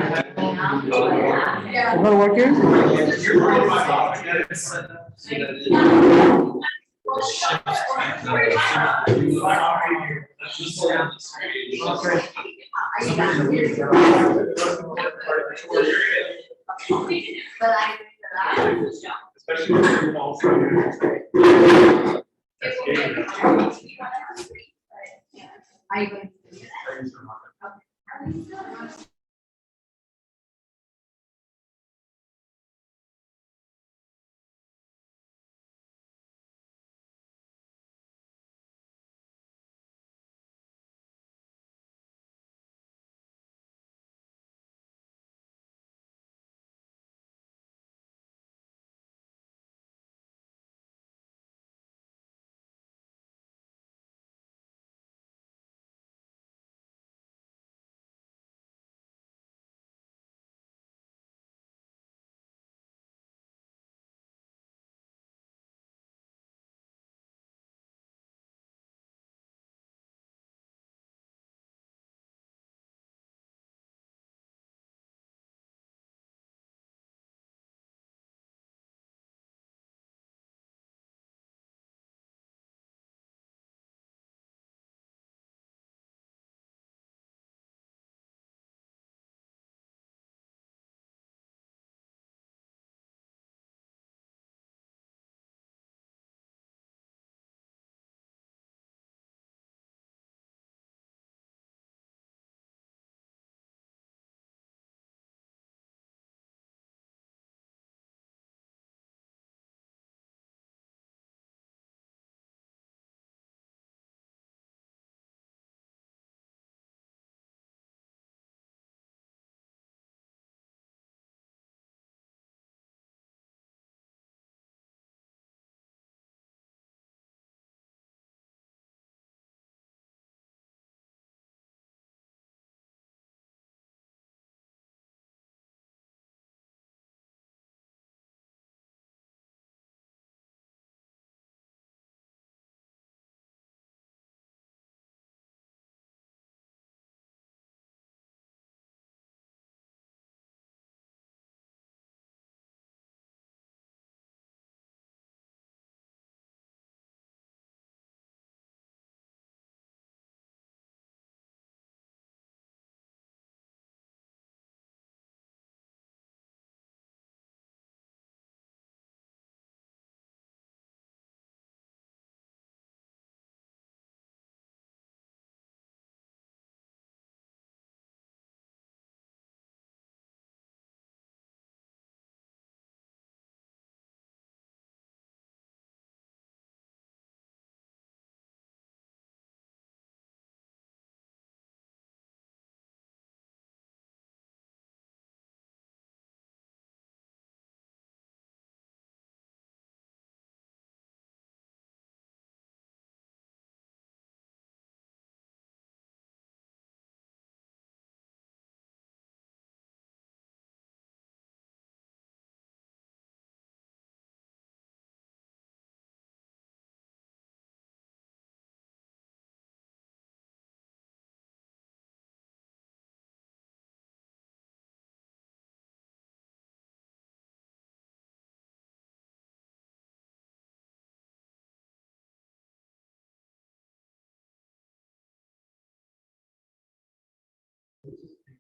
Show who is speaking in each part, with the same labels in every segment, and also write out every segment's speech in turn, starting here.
Speaker 1: It's not working?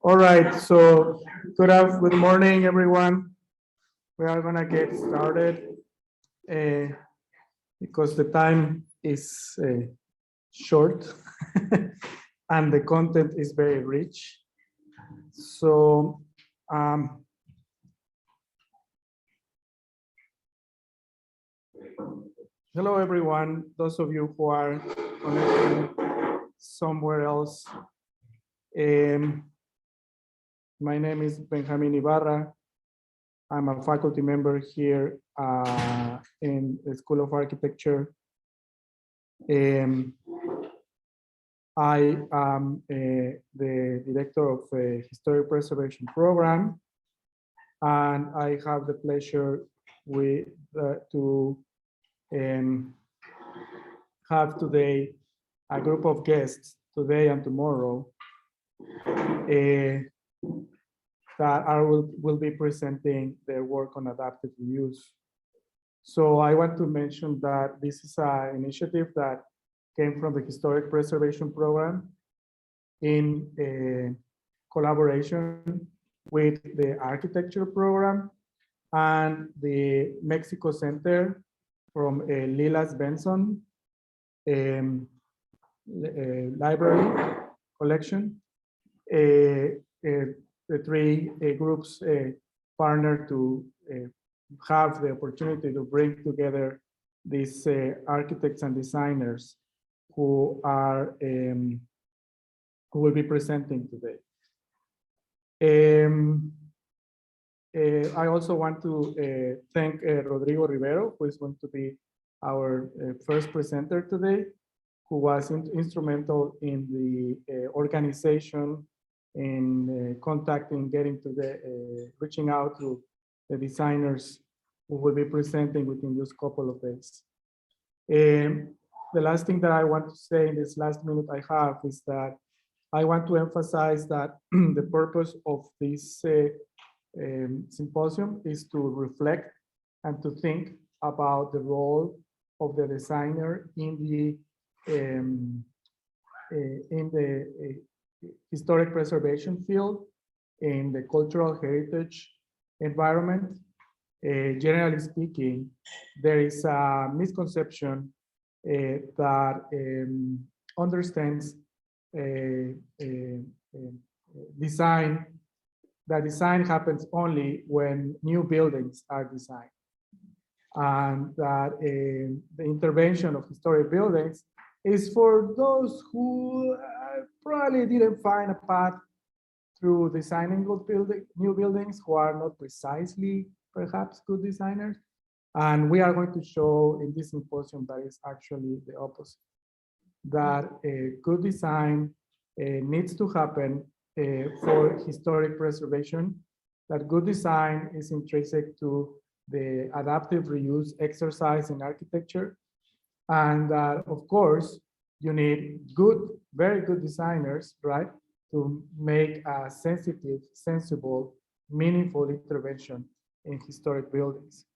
Speaker 1: All right, so good morning, everyone. We are gonna get started because the time is short and the content is very rich. So hello, everyone. Those of you who are connecting somewhere else. My name is Benjamin Ibarra. I'm a faculty member here in the School of Architecture. I am the director of a historic preservation program, and I have the pleasure to have today a group of guests today and tomorrow that will be presenting their work on adaptive reuse. So I want to mention that this is an initiative that came from the Historic Preservation Program in collaboration with the Architecture Program and the Mexico Center from Lilas Benson library collection. The three groups partnered to have the opportunity to bring together these architects and designers who are who will be presenting today. I also want to thank Rodrigo Rivero, who is going to be our first presenter today, who was instrumental in the organization, in contacting, getting to the, reaching out to the designers who will be presenting within this couple of days. The last thing that I want to say in this last minute I have is that I want to emphasize that the purpose of this symposium is to reflect and to think about the role of the designer in the historic preservation field, in the cultural heritage environment. Generally speaking, there is a misconception that understands design, that design happens only when new buildings are designed, and that the intervention of historic buildings is for those who probably didn't find a path through designing good new buildings, who are not precisely perhaps good designers. And we are going to show in this symposium that is actually the opposite, that good design needs to happen for historic preservation, that good design is intrinsic to the adaptive reuse exercise in architecture, and that, of course, you need good, very good designers, right, to make a sensitive, sensible, meaningful intervention in historic buildings.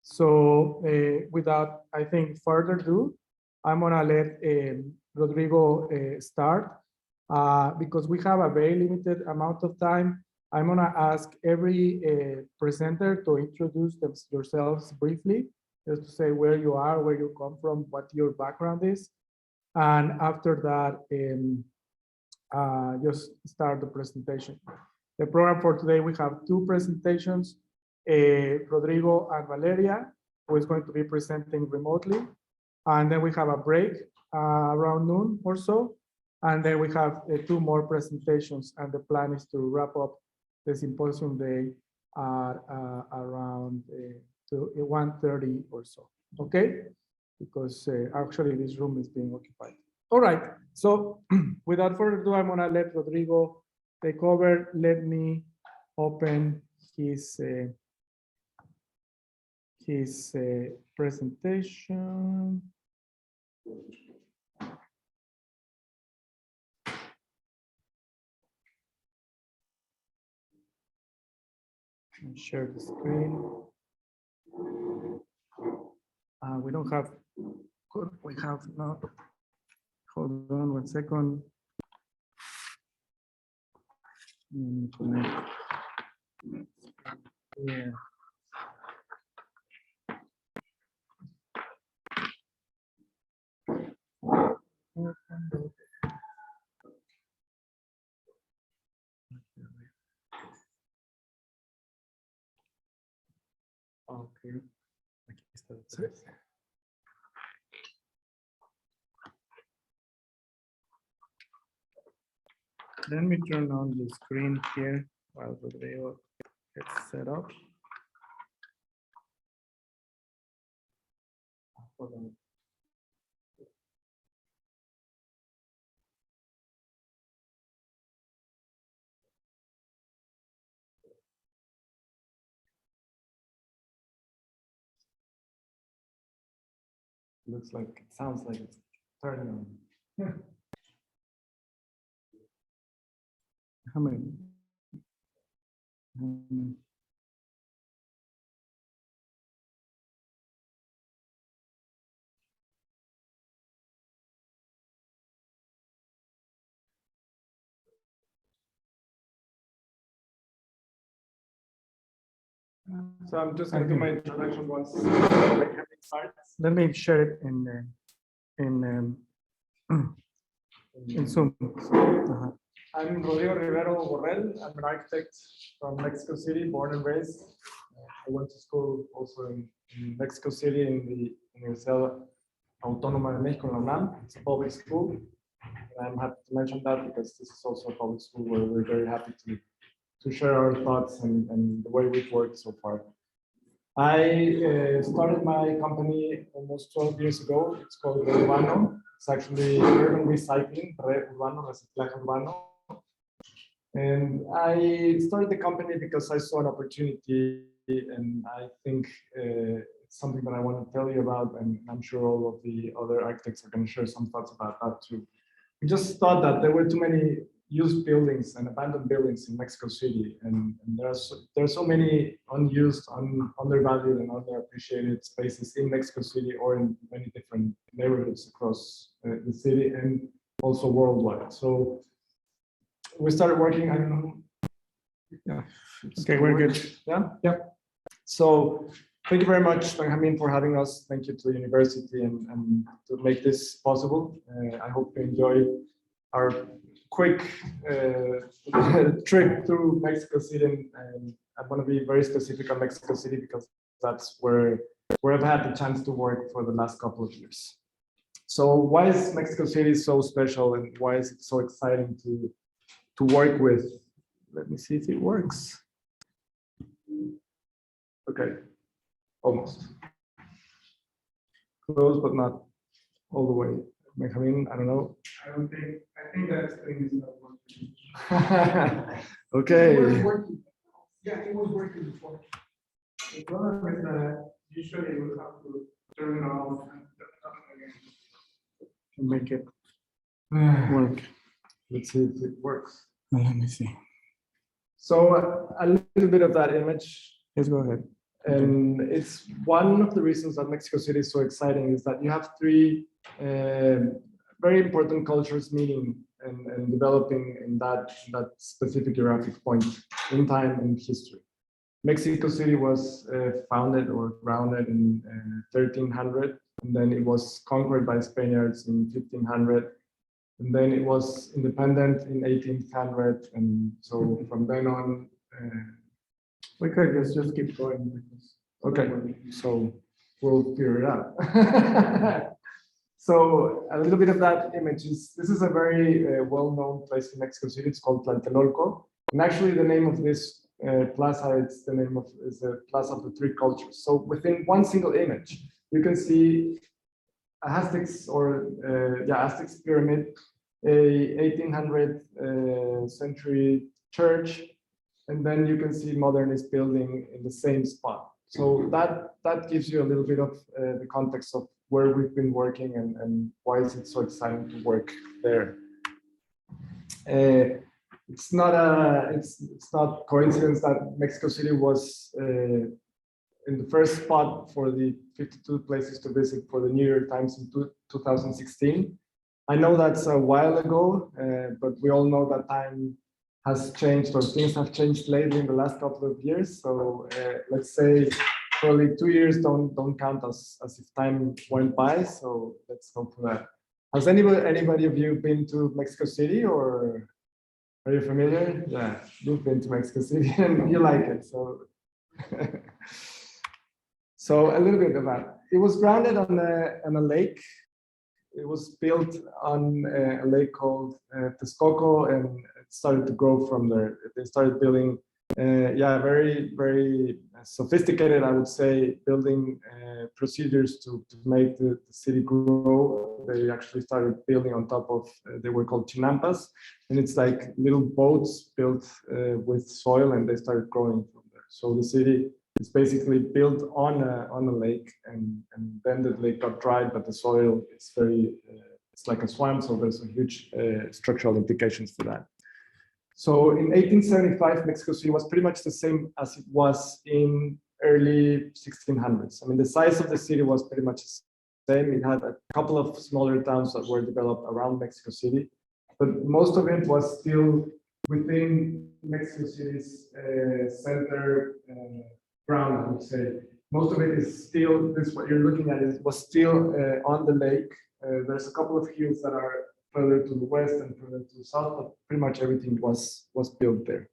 Speaker 1: So without, I think, further ado, I'm gonna let Rodrigo start because we have a very limited amount of time. I'm gonna ask every presenter to introduce yourselves briefly, just to say where you are, where you come from, what your background is. And after that, just start the presentation. The program for today, we have two presentations, Rodrigo and Valeria, who is going to be presenting remotely. And then we have a break around noon or so. And then we have two more presentations. And the plan is to wrap up the symposium day around 1:30 or so, okay? Because actually this room is being occupied. All right, so without further ado, I'm gonna let Rodrigo take over. Let me open his presentation. And share the screen. We don't have, we have not, hold on 1 second. Connect. Yeah. Okay. Aquí está. Let me turn on the screen here while Rodrigo gets set up. Hold on. Looks like, it sounds like it's turning on. How many?
Speaker 2: So I'm just going to do my introduction once Benjamin starts.
Speaker 1: Let me share it in Zoom.
Speaker 2: I'm Rodrigo Rivero-Borrell. I'm an architect from Mexico City, born and raised. I went to school also in Mexico City in the Universidad Autónoma de México, en la UNAM. It's a public school. And I'm happy to mention that because this is also a public school where we're very happy to share our thoughts and the way we've worked so far. I started my company almost 12 years ago. It's called Urbano. It's actually urban recycling, Urbano, reciclaje urbano. And I started the company because I saw an opportunity, and I think it's something that I want to tell you about, and I'm sure all of the other architects are going to share some thoughts about that too. We just thought that there were too many used buildings and abandoned buildings in Mexico City, and there are so many unused, undervalued, and underappreciated spaces in Mexico City or in many different neighborhoods across the city and also worldwide. So we started working. I don't know. Yeah.
Speaker 1: Okay, we're good.
Speaker 2: Yeah. Yeah. So thank you very much, Benjamin, for having us. Thank you to the university and to make this possible. I hope you enjoy our quick trip through Mexico City, and I want to be very specific on Mexico City because that's where I've had the chance to work for the last couple of years. So why is Mexico City so special, and why is it so exciting to work with? Let me see if it works. Okay, almost. Close, but not all the way. Benjamin, I don't know.
Speaker 1: I think that screen is not working.
Speaker 2: Okay.
Speaker 1: It was working. Yeah, it was working before. The problem is that usually you have to turn it off and turn it on again to make it work.
Speaker 2: Let's see if it works.
Speaker 1: Let me see.
Speaker 2: So a little bit of that image,
Speaker 1: Let's go ahead.
Speaker 2: and it's one of the reasons that Mexico City is so exciting is that you have three very important cultures meeting and developing in that specific geographic point in time and history. Mexico City was founded or grounded in 1300, and then it was conquered by Spaniards in 1500, and then it was independent in 1800, and so from then on.
Speaker 1: We could just keep going.
Speaker 2: Okay, so we'll figure it out. So a little bit of that image is, this is a very well-known place in Mexico City. It's called Tlatelolco. And actually the name of this plaza, it's the Plaza of the Three Cultures. So within one single image, you can see a Aztecs or Aztecs pyramid, a 1800 century church, and then you can see modernist building in the same spot. So that gives you a little bit of the context of where we've been working and why is it so exciting to work there. It's not coincidence that Mexico City was in the first spot for the 52 places to visit for the New York Times in 2016. I know that's a while ago, but we all know that time has changed, or things have changed lately in the last couple of years. So let's say probably 2 years don't count as if time went by. So let's hope for that. Has anybody of you been to Mexico City, or are you familiar? Yeah, you've been to Mexico City and you like it. So so a little bit of that. It was grounded on a lake. It was built on a lake called Texcoco, and it started to grow from there. They started building, very, very sophisticated, I would say, building procedures to make the city grow. They actually started building on top of, they were called chinampas, and it's like little boats built with soil, and they started growing from there. So the city is basically built on a lake, and then the lake got dried, but the soil is very, it's like a swamp, so there's a huge structural implications for that. So in 1875, Mexico City was pretty much the same as it was in early 1600s. I mean, the size of the city was pretty much the same. It had a couple of smaller towns that were developed around Mexico City, but most of it was still within Mexico City's center ground, I would say. Most of it is still, this what you're looking at is was still on the lake. There's a couple of hills that are further to the west and further to the south, but pretty much everything was built there.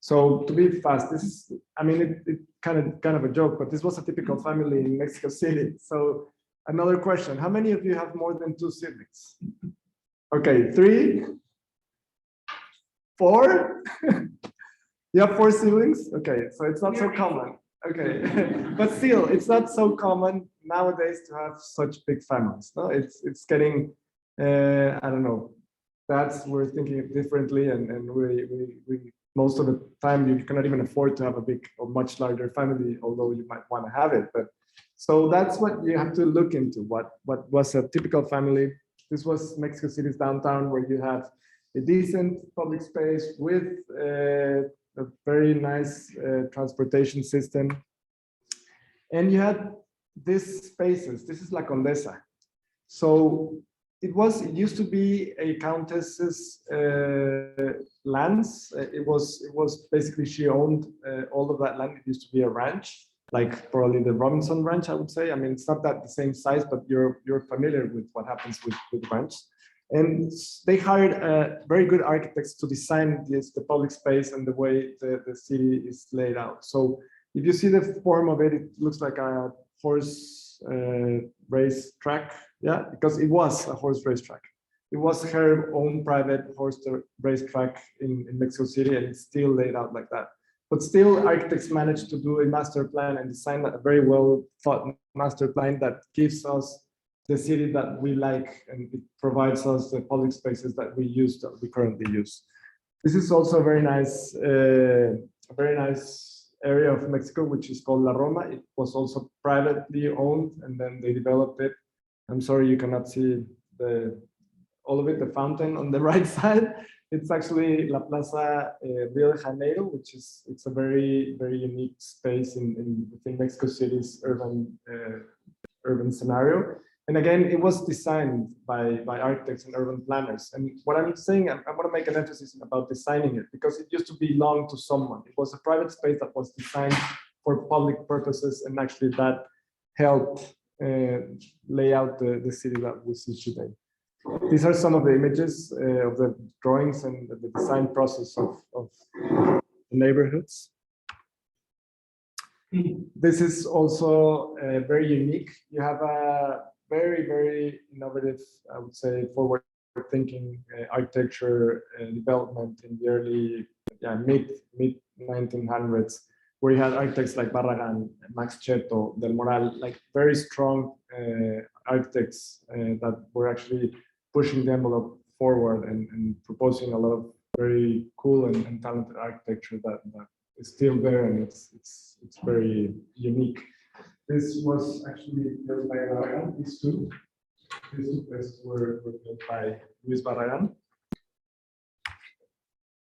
Speaker 2: So to be fast, this is, I mean, it kind of a joke, but this was a typical family in Mexico City. So another question, how many of you have more than 2 siblings? Okay, 3, 4? You have 4 siblings? Okay, so it's not so common. Okay, but still, it's not so common nowadays to have such big families. No, it's getting, I don't know. We're thinking it differently, and we most of the time you cannot even afford to have a big or much larger family, although you might want to have it. But so that's what you have to look into. What was a typical family? This was Mexico City's downtown, where you had a decent public space with a very nice transportation system. And you had these spaces. This is La Condesa. So it used to be a countess's lands. It was basically, she owned all of that land. It used to be a ranch, like probably the Robinson Ranch, I would say. I mean, it's not that the same size, but you're familiar with what happens with ranch. And they hired very good architects to design the public space and the way the city is laid out. So if you see the form of it, it looks like a horse race track. Yeah, because it was a horse race track. It was her own private horse race track in Mexico City, and it's still laid out like that. But still, architects managed to do a master plan and design a very well thought master plan that gives us the city that we like, and it provides us the public spaces that we currently use. This is also a very nice area of Mexico, which is called La Roma. It was also privately owned, and then they developed it. I'm sorry you cannot see all of it, the fountain on the right side. It's actually La Plaza Rio de Janeiro, which it's a very, very unique space within Mexico City's urban scenario. And again, it was designed by architects and urban planners. And what I'm saying, I want to make an emphasis about designing it, because it used to belong to someone. It was a private space that was designed for public purposes, and actually that helped lay out the city that we see today. These are some of the images of the drawings and the design process of the neighborhoods. This is also very unique. You have a very, very innovative, I would say, forward-thinking architecture development in the early, mid 1900s, where you had architects like Barragan, Max Cheto, Del Moral, like very strong architects that were actually pushing the envelope forward and proposing a lot of very cool and talented architecture that is still there, and it's very unique. This was actually built by Barragan. These two places were built by Luis Barragan.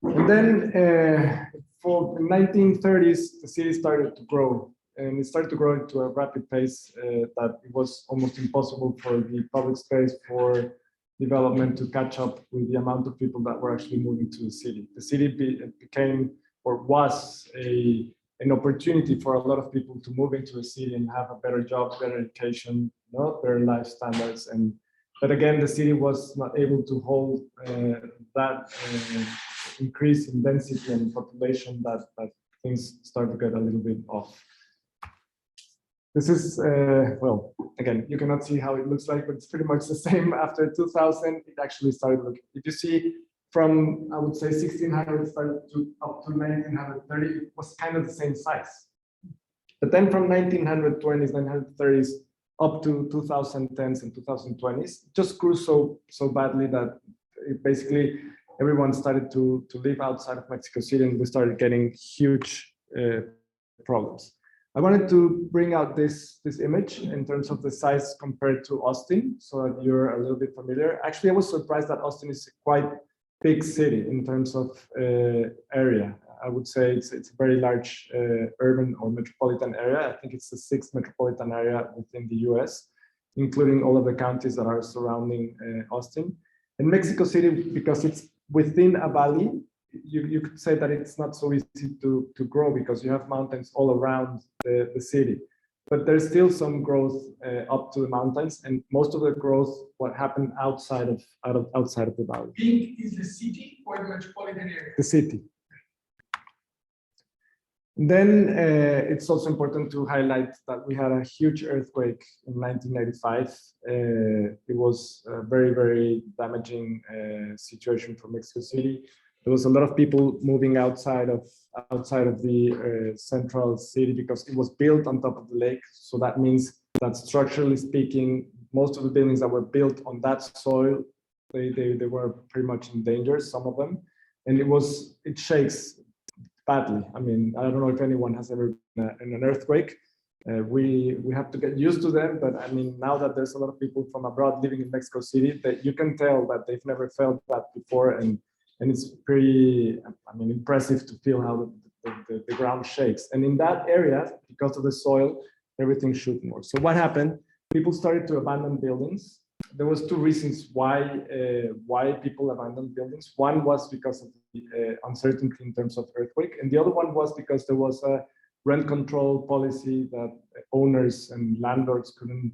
Speaker 2: And then for the 1930s, the city started to grow, and it started to grow into a rapid pace that it was almost impossible for the public space for development to catch up with the amount of people that were actually moving to the city. The city became, or was, an opportunity for a lot of people to move into the city and have a better job, better education, better life standards. But again, the city was not able to hold that increase in density and population that things start to get a little bit off. This is, well, again, you cannot see how it looks like, but it's pretty much the same. After 2000, it actually started looking. If you see from, I would say, 1600 started up to 1930, it was kind of the same size. But then from 1920s, 1930s, up to 2010s and 2020s, it just grew so badly that basically everyone started to live outside of Mexico City, and we started getting huge problems. I wanted to bring out this image in terms of the size compared to Austin, so that you're a little bit familiar. Actually, I was surprised that Austin is quite big city in terms of area. I would say it's a very large urban or metropolitan area. I think it's the 6th metropolitan area within the US, including all of the counties that are surrounding Austin. And Mexico City, because it's within a valley, you could say that it's not so easy to grow because you have mountains all around the city. But there's still some growth up to the mountains, and most of the growth what happened outside of the valley.
Speaker 3: Big is the city or the metropolitan area?
Speaker 2: The city. Then it's also important to highlight that we had a huge earthquake in 1995. It was a very, very damaging situation for Mexico City. There was a lot of people moving outside of the central city because it was built on top of the lake. So that means that structurally speaking, most of the buildings that were built on that soil, they were pretty much in danger, some of them. And it shakes badly. I mean, I don't know if anyone has ever been in an earthquake. We have to get used to them, but I mean, now that there's a lot of people from abroad living in Mexico City, that you can tell that they've never felt that before, and it's pretty, I mean, impressive to feel how the ground shakes. And in that area, because of the soil, everything shook more. So what happened? People started to abandon buildings. There was two reasons why people abandoned buildings. One was because of the uncertainty in terms of earthquake, and the other one was because there was a rent control policy that owners and landlords couldn't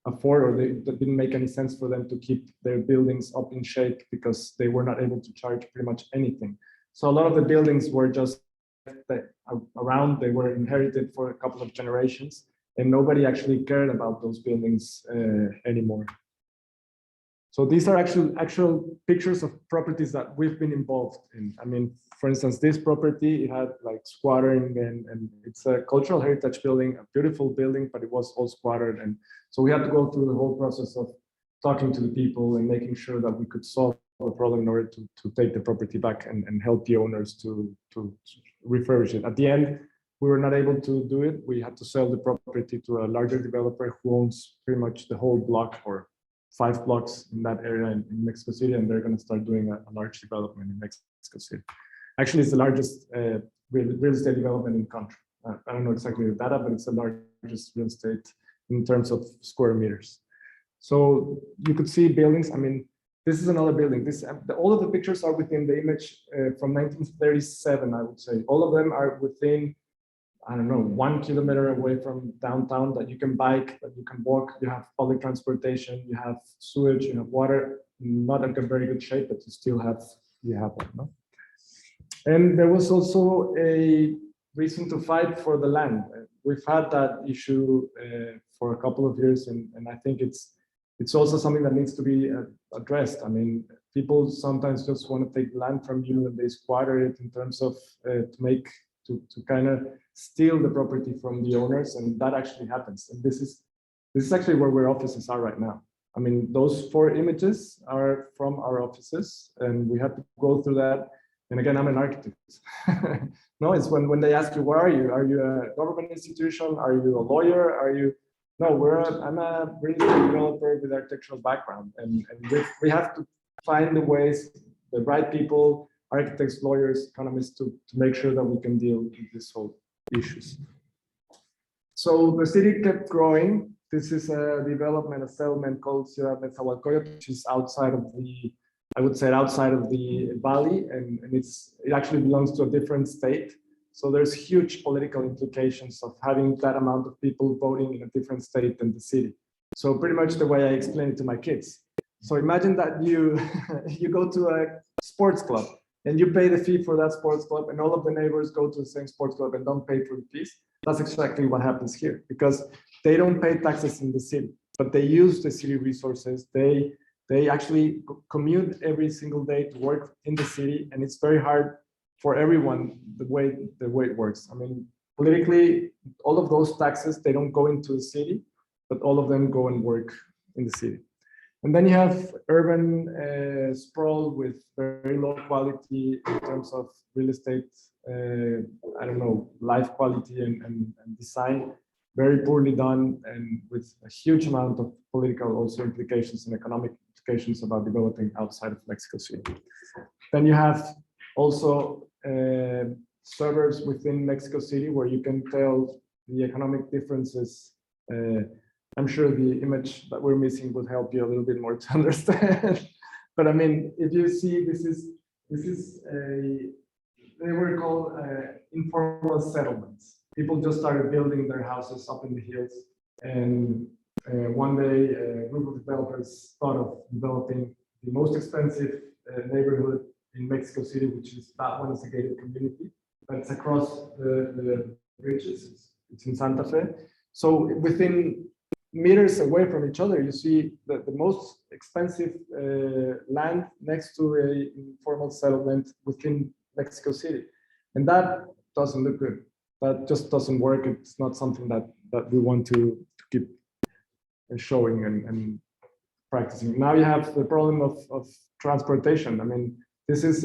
Speaker 2: afford, or it didn't make any sense for them to keep their buildings up in shape because they were not able to charge pretty much anything. So a lot of the buildings were just around, they were inherited for a couple of generations, and nobody actually cared about those buildings anymore. So these are actual pictures of properties that we've been involved in. I mean, for instance, this property, it had like squattering, and it's a cultural heritage building, a beautiful building, but it was all squattered. And so we had to go through the whole process of talking to the people and making sure that we could solve the problem in order to take the property back and help the owners to refurbish it. At the end, we were not able to do it. We had to sell the property to a larger developer who owns pretty much the whole block, or 5 blocks in that area in Mexico City, and they're going to start doing a large development in Mexico City. Actually, it's the largest real estate development in the country. I don't know exactly the data, but it's the largest real estate in terms of square meters. So you could see buildings. I mean, this is another building. All of the pictures are within the image from 1937, I would say. All of them are within, I don't know, 1 kilometer away from downtown, that you can bike, that you can walk, you have public transportation, you have sewage, you have water, not in a very good shape, but you still have, that, no? And there was also a reason to fight for the land. We've had that issue for a couple of years, and I think it's also something that needs to be addressed. I mean, people sometimes just want to take land from you and they squatter it in terms of to kind of steal the property from the owners, and that actually happens. And this is actually where offices are right now. I mean, those 4 images are from our offices, and we had to go through that. And again, I'm an architect. No, it's when they ask you, where are you? Are you a government institution? Are you a lawyer? No, I'm a real estate developer with architectural background, and we have to find the ways, the right people, architects, lawyers, economists, to make sure that we can deal with these whole issues. So the city kept growing. This is a development, a settlement called Ciudad Nezahualcóyotl, which is outside of the, I would say, outside of the valley, and it actually belongs to a different state. So there's huge political implications of having that amount of people voting in a different state than the city. So pretty much the way I explain it to my kids. So imagine that you go to a sports club, and you pay the fee for that sports club, and all of the neighbors go to the same sports club and don't pay for the fees. That's exactly what happens here, because they don't pay taxes in the city, but they use the city resources. They actually commute every single day to work in the city, and it's very hard for everyone the way it works. I mean, politically, all of those taxes, they don't go into the city, but all of them go and work in the city. And then you have urban sprawl with very low quality in terms of real estate, I don't know, life quality and design. very poorly done, and with a huge amount of political also implications and economic implications about developing outside of Mexico City. Then you have also suburbs within Mexico City where you can tell the economic differences. I'm sure the image that we're missing would help you a little bit more to understand. But I mean, if you see, this is they were called informal settlements. People just started building their houses up in the hills, and one day a group of developers thought of developing the most expensive neighborhood in Mexico City, which is that one is a gated community, but it's across the bridges. It's in Santa Fe. So within meters away from each other, you see the most expensive land next to a informal settlement within Mexico City. And that doesn't look good. That just doesn't work. It's not something that we want to keep showing and practicing. Now you have the problem of transportation. I mean, this is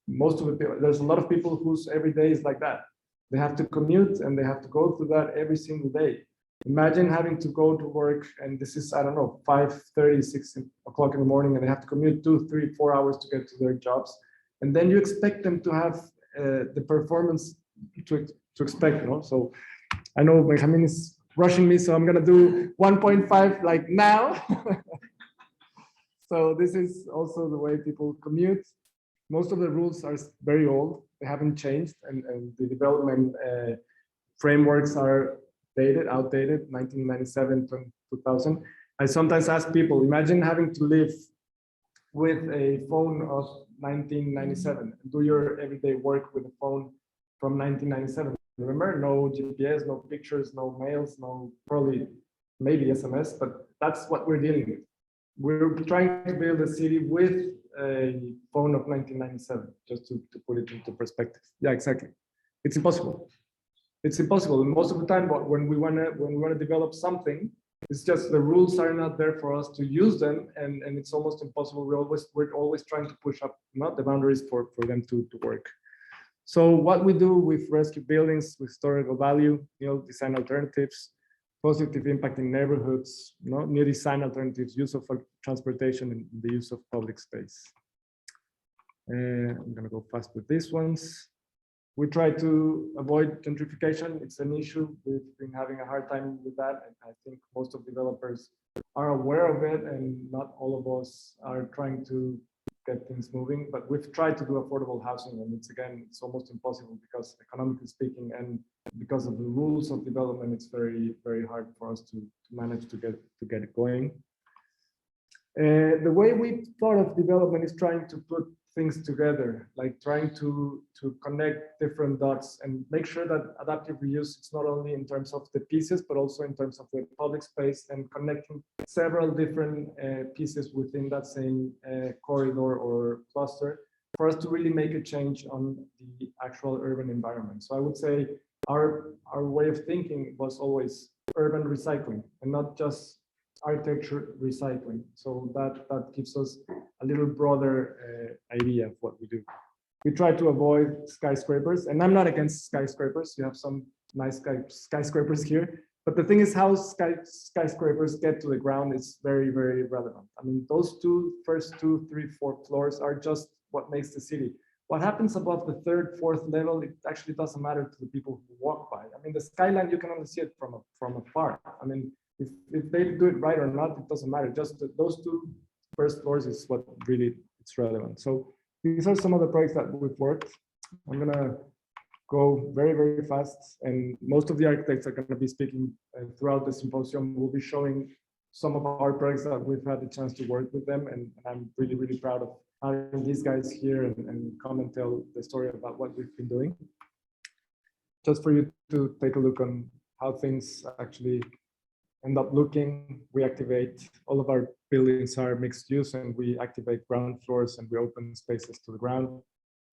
Speaker 2: most of the, there's a lot of people whose every day is like that. They have to commute and they have to go through that every single day. Imagine having to go to work, and this is, I don't know, 5:30, 6 o'clock in the morning, and they have to commute 2, 3, 4 hours to get to their jobs. And then you expect them to have the performance to expect, you know? So I know Benjamin is rushing me, so I'm gonna do 1.5 like now. So this is also the way people commute. Most of the rules are very old. They haven't changed, and the development frameworks are outdated, 1997 to 2000. I sometimes ask people, imagine having to live with a phone of 1997 and do your everyday work with a phone from 1997. Remember, no GPS, no pictures, no mails, no probably maybe SMS, but that's what we're dealing with. We're trying to build a city with a phone of 1997, just to put it into perspective. Yeah, exactly. It's impossible. It's impossible. And most of the time, when we wanna develop something, it's just the rules are not there for us to use them, and it's almost impossible. We're always trying to push up not the boundaries for them to work. So what we do with rescue buildings with historical value, design alternatives, positive impact in neighborhoods, new design alternatives, use of transportation, and the use of public space. I'm gonna go fast with these ones. We try to avoid gentrification. It's an issue. We've been having a hard time with that. And I think most of developers are aware of it, and not all of us are trying to get things moving. But we've tried to do affordable housing, and it's almost impossible because economically speaking, and because of the rules of development, it's very, very hard for us to manage to get it going. The way we thought of development is trying to put things together, like trying to connect different dots and make sure that adaptive reuse, it's not only in terms of the pieces, but also in terms of the public space and connecting several different pieces within that same corridor or cluster for us to really make a change on the actual urban environment. So I would say our way of thinking was always urban recycling and not just architecture recycling. So that gives us a little broader idea of what we do. We try to avoid skyscrapers, and I'm not against skyscrapers. You have some nice skyscrapers here, but the thing is how skyscrapers get to the ground is very, very relevant. I mean, those first 2, 3, 4 floors are just what makes the city. What happens above the 3rd, 4th level, it actually doesn't matter to the people who walk by. I mean, the skyline, you can only see it from afar. I mean, if they do it right or not, it doesn't matter. Just those 2 first floors is what really it's relevant. So these are some of the projects that we've worked. I'm gonna go very, very fast, and most of the architects are gonna be speaking throughout the symposium. We'll be showing some of our projects that we've had the chance to work with them, and I'm really, really proud of having these guys here and come and tell the story about what we've been doing. Just for you to take a look on how things actually end up looking. We activate, all of our buildings are mixed use, and we activate ground floors and we open spaces to the ground.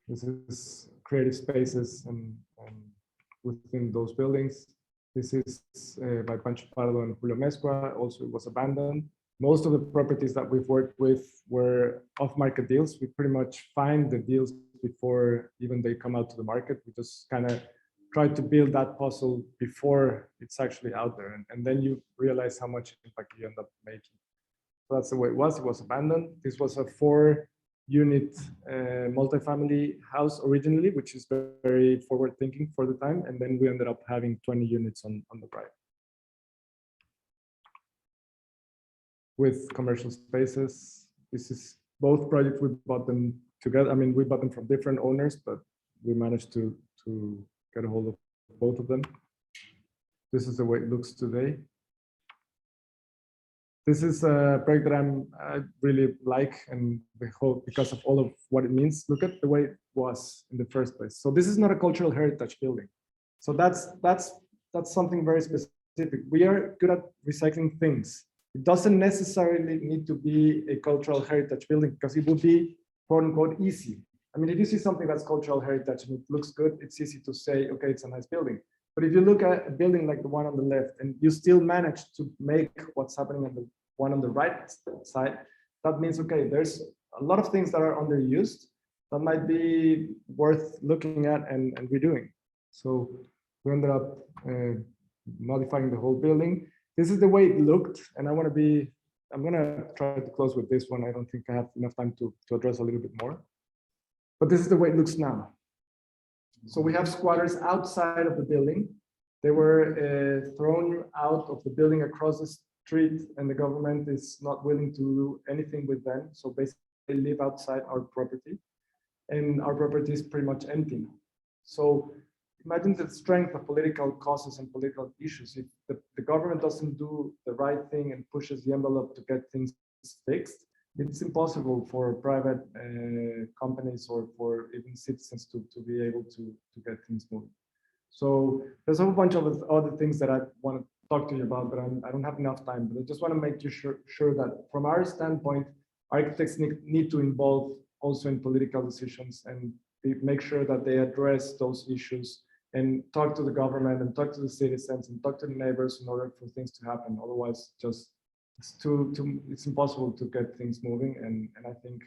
Speaker 2: This is creative spaces and within those buildings. This is by Pancho Pardo and Julio Mezcua. Also, it was abandoned. Most of the properties that we've worked with were off-market deals. We pretty much find the deals before even they come out to the market. We just kind of try to build that puzzle before it's actually out there. And then you realize how much impact you end up making. So that's the way it was. It was abandoned. This was a 4-unit multifamily house originally, which is very forward thinking for the time. And then we ended up having 20 units on the right. With commercial spaces. This is both projects, we bought them together. I mean, we bought them from different owners, but we managed to get a hold of both of them. This is the way it looks today. This is a project that I really like, and because of all of what it means. Look at the way it was in the first place. So this is not a cultural heritage building. So that's something very specific. We are good at recycling things. It doesn't necessarily need to be a cultural heritage building because it would be quote unquote easy. I mean, if you see something that's cultural heritage and it looks good, it's easy to say, okay, it's a nice building. But if you look at a building like the one on the left and you still manage to make what's happening on the one on the right side, that means, okay, there's a lot of things that are underused that might be worth looking at and redoing. So we ended up modifying the whole building. This is the way it looked, and I'm gonna try to close with this one. I don't think I have enough time to address a little bit more. But this is the way it looks now. So we have squatters outside of the building. They were thrown out of the building across the street, and the government is not willing to do anything with them. So basically, they live outside our property, and our property is pretty much empty now. So imagine the strength of political causes and political issues. If the government doesn't do the right thing and pushes the envelope to get things fixed, it's impossible for private companies or for even citizens to be able to get things moving. So there's a whole bunch of other things that I want to talk to you about, but I don't have enough time. But I just want to make you sure that from our standpoint, architects need to involve also in political decisions and make sure that they address those issues and talk to the government and talk to the citizens and talk to the neighbors in order for things to happen. Otherwise, just it's impossible to get things moving. And I think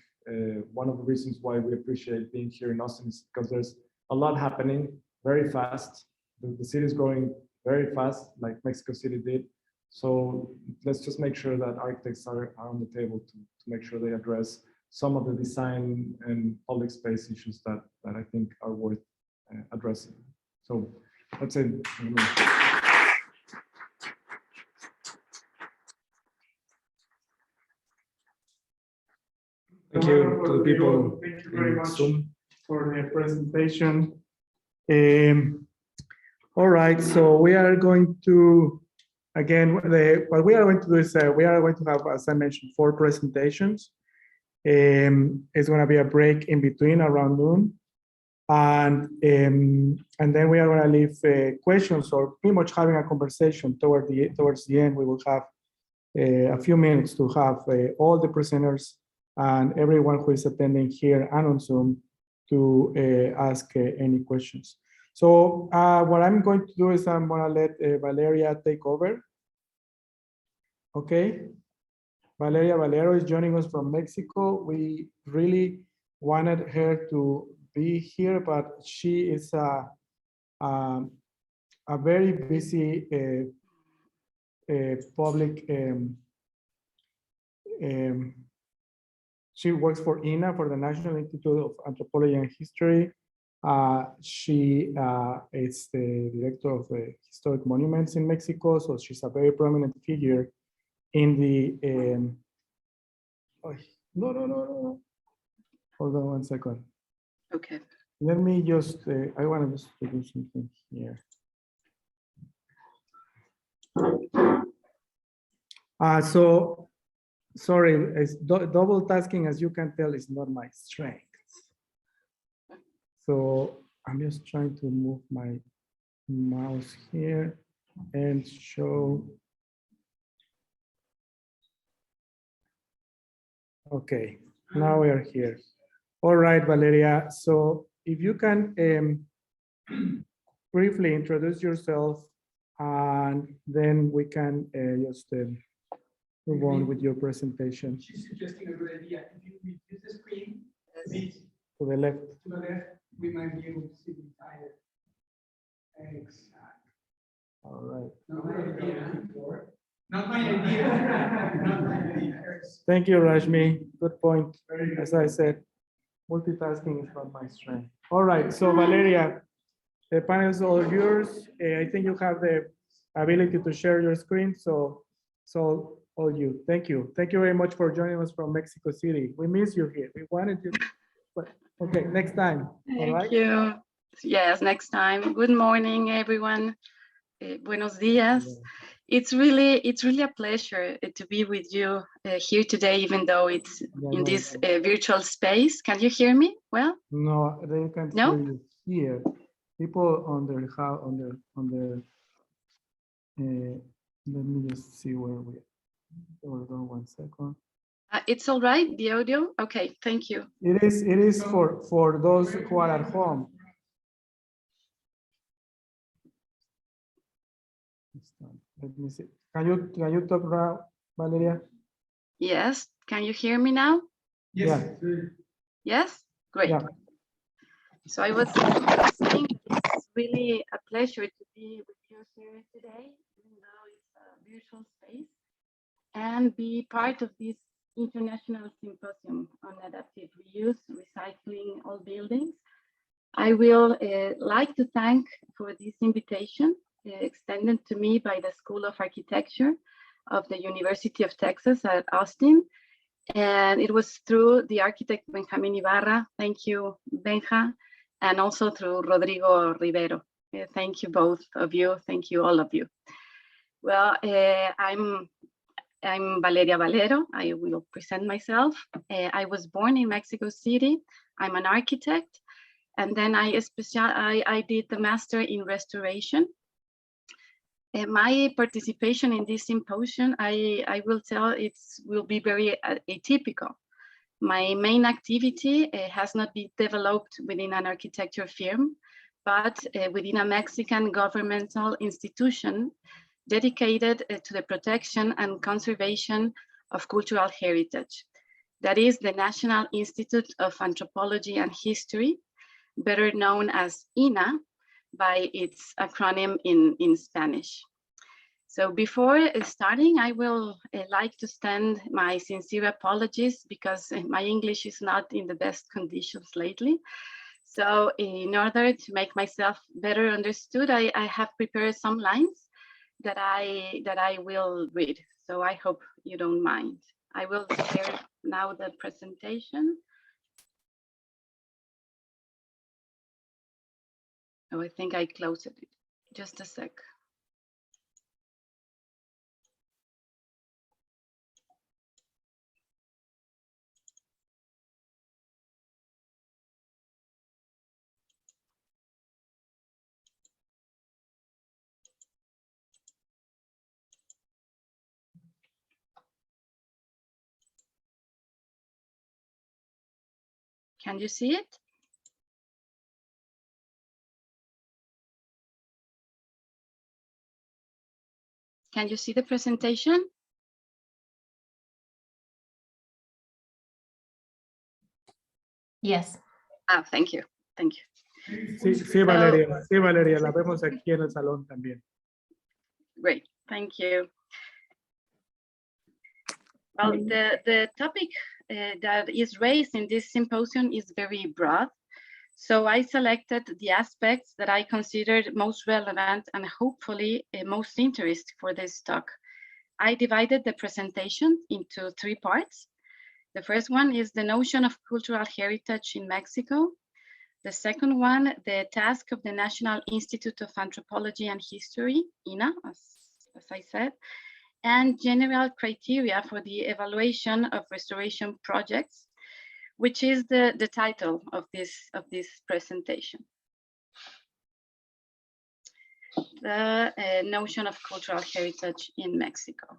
Speaker 2: one of the reasons why we appreciate being here in Austin is because there's a lot happening very fast. The city is growing very fast, like Mexico City did. So let's just make sure that architects are on the table to make sure they address some of the design and public space issues that I think are worth addressing. So that's it. Thank you to the people
Speaker 1: Thank you very
Speaker 2: in
Speaker 1: much
Speaker 2: Zoom.
Speaker 1: for the presentation. All right, so we are going to, again, what we are going to do is we are going to have, as I mentioned, 4 presentations. It's going to be a break in between around noon. And then we are going to leave questions or pretty much having a conversation towards the end. We will have a few minutes to have all the presenters and everyone who is attending here and on Zoom to ask any questions. So what I'm going to do is I'm going to let Valeria take over. Okay. Valeria Valero is joining us from Mexico. We really wanted her to be here, but she is a very busy public. She works for INA, for the National Institute of Anthropology and History. She is the director of historic monuments in Mexico, so she's a very prominent figure in the. No. Hold on one second.
Speaker 4: Okay.
Speaker 1: Let me just, I want to just do something here. So, sorry, double tasking, as you can tell, is not my strength. So I'm just trying to move my mouse here and show. Okay, now we are here. All right, Valeria. So if you can briefly introduce yourself, and then we can just move on with your presentation.
Speaker 3: She's suggesting a good idea. If you reduce the screen a bit
Speaker 1: To the left.
Speaker 3: to the left, we might be able to see the entire. Thanks.
Speaker 1: All right.
Speaker 3: Not my idea. Not my idea. Not my idea.
Speaker 1: Thank you, Rashmi. Good point. As I said, multitasking is not my strength. All right, so Valeria, the panel is all yours. I think you have the ability to share your screen, so all you. Thank you. Thank you very much for joining us from Mexico City. We miss you here. We wanted you, but okay, next time. All right.
Speaker 4: Thank you. Yes, next time. Good morning, everyone. Buenos dias. It's really a pleasure to be with you here today, even though it's in this virtual space. Can you hear me well?
Speaker 1: No, they can't
Speaker 4: No?
Speaker 1: hear you here. People on their house, on their. Let me just see where we. Hold on 1 second.
Speaker 4: It's all right, the audio? Okay, thank you.
Speaker 1: It is for those who are at home. Let me see. Can you talk now, Valeria?
Speaker 4: Yes, can you hear me now?
Speaker 1: Yeah.
Speaker 4: Yes? Great.
Speaker 1: Yeah.
Speaker 4: So I was saying it's really a pleasure to be with you here today, even though it's a virtual space, and be part of this international symposium on adaptive reuse, recycling all buildings. I will like to thank for this invitation extended to me by the School of Architecture of the University of Texas at Austin. And it was through the architect Benjamin Ibarra, thank you, Benja, and also through Rodrigo Rivero. Thank you both of you, thank you all of you. Well, I'm Valeria Valero. I will present myself. I was born in Mexico City. I'm an architect. And then I did the master in restoration. My participation in this symposium, I will tell will be very atypical. My main activity has not been developed within an architecture firm, but within a Mexican governmental institution dedicated to the protection and conservation of cultural heritage. That is the National Institute of Anthropology and History, better known as INA by its acronym in Spanish. So before starting, I will like to send my sincere apologies because my English is not in the best conditions lately. So in order to make myself better understood, I have prepared some lines that I will read. So I hope you don't mind. I will share now the presentation. Oh, I think I closed it. Just a sec. Can you see it? Can you see the presentation?
Speaker 5: Yes.
Speaker 4: Ah, thank you. Thank you.
Speaker 1: Sí, Valeria, la vemos aquí en el salón también.
Speaker 4: Great, thank you. Well, the topic that is raised in this symposium is very broad. So I selected the aspects that I considered most relevant and hopefully most interesting for this talk. I divided the presentation into 3 parts. The first one is the notion of cultural heritage in Mexico. The second one, the task of the National Institute of Anthropology and History, INA, as I said, and general criteria for the evaluation of restoration projects, which is the title of this presentation. The notion of cultural heritage in Mexico.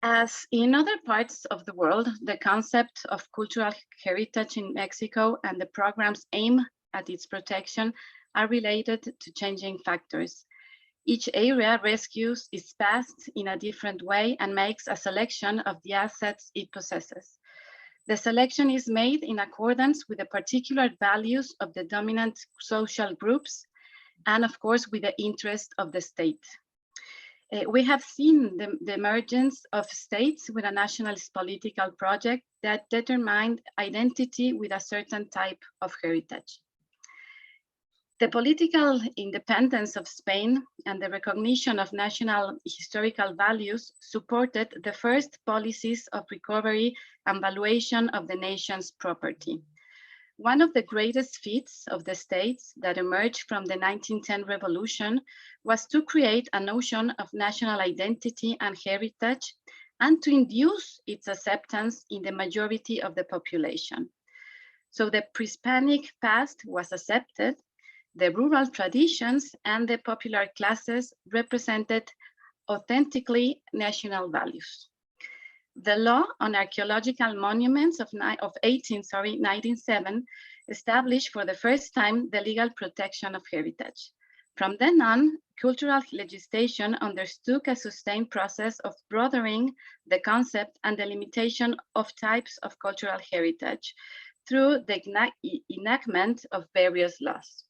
Speaker 4: As in other parts of the world, the concept of cultural heritage in Mexico and the programs aimed at its protection are related to changing factors. Each area rescues its past in a different way and makes a selection of the assets it possesses. The selection is made in accordance with the particular values of the dominant social groups and of course with the interest of the state. We have seen the emergence of states with a nationalist political project that determined identity with a certain type of heritage. The political independence of Spain and the recognition of national historical values supported the first policies of recovery and valuation of the nation's property. One of the greatest feats of the states that emerged from the 1910 revolution was to create a notion of national identity and heritage and to induce its acceptance in the majority of the population. So the pre-Hispanic past was accepted, the rural traditions and the popular classes represented authentically national values. The law on archaeological monuments of 1997 established for the first time the legal protection of heritage. From then on, cultural legislation undertook a sustained process of broadening the concept and the limitation of types of cultural heritage through the enactment of various laws.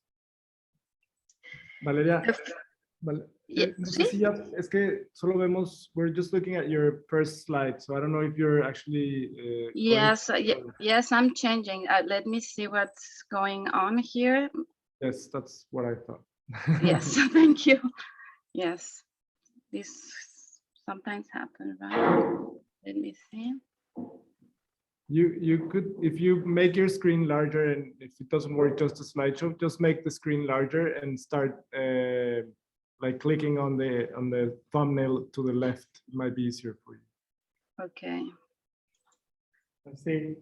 Speaker 2: Valeria,
Speaker 4: Yeah,
Speaker 2: no sé si ya, es que solo vemos, we're just looking at your first slide, so I don't know if you're actually.
Speaker 4: Yes, yes, I'm changing. Let me see what's going on here.
Speaker 2: Yes, that's what I thought.
Speaker 4: Yes, thank you. Yes, this sometimes happens, right? Let me see.
Speaker 2: You could, if you make your screen larger, and if it doesn't work, just a slideshow, just make the screen larger and start like clicking on the thumbnail to the left. It might be easier for you.
Speaker 4: Okay.
Speaker 1: Let's see.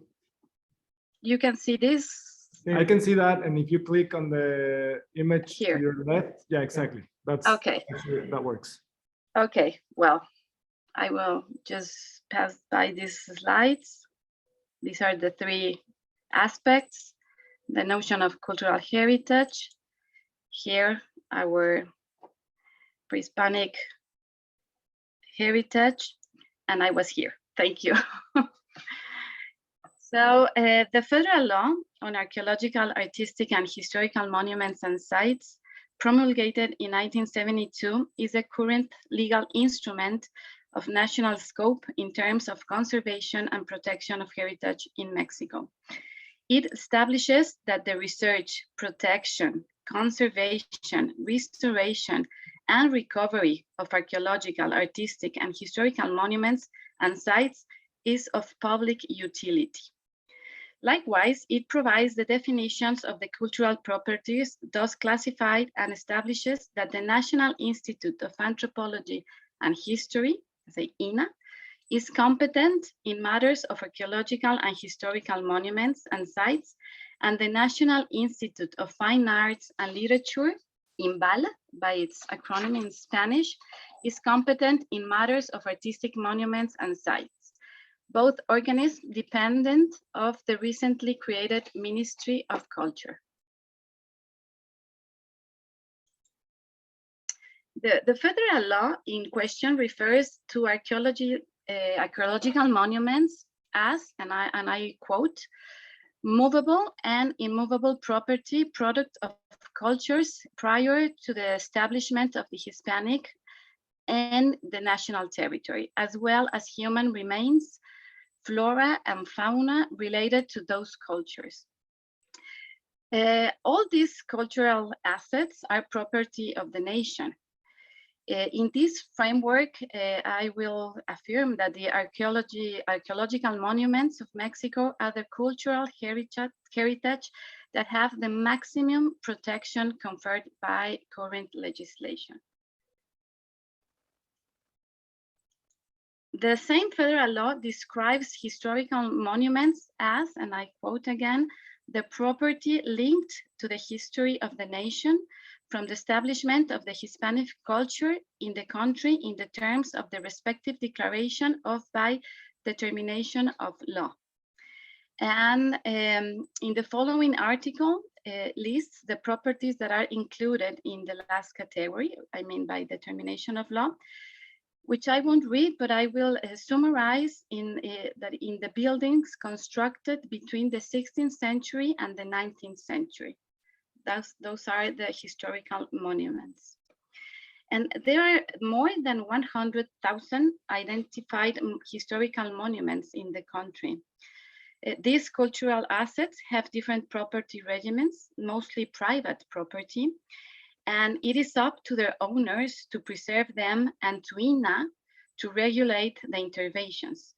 Speaker 4: You can see this
Speaker 2: I can see that, and if you click on the image
Speaker 4: here.
Speaker 2: to your left, yeah, exactly. That's
Speaker 4: Okay.
Speaker 2: actually, that works.
Speaker 4: Okay, well, I will just pass by these slides. These are the three aspects: the notion of cultural heritage, here our pre-Hispanic heritage, and I was here. Thank you. So the federal law on archaeological, artistic, and historical monuments and sites, promulgated in 1972, is a current legal instrument of national scope in terms of conservation and protection of heritage in Mexico. It establishes that the research, protection, conservation, restoration, and recovery of archaeological, artistic, and historical monuments and sites is of public utility. Likewise, it provides the definitions of the cultural properties thus classified and establishes that the National Institute of Anthropology and History, the INAH, is competent in matters of archaeological and historical monuments and sites, and the National Institute of Fine Arts and Literature, INVAL, by its acronym in Spanish, is competent in matters of artistic monuments and sites. Both organisms dependent of the recently created Ministry of Culture. The federal law in question refers to archaeological monuments as, and I quote, movable and immovable property, product of cultures prior to the establishment of the Hispanic and the national territory, as well as human remains, flora and fauna related to those cultures. All these cultural assets are property of the nation. In this framework, I will affirm that the archaeological monuments of Mexico are the cultural heritage that have the maximum protection conferred by current legislation. The same federal law describes historical monuments as, and I quote again, the property linked to the history of the nation from the establishment of the Hispanic culture in the country in the terms of the respective declaration of by determination of law. And in the following article lists the properties that are included in the last category, I mean by determination of law, which I won't read, but I will summarize that in the buildings constructed between the 16th century and the 19th century. those are the historical monuments. And there are more than 100,000 identified historical monuments in the country. These cultural assets have different property regimens, mostly private property, and it is up to their owners to preserve them and to INA to regulate the interventions.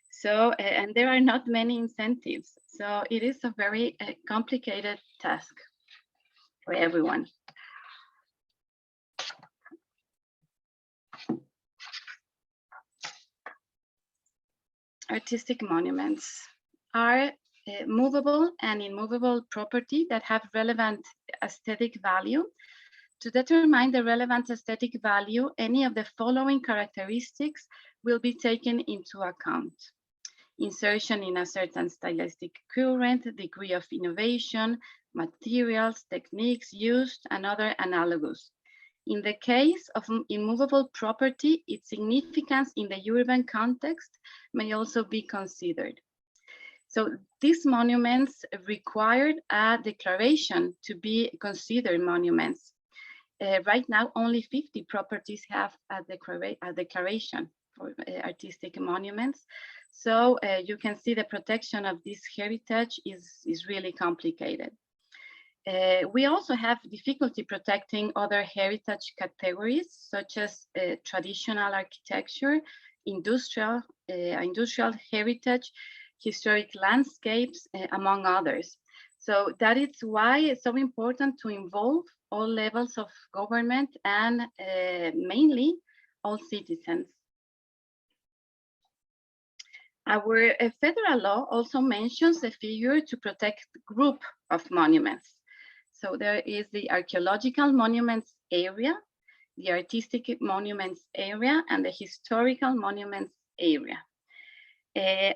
Speaker 4: So, and there are not many incentives. So it is a very complicated task for everyone. Artistic monuments are movable and immovable property that have relevant aesthetic value. To determine the relevant aesthetic value, any of the following characteristics will be taken into account: insertion in a certain stylistic current, degree of innovation, materials, techniques used, and other analogous. In the case of immovable property, its significance in the urban context may also be considered. So these monuments required a declaration to be considered monuments. Right now, only 50 properties have a declaration for artistic monuments. So you can see the protection of this heritage is really complicated. We also have difficulty protecting other heritage categories, such as traditional architecture, industrial heritage, historic landscapes, among others. So that is why it's so important to involve all levels of government and mainly all citizens. Our federal law also mentions a figure to protect group of monuments. So there is the archaeological monuments area, the artistic monuments area, and the historical monuments area.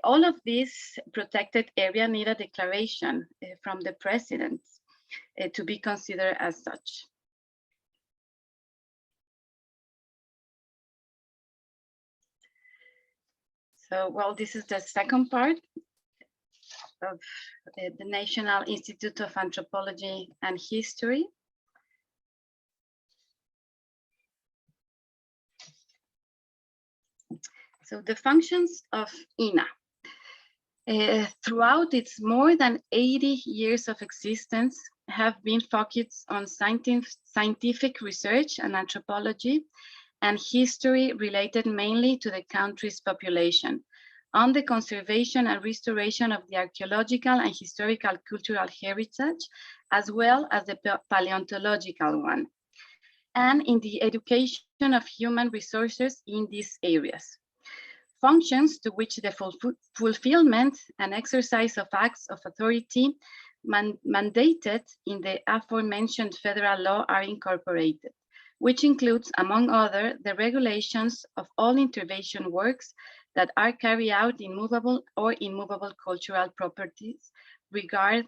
Speaker 4: All of these protected area need a declaration from the president to be considered as such. So, well, this is the second part of the National Institute of Anthropology and History. So the functions of INA. Throughout its more than 80 years of existence have been focused on scientific research and anthropology and history related mainly to the country's population, on the conservation and restoration of the archaeological and historical cultural heritage, as well as the paleontological one, and in the education of human resources in these areas. Functions to which the fulfillment and exercise of acts of authority mandated in the aforementioned federal law are incorporated, which includes, among others, the regulations of all intervention works that are carried out in movable or immovable cultural properties, regardless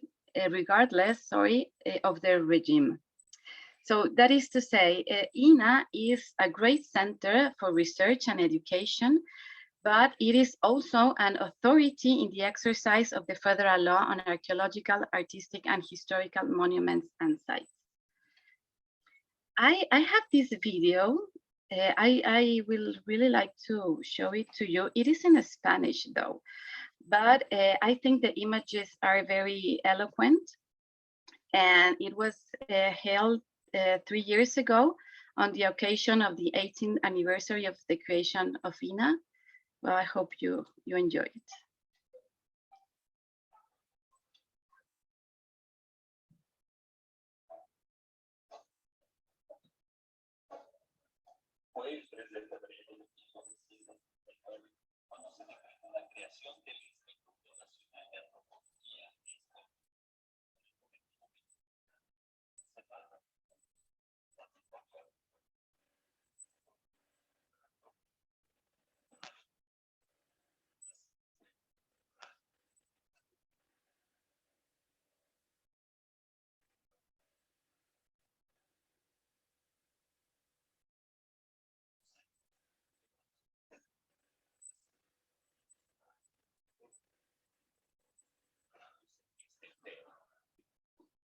Speaker 4: of their regime. So that is to say, INA is a great center for research and education, but it is also an authority in the exercise of the federal law on archaeological, artistic, and historical monuments and sites. I have this video. I will really like to show it to you. It is in Spanish though, but I think the images are very eloquent. And it was held 3 years ago on the occasion of the 18th anniversary of the creation of INA. Well, I hope you enjoy it.
Speaker 5: Fue el 3 de febrero de 1979 cuando se decretó la creación del Instituto Nacional de Antropología e Historia.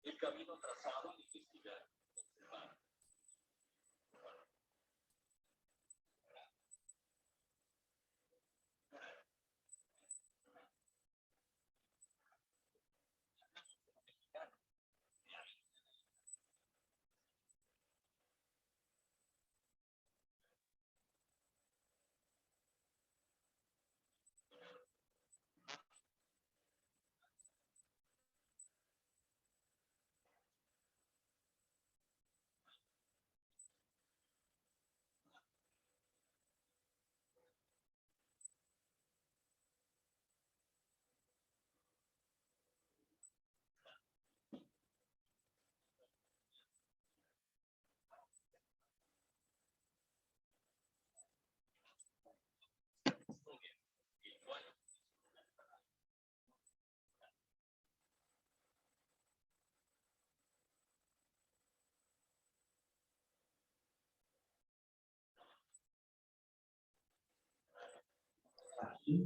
Speaker 5: El camino trazado en investigar, observar.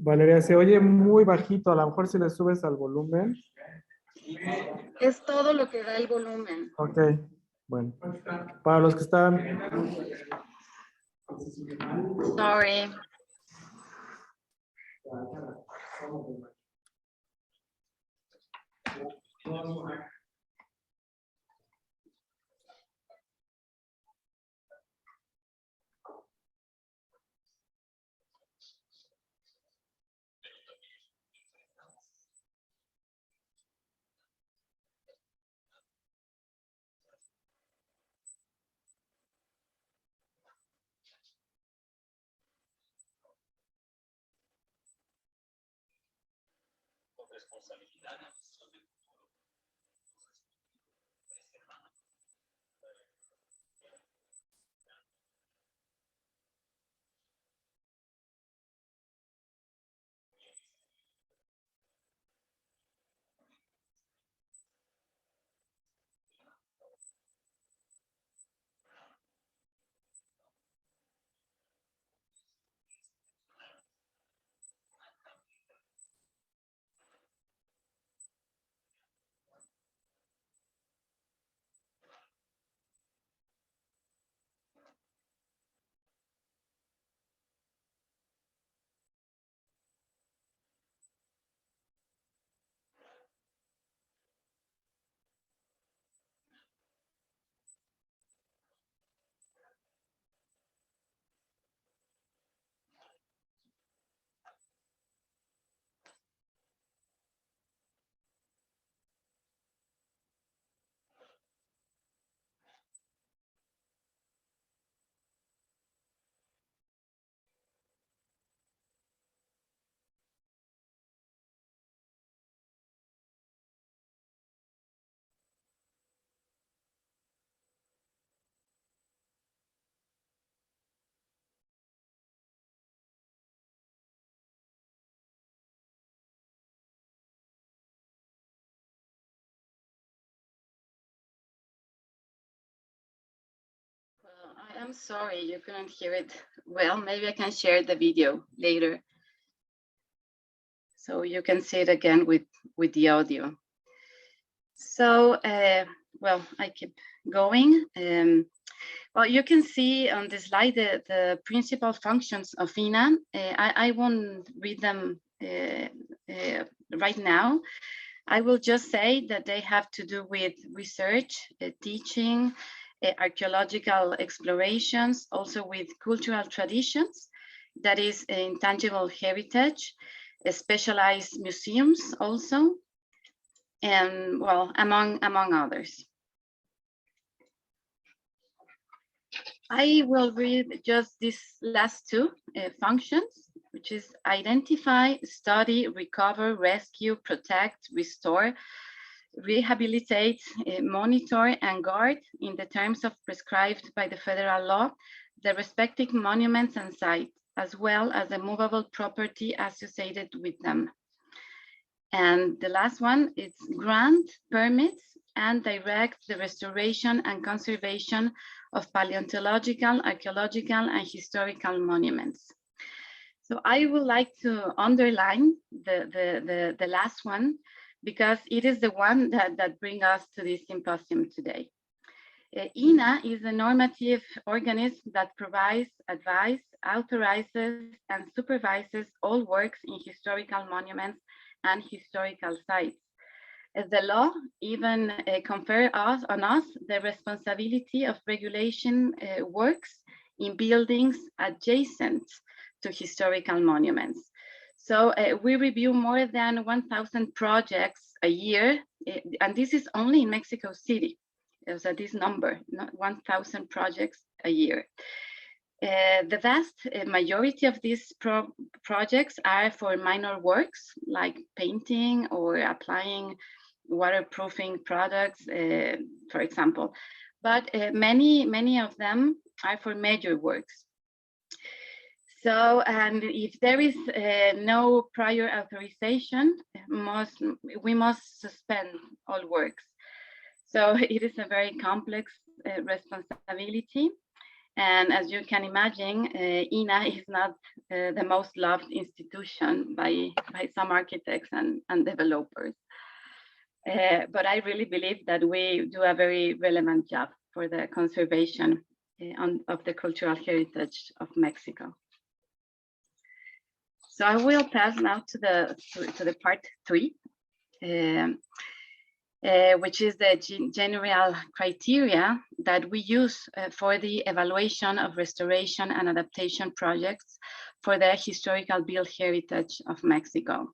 Speaker 1: Valeria, se oye muy bajito, a lo mejor si le subes al volumen.
Speaker 4: Es todo lo que da el volumen.
Speaker 1: Ok, bueno. Para los que están...
Speaker 4: Sorry.
Speaker 5: Con responsabilidad y visión del futuro.
Speaker 4: Well, I am sorry you couldn't hear it well. Maybe I can share the video later, so you can see it again with the audio. So, well, I keep going. Well, you can see on the slide the principal functions of INA. I won't read them right now. I will just say that they have to do with research, teaching, archaeological explorations, also with cultural traditions, that is intangible heritage, specialized museums also, and well, among others. I will read just these last two functions, which is identify, study, recover, rescue, protect, restore, rehabilitate, monitor, and guard in the terms of prescribed by the federal law, the respective monuments and sites, as well as the movable property associated with them. And the last one is grant permits and direct the restoration and conservation of paleontological, archaeological, and historical monuments. So I would like to underline the last one, because it is the one that brings us to this symposium today. INA is a normative organism that provides advice, authorizes, and supervises all works in historical monuments and historical sites. The law even confers on us the responsibility of regulation works in buildings adjacent to historical monuments. So we review more than 1,000 projects a year, and this is only in Mexico City. So this number, not 1,000 projects a year. The vast majority of these projects are for minor works like painting or applying waterproofing products, for example. But many of them are for major works. So, and if there is no prior authorization, we must suspend all works. So it is a very complex responsibility. And as you can imagine, INA is not the most loved institution by some architects and developers. But I really believe that we do a very relevant job for the conservation of the cultural heritage of Mexico. So I will pass now to the part 3. Which is the general criteria that we use for the evaluation of restoration and adaptation projects for the historical built heritage of Mexico.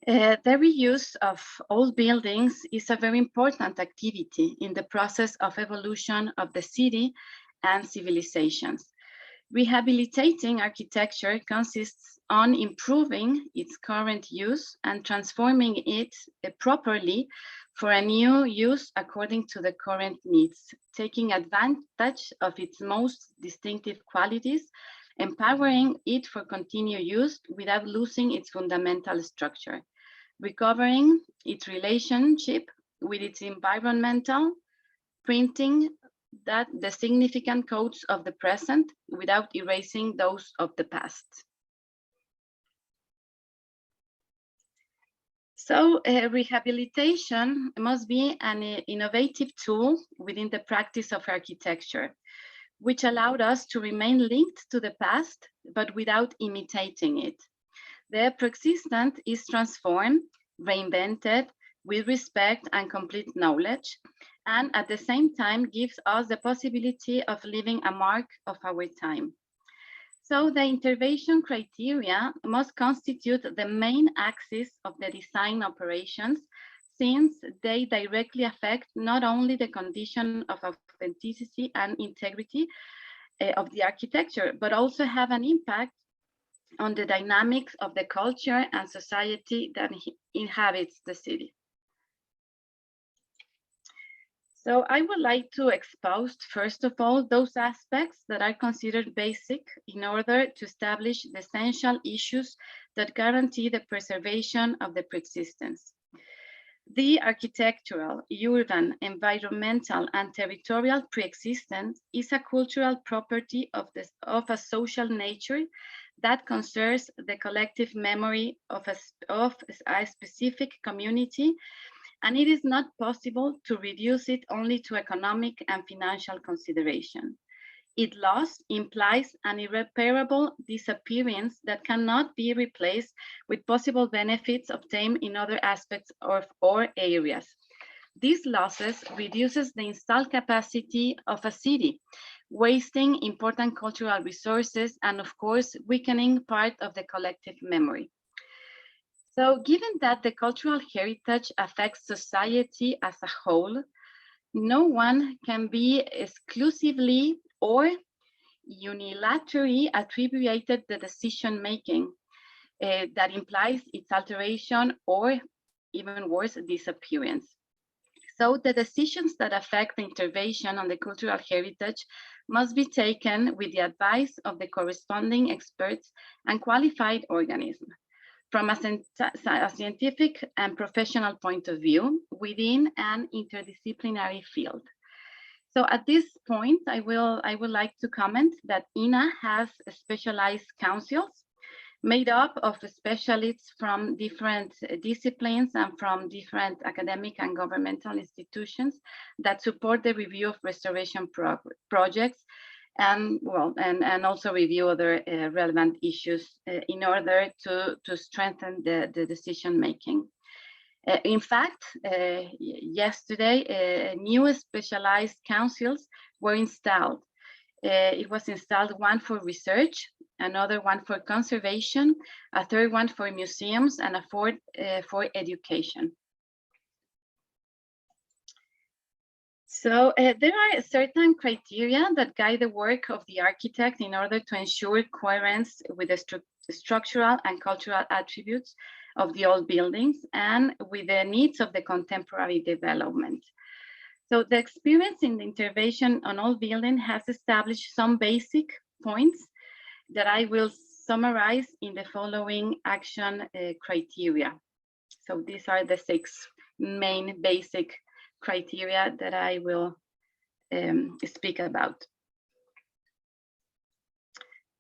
Speaker 4: The reuse of old buildings is a very important activity in the process of evolution of the city and civilizations. Rehabilitating architecture consists on improving its current use and transforming it properly for a new use according to the current needs, taking advantage of its most distinctive qualities, empowering it for continued use without losing its fundamental structure, recovering its relationship with its environmental, printing that the significant codes of the present without erasing those of the past. So rehabilitation must be an innovative tool within the practice of architecture, which allowed us to remain linked to the past, but without imitating it. The pre-existent is transformed, reinvented, with respect and complete knowledge, and at the same time gives us the possibility of leaving a mark of our time. So the intervention criteria must constitute the main axis of the design operations, since they directly affect not only the condition of authenticity and integrity of the architecture, but also have an impact on the dynamics of the culture and society that inhabits the city. So I would like to expose, first of all, those aspects that are considered basic in order to establish the essential issues that guarantee the preservation of the pre-existence. The architectural, urban, environmental, and territorial pre-existence is a cultural property of a social nature that concerns the collective memory of a specific community, and it is not possible to reduce it only to economic and financial consideration. Its loss implies an irreparable disappearance that cannot be replaced with possible benefits obtained in other aspects or areas. These losses reduces the installed capacity of a city, wasting important cultural resources and, of course, weakening part of the collective memory. So given that the cultural heritage affects society as a whole, no one can be exclusively or unilaterally attributed the decision-making that implies its alteration or, even worse, disappearance. So the decisions that affect the intervention on the cultural heritage must be taken with the advice of the corresponding experts and qualified organisms, from a scientific and professional point of view within an interdisciplinary field. So at this point, I would like to comment that INA has specialized councils made up of specialists from different disciplines and from different academic and governmental institutions that support the review of restoration projects and also review other relevant issues in order to strengthen the decision making. In fact, yesterday, new specialized councils were installed. It was installed one for research, another one for conservation, a third one for museums, and a fourth for education. So there are certain criteria that guide the work of the architect in order to ensure coherence with the structural and cultural attributes of the old buildings and with the needs of the contemporary development. So the experience in the intervention on old building has established some basic points that I will summarize in the following action criteria. So these are the 6 main basic criteria that I will speak about.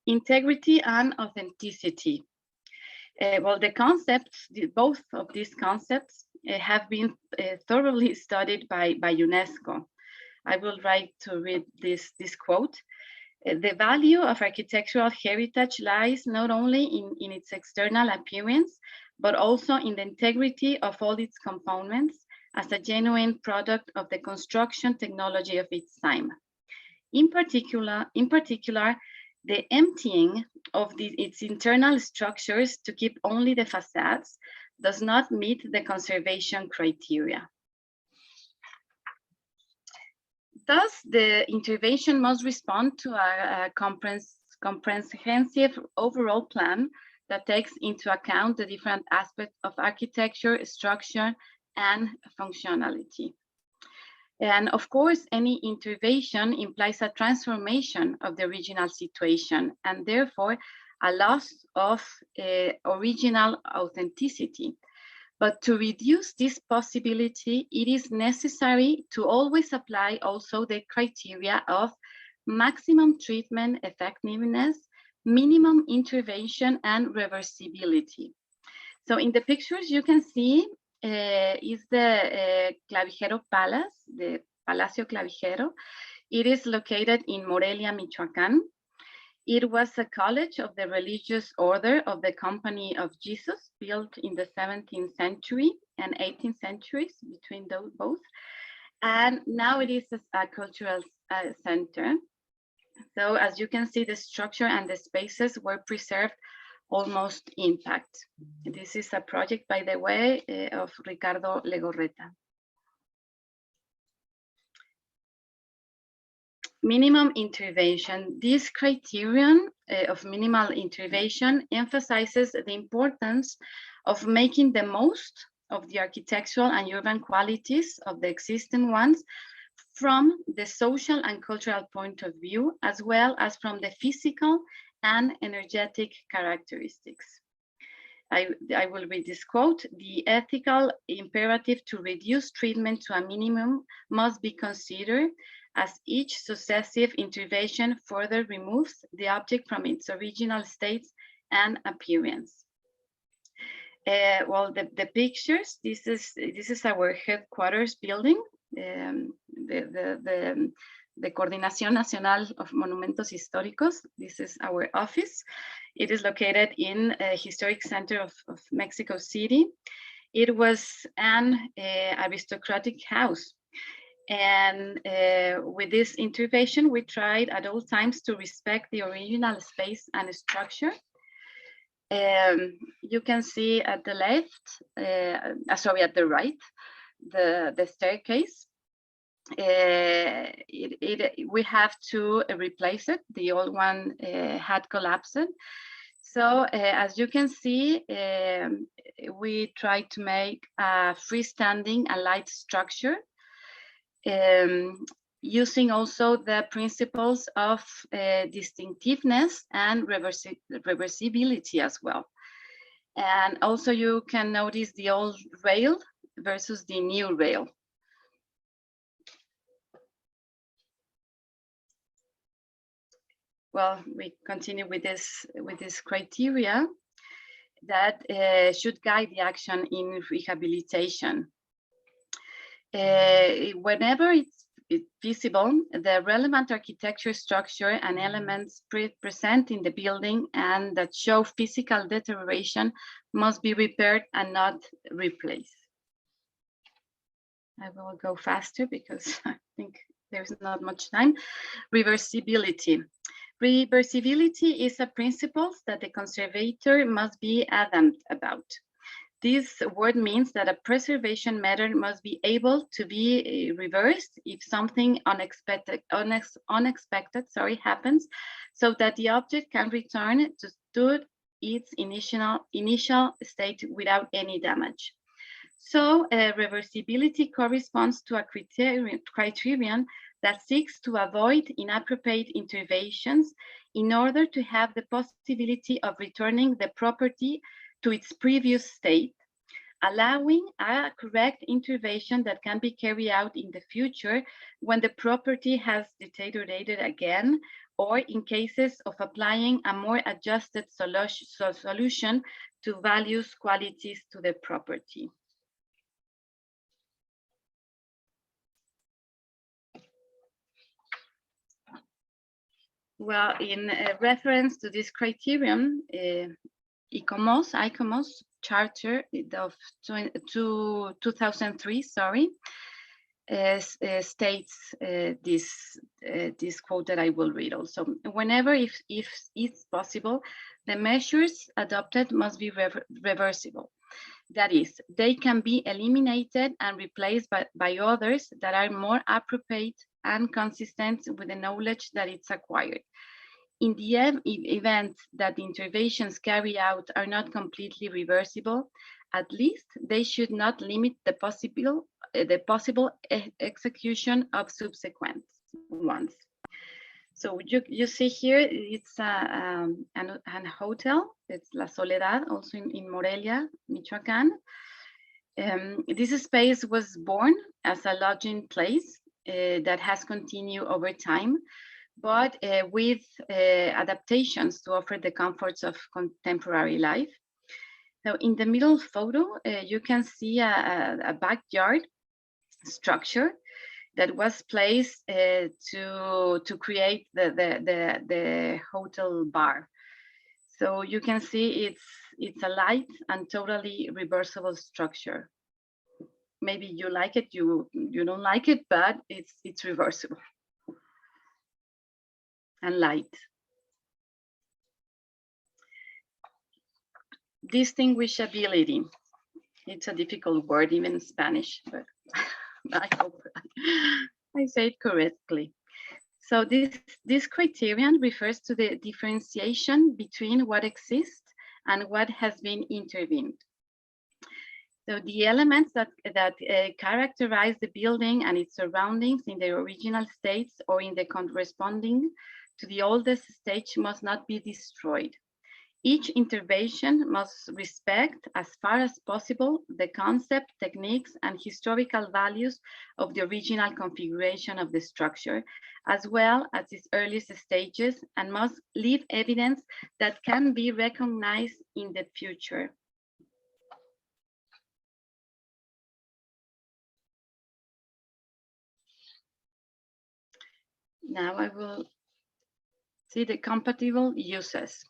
Speaker 4: Integrity and authenticity. Well, the concepts, both of these concepts have been thoroughly studied by UNESCO. I will write to read this quote. The value of architectural heritage lies not only in its external appearance, but also in the integrity of all its components as a genuine product of the construction technology of its time. In particular, the emptying of its internal structures to keep only the facades does not meet the conservation criteria. Thus, the intervention must respond to a comprehensive overall plan that takes into account the different aspects of architecture, structure, and functionality. And of course, any intervention implies a transformation of the original situation and therefore a loss of original authenticity. But to reduce this possibility, it is necessary to always apply also the criteria of maximum treatment effectiveness, minimum intervention, and reversibility. So in the pictures you can see is the Clavijero Palace, the Palacio Clavijero. It is located in Morelia, Michoacán. It was a college of the religious order of the Company of Jesus, built in the 17th century and 18th centuries, between those both. And now it is a cultural center. So as you can see, the structure and the spaces were preserved almost intact. This is a project, by the way, of Ricardo Legorreta. Minimum intervention. This criterion of minimal intervention emphasizes the importance of making the most of the architectural and urban qualities of the existing ones from the social and cultural point of view, as well as from the physical and energetic characteristics. I will read this quote. The ethical imperative to reduce treatment to a minimum must be considered, as each successive intervention further removes the object from its original states and appearance. Well, the pictures, this is our headquarters building, the Coordinación Nacional of Monumentos Históricos. This is our office. It is located in a historic center of Mexico City. It was an aristocratic house. And with this intervention, we tried at all times to respect the original space and structure. You can see at the left, at the right, the staircase. We have to replace it. The old one had collapsed. So as you can see, we try to make a freestanding and light structure, using also the principles of distinctiveness and reversibility as well. And also you can notice the old rail versus the new rail. Well, we continue with this criteria. that should guide the action in rehabilitation. Whenever it's feasible, the relevant architecture, structure, and elements present in the building and that show physical deterioration must be repaired and not replaced. I will go faster because I think there's not much time. Reversibility. Reversibility is a principle that the conservator must be adamant about. This word means that a preservation method must be able to be reversed if something unexpected happens, so that the object can return to its initial state without any damage. So reversibility corresponds to a criterion that seeks to avoid inappropriate interventions in order to have the possibility of returning the property to its previous state, allowing a correct intervention that can be carried out in the future when the property has deteriorated again, or in cases of applying a more adjusted solution to values qualities to the property. Well, in reference to this criterion, ICOMOS Charter of 2003, states this quote that I will read also. Whenever, if it's possible, the measures adopted must be reversible. That is, they can be eliminated and replaced by others that are more appropriate and consistent with the knowledge that it's acquired. In the event that the interventions carried out are not completely reversible, at least they should not limit the possible execution of subsequent ones. So you see here, it's an hotel. It's La Soledad, also in Morelia, Michoacan. This space was born as a lodging place that has continued over time, but with adaptations to offer the comforts of contemporary life. So in the middle photo, you can see a backyard structure that was placed to create the hotel bar. So you can see it's a light and totally reversible structure. Maybe you like it, you don't like it, but it's reversible and light. Distinguishability. It's a difficult word, even in Spanish, but I hope I say it correctly. So this criterion refers to the differentiation between what exists and what has been intervened. So the elements that characterize the building and its surroundings in their original states or in the corresponding to the oldest stage must not be destroyed. Each intervention must respect, as far as possible, the concept, techniques, and historical values of the original configuration of the structure, as well as its earliest stages, and must leave evidence that can be recognized in the future. Now I will see the compatible uses.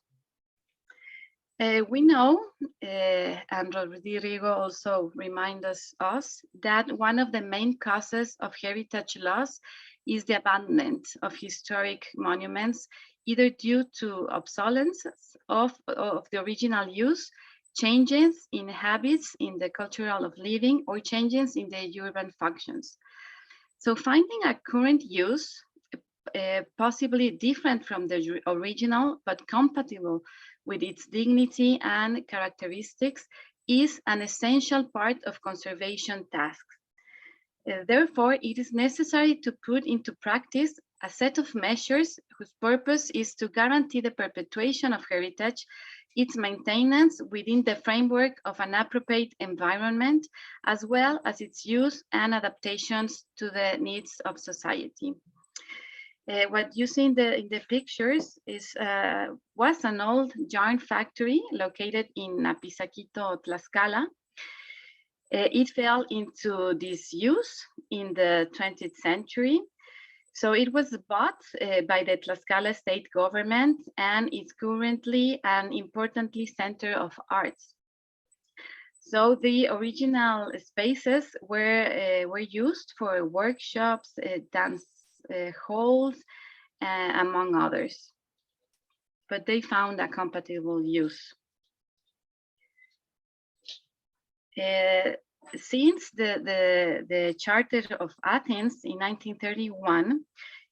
Speaker 4: We know, and Rodrigo also reminds us, that one of the main causes of heritage loss is the abandonment of historic monuments, either due to obsolescence of the original use, changes in habits in the cultural of living, or changes in the urban functions. So finding a current use, possibly different from the original, but compatible with its dignity and characteristics, is an essential part of conservation tasks. Therefore, it is necessary to put into practice a set of measures whose purpose is to guarantee the perpetuation of heritage, its maintenance within the framework of an appropriate environment, as well as its use and adaptations to the needs of society. What you see in the pictures is was an old yarn factory located in Apizaquito, Tlaxcala. It fell into disuse in the 20th century. So it was bought by the Tlaxcala state government and is currently an importantly center of arts. So the original spaces were used for workshops, dance halls, among others, but they found a compatible use. Since the Charter of Athens in 1931,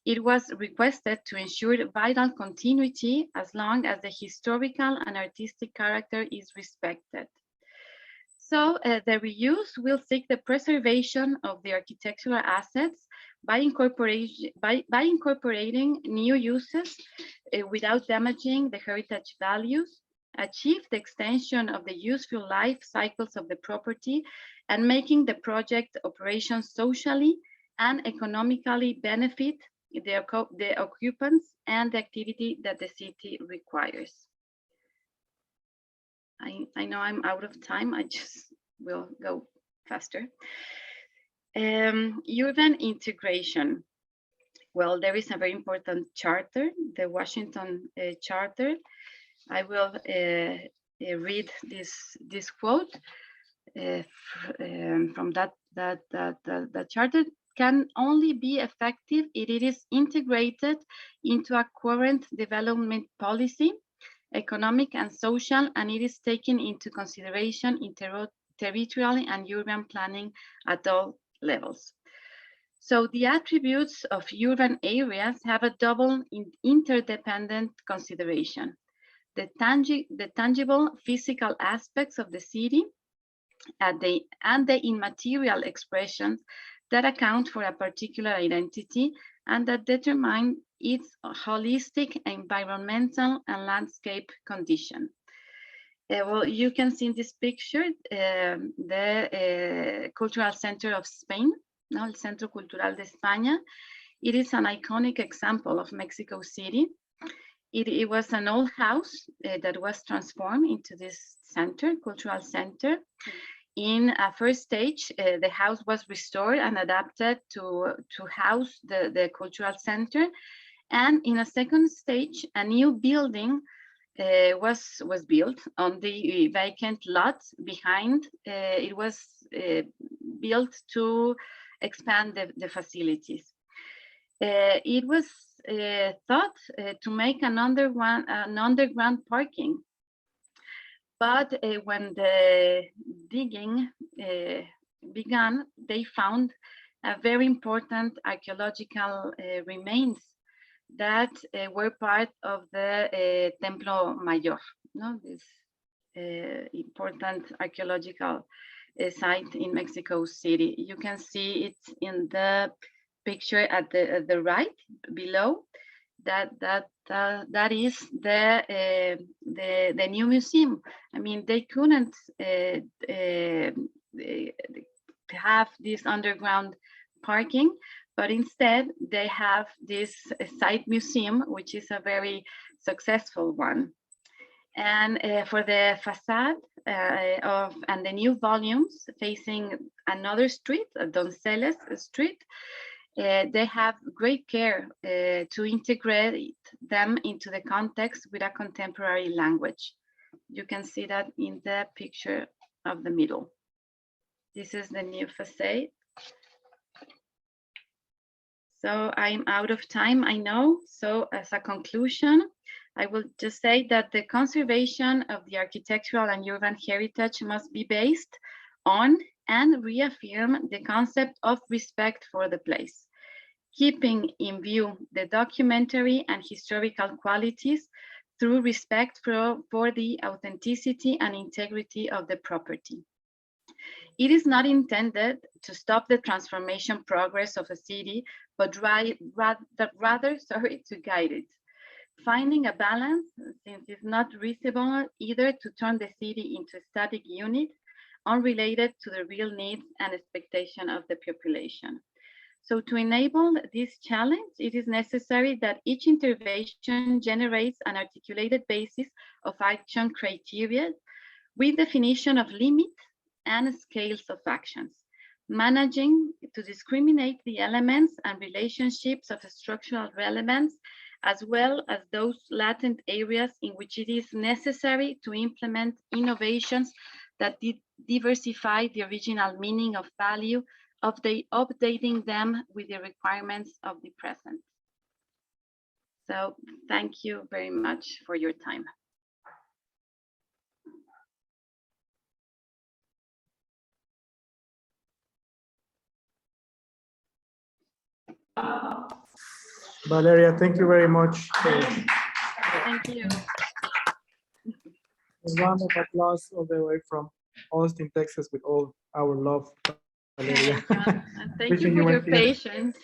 Speaker 4: it was requested to ensure vital continuity as long as the historical and artistic character is respected. So the reuse will seek the preservation of the architectural assets by incorporating new uses without damaging the heritage values, achieve the extension of the useful life cycles of the property, and making the project operation socially and economically benefit the occupants and the activity that the city requires. I know I'm out of time. I just will go faster. Urban integration. Well, there is a very important charter, the Washington Charter. I will read this quote from that charter. Can only be effective if it is integrated into a current development policy, economic and social, and it is taken into consideration in territorial and urban planning at all levels. So the attributes of urban areas have a double interdependent consideration. The tangible physical aspects of the city and the immaterial expressions that account for a particular identity and that determine its holistic environmental and landscape condition. Well, you can see in this picture the Cultural Center of Spain, no, el Centro Cultural de España. It is an iconic example of Mexico City. It was an old house that was transformed into this center, cultural center. In a first stage, the house was restored and adapted to house the cultural center. And in a second stage, a new building was built on the vacant lot behind. It was built to expand the facilities. It was thought to make an underground parking. But when the digging began, they found a very important archaeological remains that were part of the Templo Mayor, no? This important archaeological site in Mexico City. You can see it in the picture at the right below. That is the new museum. I mean, they couldn't have this underground parking, but instead they have this site museum, which is a very successful one. And for the facade and the new volumes facing another street, Donceles Street, they have great care to integrate them into the context with a contemporary language. You can see that in the picture of the middle. This is the new facade. So I'm out of time, I know. So as a conclusion, I will just say that the conservation of the architectural and urban heritage must be based on and reaffirm the concept of respect for the place, keeping in view the documentary and historical qualities through respect for the authenticity and integrity of the property. It is not intended to stop the transformation progress of a city, but rather to guide it. Finding a balance, since it's not reasonable either to turn the city into a static unit unrelated to the real needs and expectation of the population. So to enable this challenge, it is necessary that each intervention generates an articulated basis of action criteria with definition of limits and scales of actions, managing to discriminate the elements and relationships of structural relevance, as well as those latent areas in which it is necessary to implement innovations that diversify the original meaning of value, updating them with the requirements of the present. So thank you very much for your time.
Speaker 1: Valeria, thank you very much.
Speaker 4: Thank you.
Speaker 1: A round of applause all the way from Austin, Texas, with all our love, Valeria.
Speaker 4: And thank
Speaker 1: Wishing
Speaker 4: you for
Speaker 1: you
Speaker 4: your
Speaker 1: were here.
Speaker 4: patience.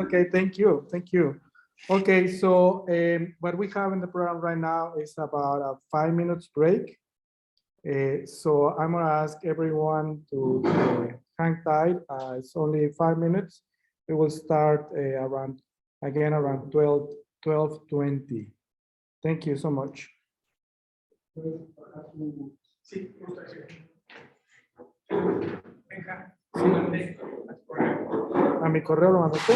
Speaker 1: Okay, thank you, thank you. Okay, so what we have in the program right now is about a 5 minutes break. So I'm gonna ask everyone to hang tight. It's only 5 minutes. We will start around 12:20. Thank you so much.
Speaker 3: Sí, justo así. Venga, sí.
Speaker 1: A mi correo lo mandaste.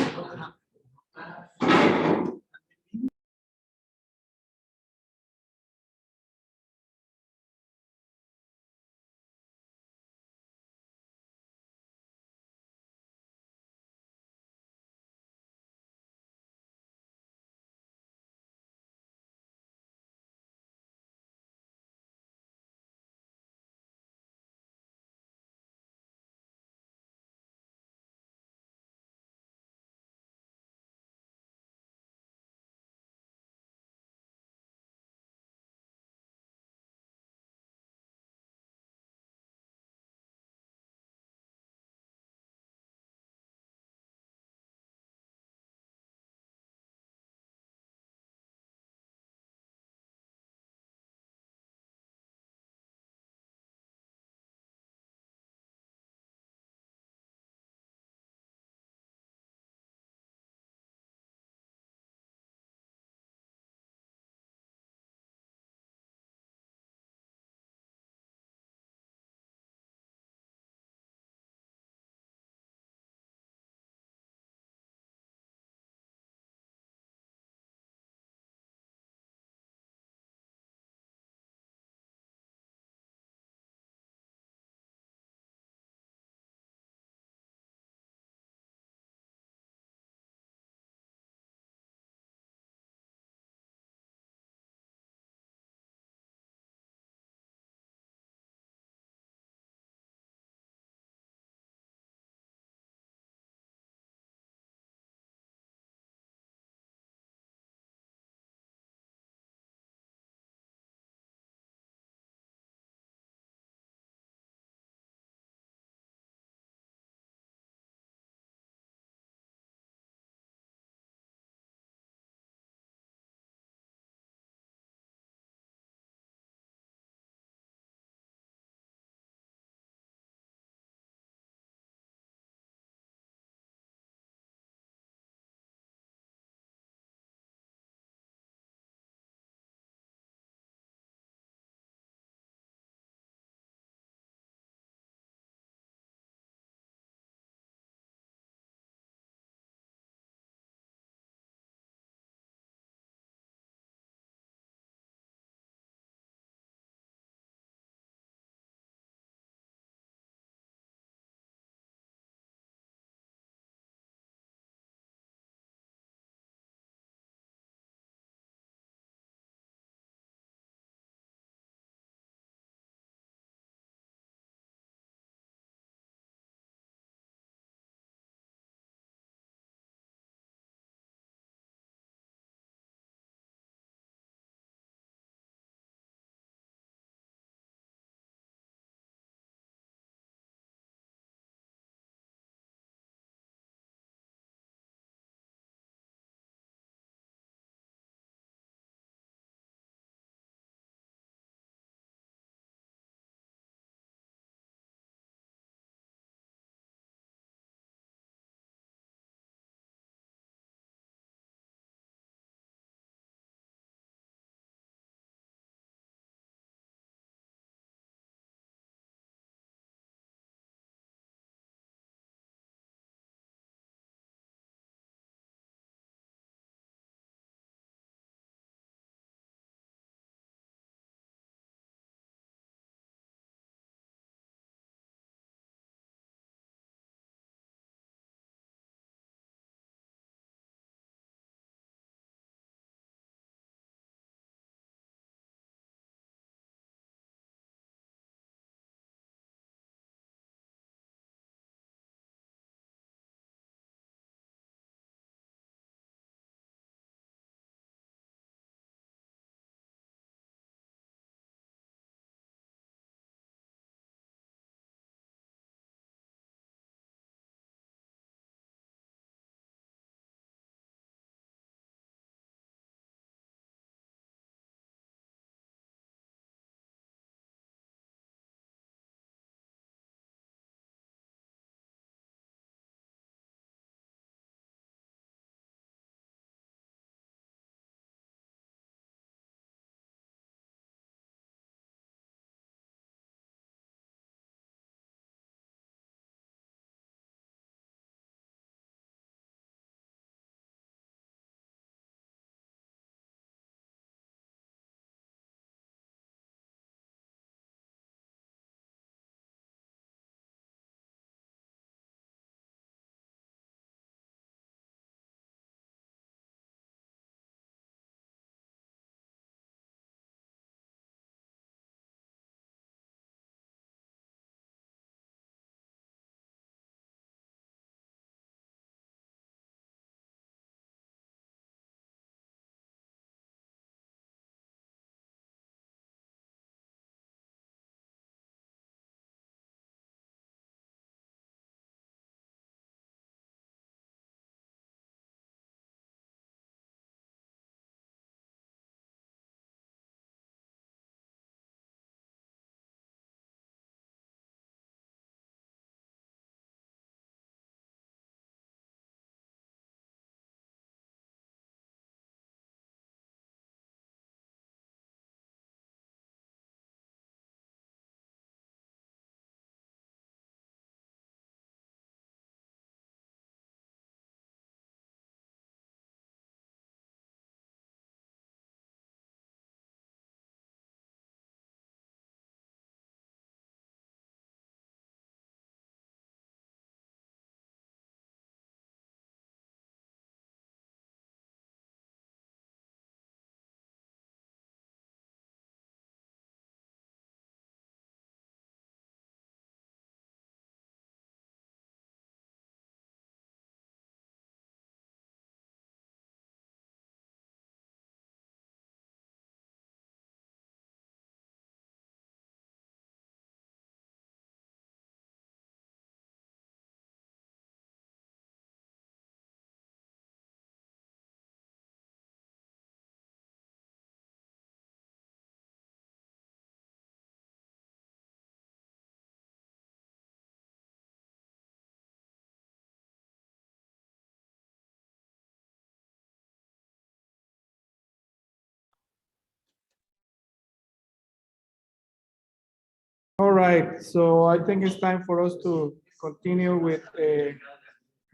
Speaker 1: All right, so I think it's time for us to continue with the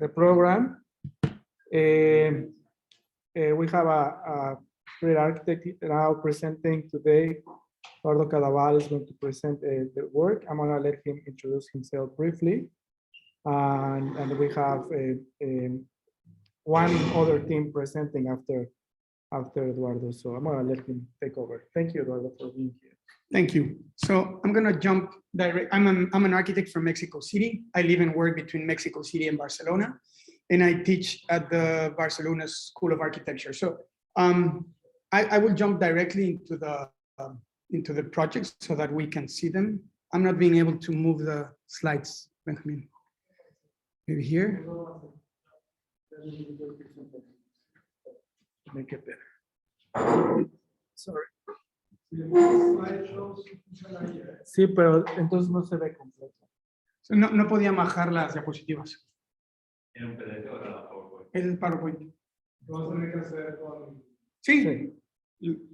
Speaker 1: program. We have a great architect now presenting today. Eduardo Cadaval is going to present the work. I'm gonna let him introduce himself briefly. And we have one other team presenting after Eduardo. So I'm gonna let him take over. Thank you, Eduardo, for being here.
Speaker 3: Thank you. So I'm gonna jump direct. I'm an architect from Mexico City. I live and work between Mexico City and Barcelona, and I teach at the Barcelona School of Architecture. So I will jump directly into the projects so that we can see them. I'm not being able to move the slides, Benjamin. Maybe here.
Speaker 1: Make it better. Sorry. Sí, pero entonces no se ve completo.
Speaker 3: So, no podía bajar las diapositivas.
Speaker 5: ¿En un PDF o era la PowerPoint?
Speaker 3: Es el PowerPoint.
Speaker 2: Vamos a tener que hacer con.
Speaker 3: Sí.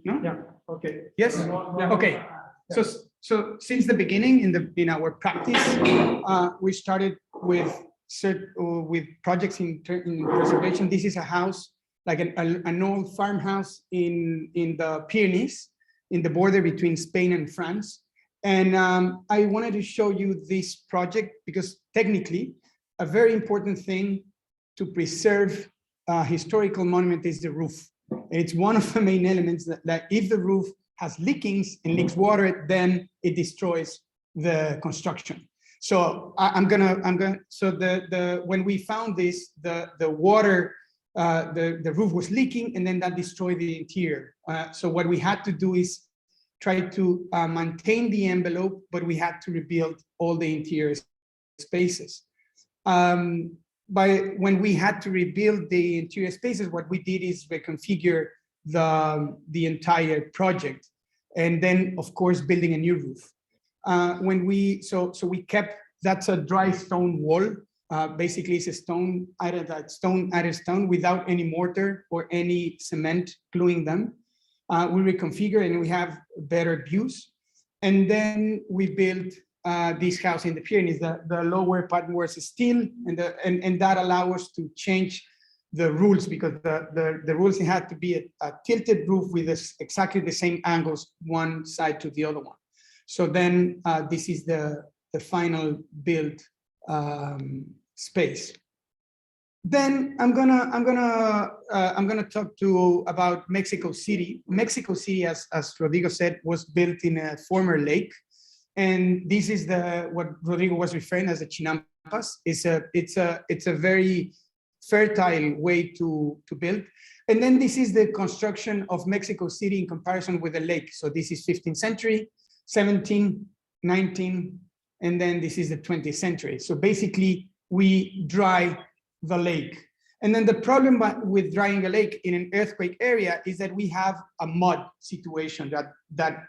Speaker 3: No?
Speaker 1: Yeah, okay.
Speaker 3: Yes?
Speaker 1: Yeah.
Speaker 3: Okay. So since the beginning in our practice, we started with projects in preservation. This is a house, like an old farmhouse in the Pyrenees, in the border between Spain and France. And I wanted to show you this project because technically, a very important thing to preserve a historical monument is the roof. And it's one of the main elements that if the roof has leakings and leaks water, then it destroys the construction. So when we found this, the water, the roof was leaking, and then that destroyed the interior. So what we had to do is try to maintain the envelope, but we had to rebuild all the interior spaces. When we had to rebuild the interior spaces, what we did is reconfigure the entire project, and then of course building a new roof. So we kept, that's a dry stone wall. Basically it's a stone added stone without any mortar or any cement gluing them. We reconfigure and we have better views. And then we built this house in the Pyrenees. The lower part was steel, and that allows us to change the rules, because the rules had to be a tilted roof with exactly the same angles, one side to the other one. So then this is the final build space. Then I'm gonna talk about Mexico City. Mexico City, as Rodrigo said, was built in a former lake, and this is what Rodrigo was referring as the chinampas. It's a very fertile way to build. And then this is the construction of Mexico City in comparison with the lake. So this is 15th century, 17, 19, and then this is the 20th century. So basically we dry the lake. And then the problem with drying a lake in an earthquake area is that we have a mud situation that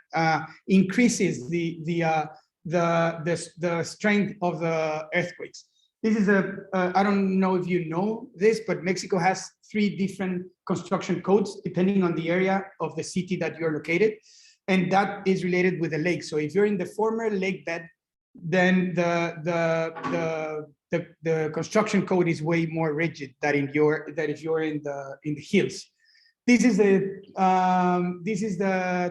Speaker 3: increases the strength of the earthquakes. This is I don't know if you know this, but Mexico has 3 different construction codes depending on the area of the city that you're located. And that is related with the lake. So if you're in the former lake bed, then the construction code is way more rigid than if you're in the hills. This is the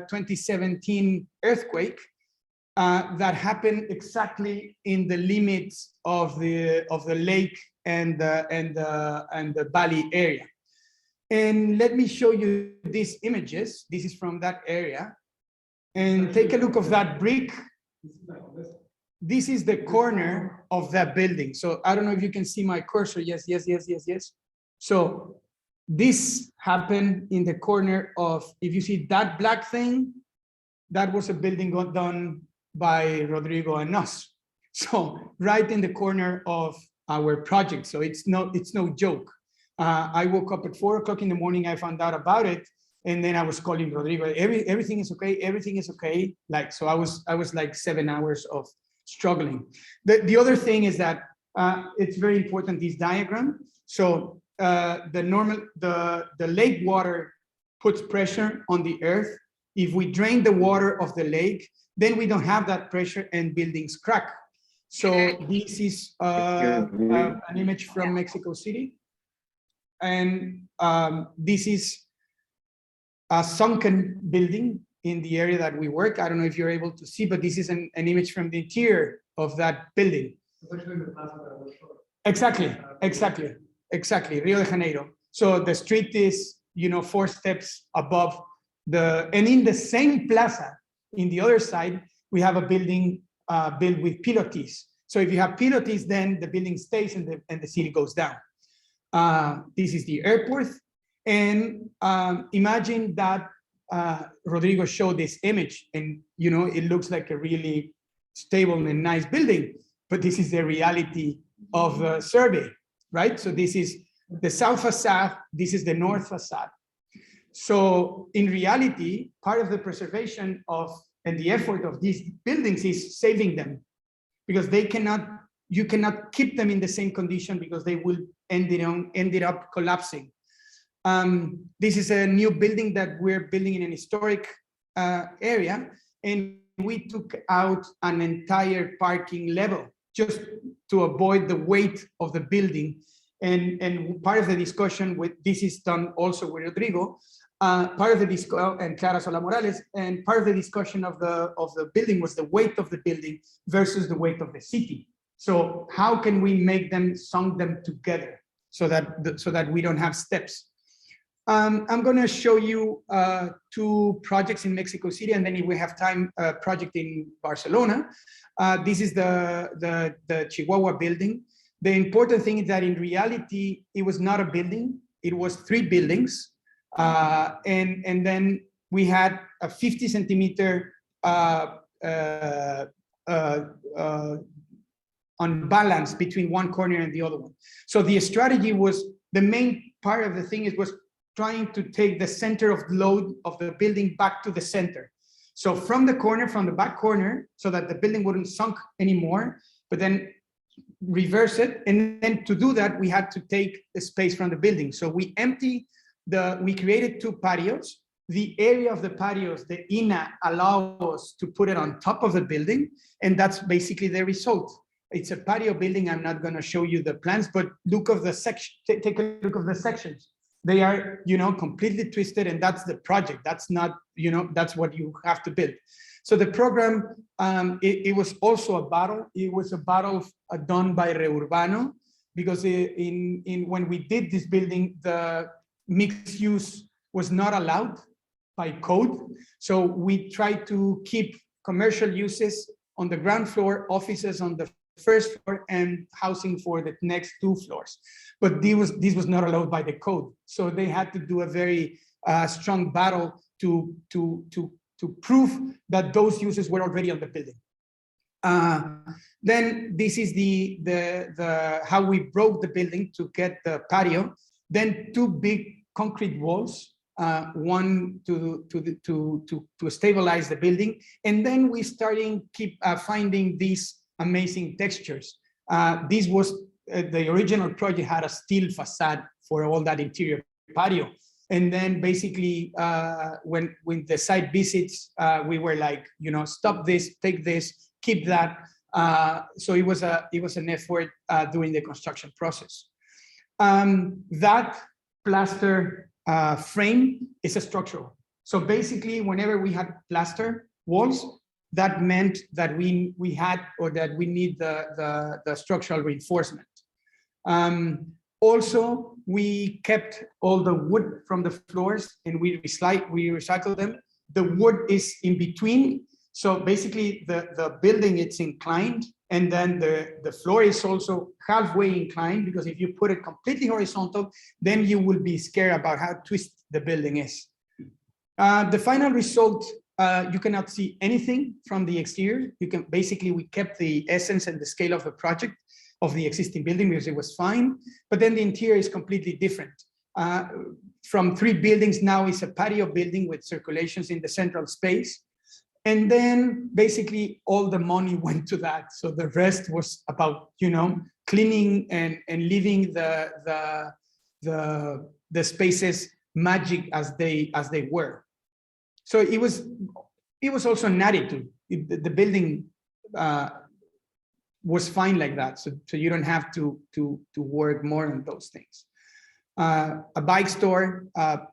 Speaker 3: 2017 earthquake that happened exactly in the limits of the lake and the valley area. And let me show you these images. This is from that area. And take a look of that brick. This is the corner of that building. So I don't know if you can see my cursor. Yes. So this happened in the corner of, if you see that black thing, that was a building done by Rodrigo and us. So right in the corner of our project. So it's no joke. I woke up at 4 o'clock in the morning. I found out about it. And then I was calling Rodrigo, everything is okay. Everything is okay. Like, so I was like 7 hours of struggling. The other thing is that it's very important, this diagram. So the lake water puts pressure on the earth. If we drain the water of the lake, then we don't have that pressure and buildings crack. So this is an image from Mexico City. And this is a sunken building in the area that we work. I don't know if you're able to see, but this is an image from the interior of that building. Exactly, Rio de Janeiro. So the street is, 4 steps above and in the same plaza, in the other side, we have a building built with pilotis. So if you have pilotis, then the building stays and the city goes down. This is the airport. And imagine that Rodrigo showed this image and, it looks like a really stable and nice building, but this is the reality of the survey, right? So this is the south facade, this is the north facade. So in reality, part of the preservation and the effort of these buildings is saving them, because you cannot keep them in the same condition because they will ended up collapsing. This is a new building that we're building in an historic area, and we took out an entire parking level just to avoid the weight of the building. And part of the discussion this is done also with Rodrigo, part of the discussion, and Clara Sola Morales, and part of the discussion of the building was the weight of the building versus the weight of the city. So how can we make them sunk them together so that we don't have steps? I'm going to show you 2 projects in Mexico City, and then if we have time, a project in Barcelona. This is the Chihuahua building. The important thing is that in reality, it was not a building. It was 3 buildings. And then we had a 50 centimeter unbalance between one corner and the other one. So the strategy was, the main part of the thing was trying to take the center of load of the building back to the center. So from the back corner, so that the building wouldn't sunk anymore, but then reverse it. And then to do that, we had to take the space from the building. So we created 2 patios. The area of the patios, the INA, allows us to put it on top of the building. And that's basically the result. It's a patio building. I'm not going to show you the plans, but look of the section. Take a look of the sections. They are, completely twisted, and that's the project. That's not, that's what you have to build. So the program, it was also a battle. It was a battle done by Reurbano, because when we did this building, the mixed use was not allowed by code. So we tried to keep commercial uses on the ground floor, offices on the first floor, and housing for the next 2 floors. But this was not allowed by the code. So they had to do a very strong battle to prove that those uses were already on the building. Then this is the how we broke the building to get the patio. Then 2 big concrete walls, one to stabilize the building, and then we keep finding these amazing textures. This was the original project had a steel facade for all that interior patio, and then basically when the site visits, we were like, stop this, take this, keep that. So it was an effort during the construction process. That plaster frame is a structural. So basically, whenever we had plaster walls, that meant that we had, or that we need the structural reinforcement. Also, we kept all the wood from the floors and we recycled them. The wood is in between. So basically the building, it's inclined, and then the floor is also halfway inclined, because if you put it completely horizontal, then you will be scared about how twisted the building is. The final result, you cannot see anything from the exterior. We kept the essence and the scale of the project of the existing building because it was fine, but then the interior is completely different. From 3 buildings, now it's a patio building with circulations in the central space. And then basically all the money went to that. So the rest was about, cleaning and leaving the spaces magic as they were. So it was also an attitude. the building was fine like that. So you don't have to work more on those things. A bike store,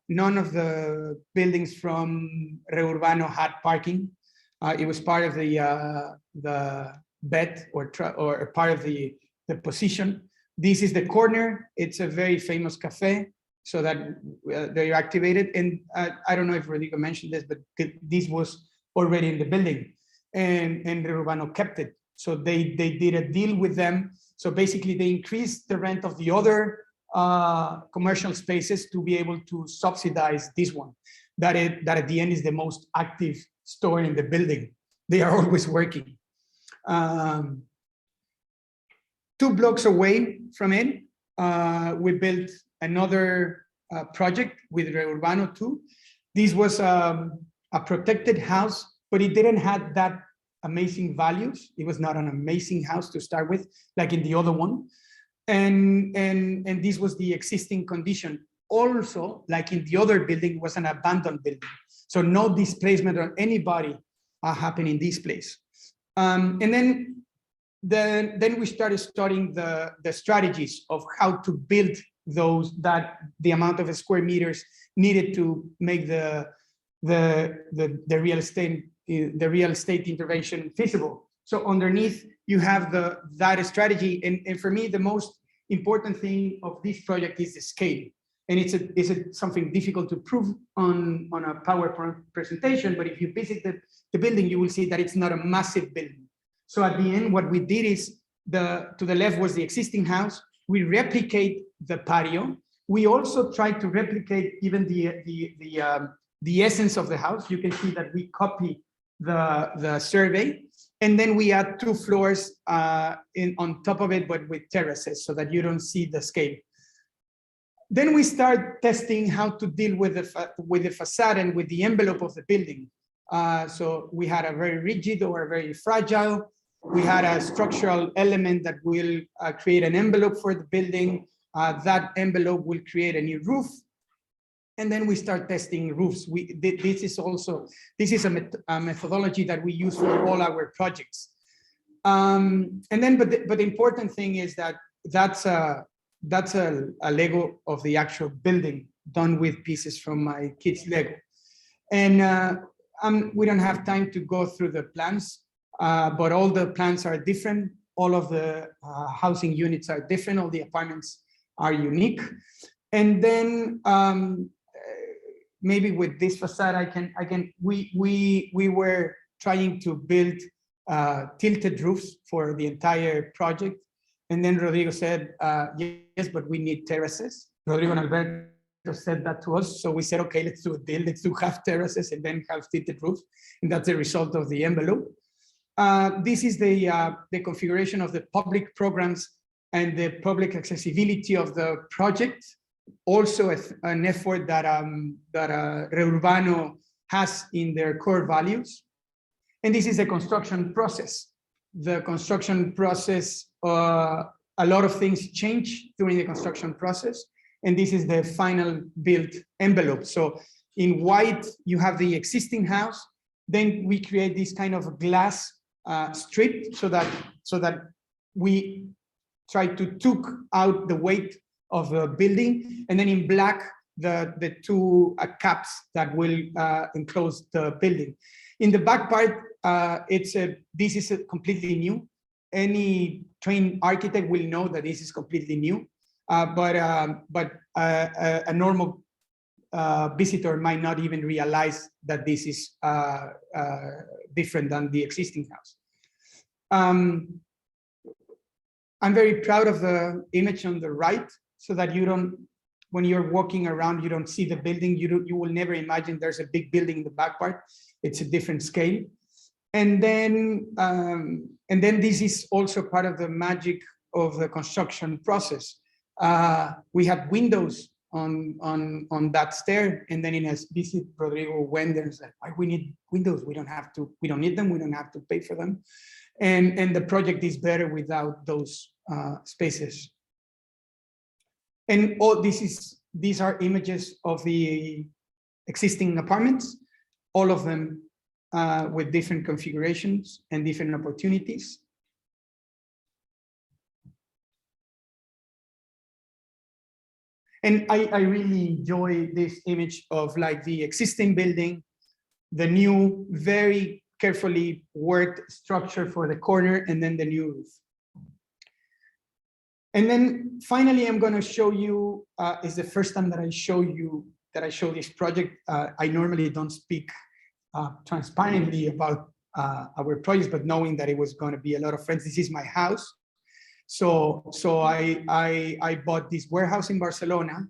Speaker 3: none of the buildings from Reurbano had parking. It was part of the bet or part of the position. This is the corner. It's a very famous cafe, so that they're activated. And I don't know if Rodrigo mentioned this, but this was already in the building, and Reurbano kept it. So they did a deal with them. So basically they increased the rent of the other commercial spaces to be able to subsidize this one, that at the end is the most active store in the building. They are always working. 2 blocks away from it, we built another project with Reurbano too. This was a protected house, but it didn't have that amazing values. It was not an amazing house to start with, like in the other one. And this was the existing condition. Also, like in the other building, was an abandoned building. So no displacement of anybody happened in this place. And then we started studying the strategies of how to build those, that the amount of square meters needed to make the real estate intervention feasible. So underneath you have that strategy, and for me the most important thing of this project is the scale. And it's something difficult to prove on a PowerPoint presentation, but if you visit the building, you will see that it's not a massive building. So at the end, what we did is, to the left was the existing house. We replicate the patio. We also tried to replicate even the essence of the house. You can see that we copy the survey, and then we add 2 floors on top of it, but with terraces, so that you don't see the scale. Then we start testing how to deal with the facade and with the envelope of the building. So we had a very rigid or a very fragile. We had a structural element that will create an envelope for the building. That envelope will create a new roof. And then we start testing roofs. This is a methodology that we use for all our projects. And then, but the important thing is that that's a Lego of the actual building done with pieces from my kids' Lego. And we don't have time to go through the plans, but all the plans are different. All of the housing units are different. All the apartments are unique. And then maybe with this facade, we were trying to build tilted roofs for the entire project. And then Rodrigo said, yes, but we need terraces. Rodrigo and Alberto said that to us. So we said, okay, let's do a deal. Let's do half terraces and then half tilted roofs. And that's the result of the envelope. This is the configuration of the public programs and the public accessibility of the project. Also an effort that Reurbano has in their core values. And this is the construction process. The construction process, a lot of things change during the construction process. And this is the final built envelope. So in white, you have the existing house. Then we create this kind of glass strip so that we try to took out the weight of the building, and then in black the 2 caps that will enclose the building. In the back part, this is completely new. Any trained architect will know that this is completely new, but a normal visitor might not even realize that this is different than the existing house. I'm very proud of the image on the right, so that you don't, when you're walking around, you don't see the building. You will never imagine there's a big building in the back part. It's a different scale. And then this is also part of the magic of the construction process. We have windows on that stair, and then in a visit, Rodrigo went there and said, "Why we need windows? We don't need them. We don't have to pay for them." And the project is better without those spaces. And all these are images of the existing apartments. All of them with different configurations and different opportunities. And I really enjoy this image of like the existing building, the new, very carefully worked structure for the corner, and then the new roof. And then finally, I'm going to show you, is the first time that I show this project. I normally don't speak transparently about our projects, but knowing that it was going to be a lot of friends, this is my house. So I bought this warehouse in Barcelona,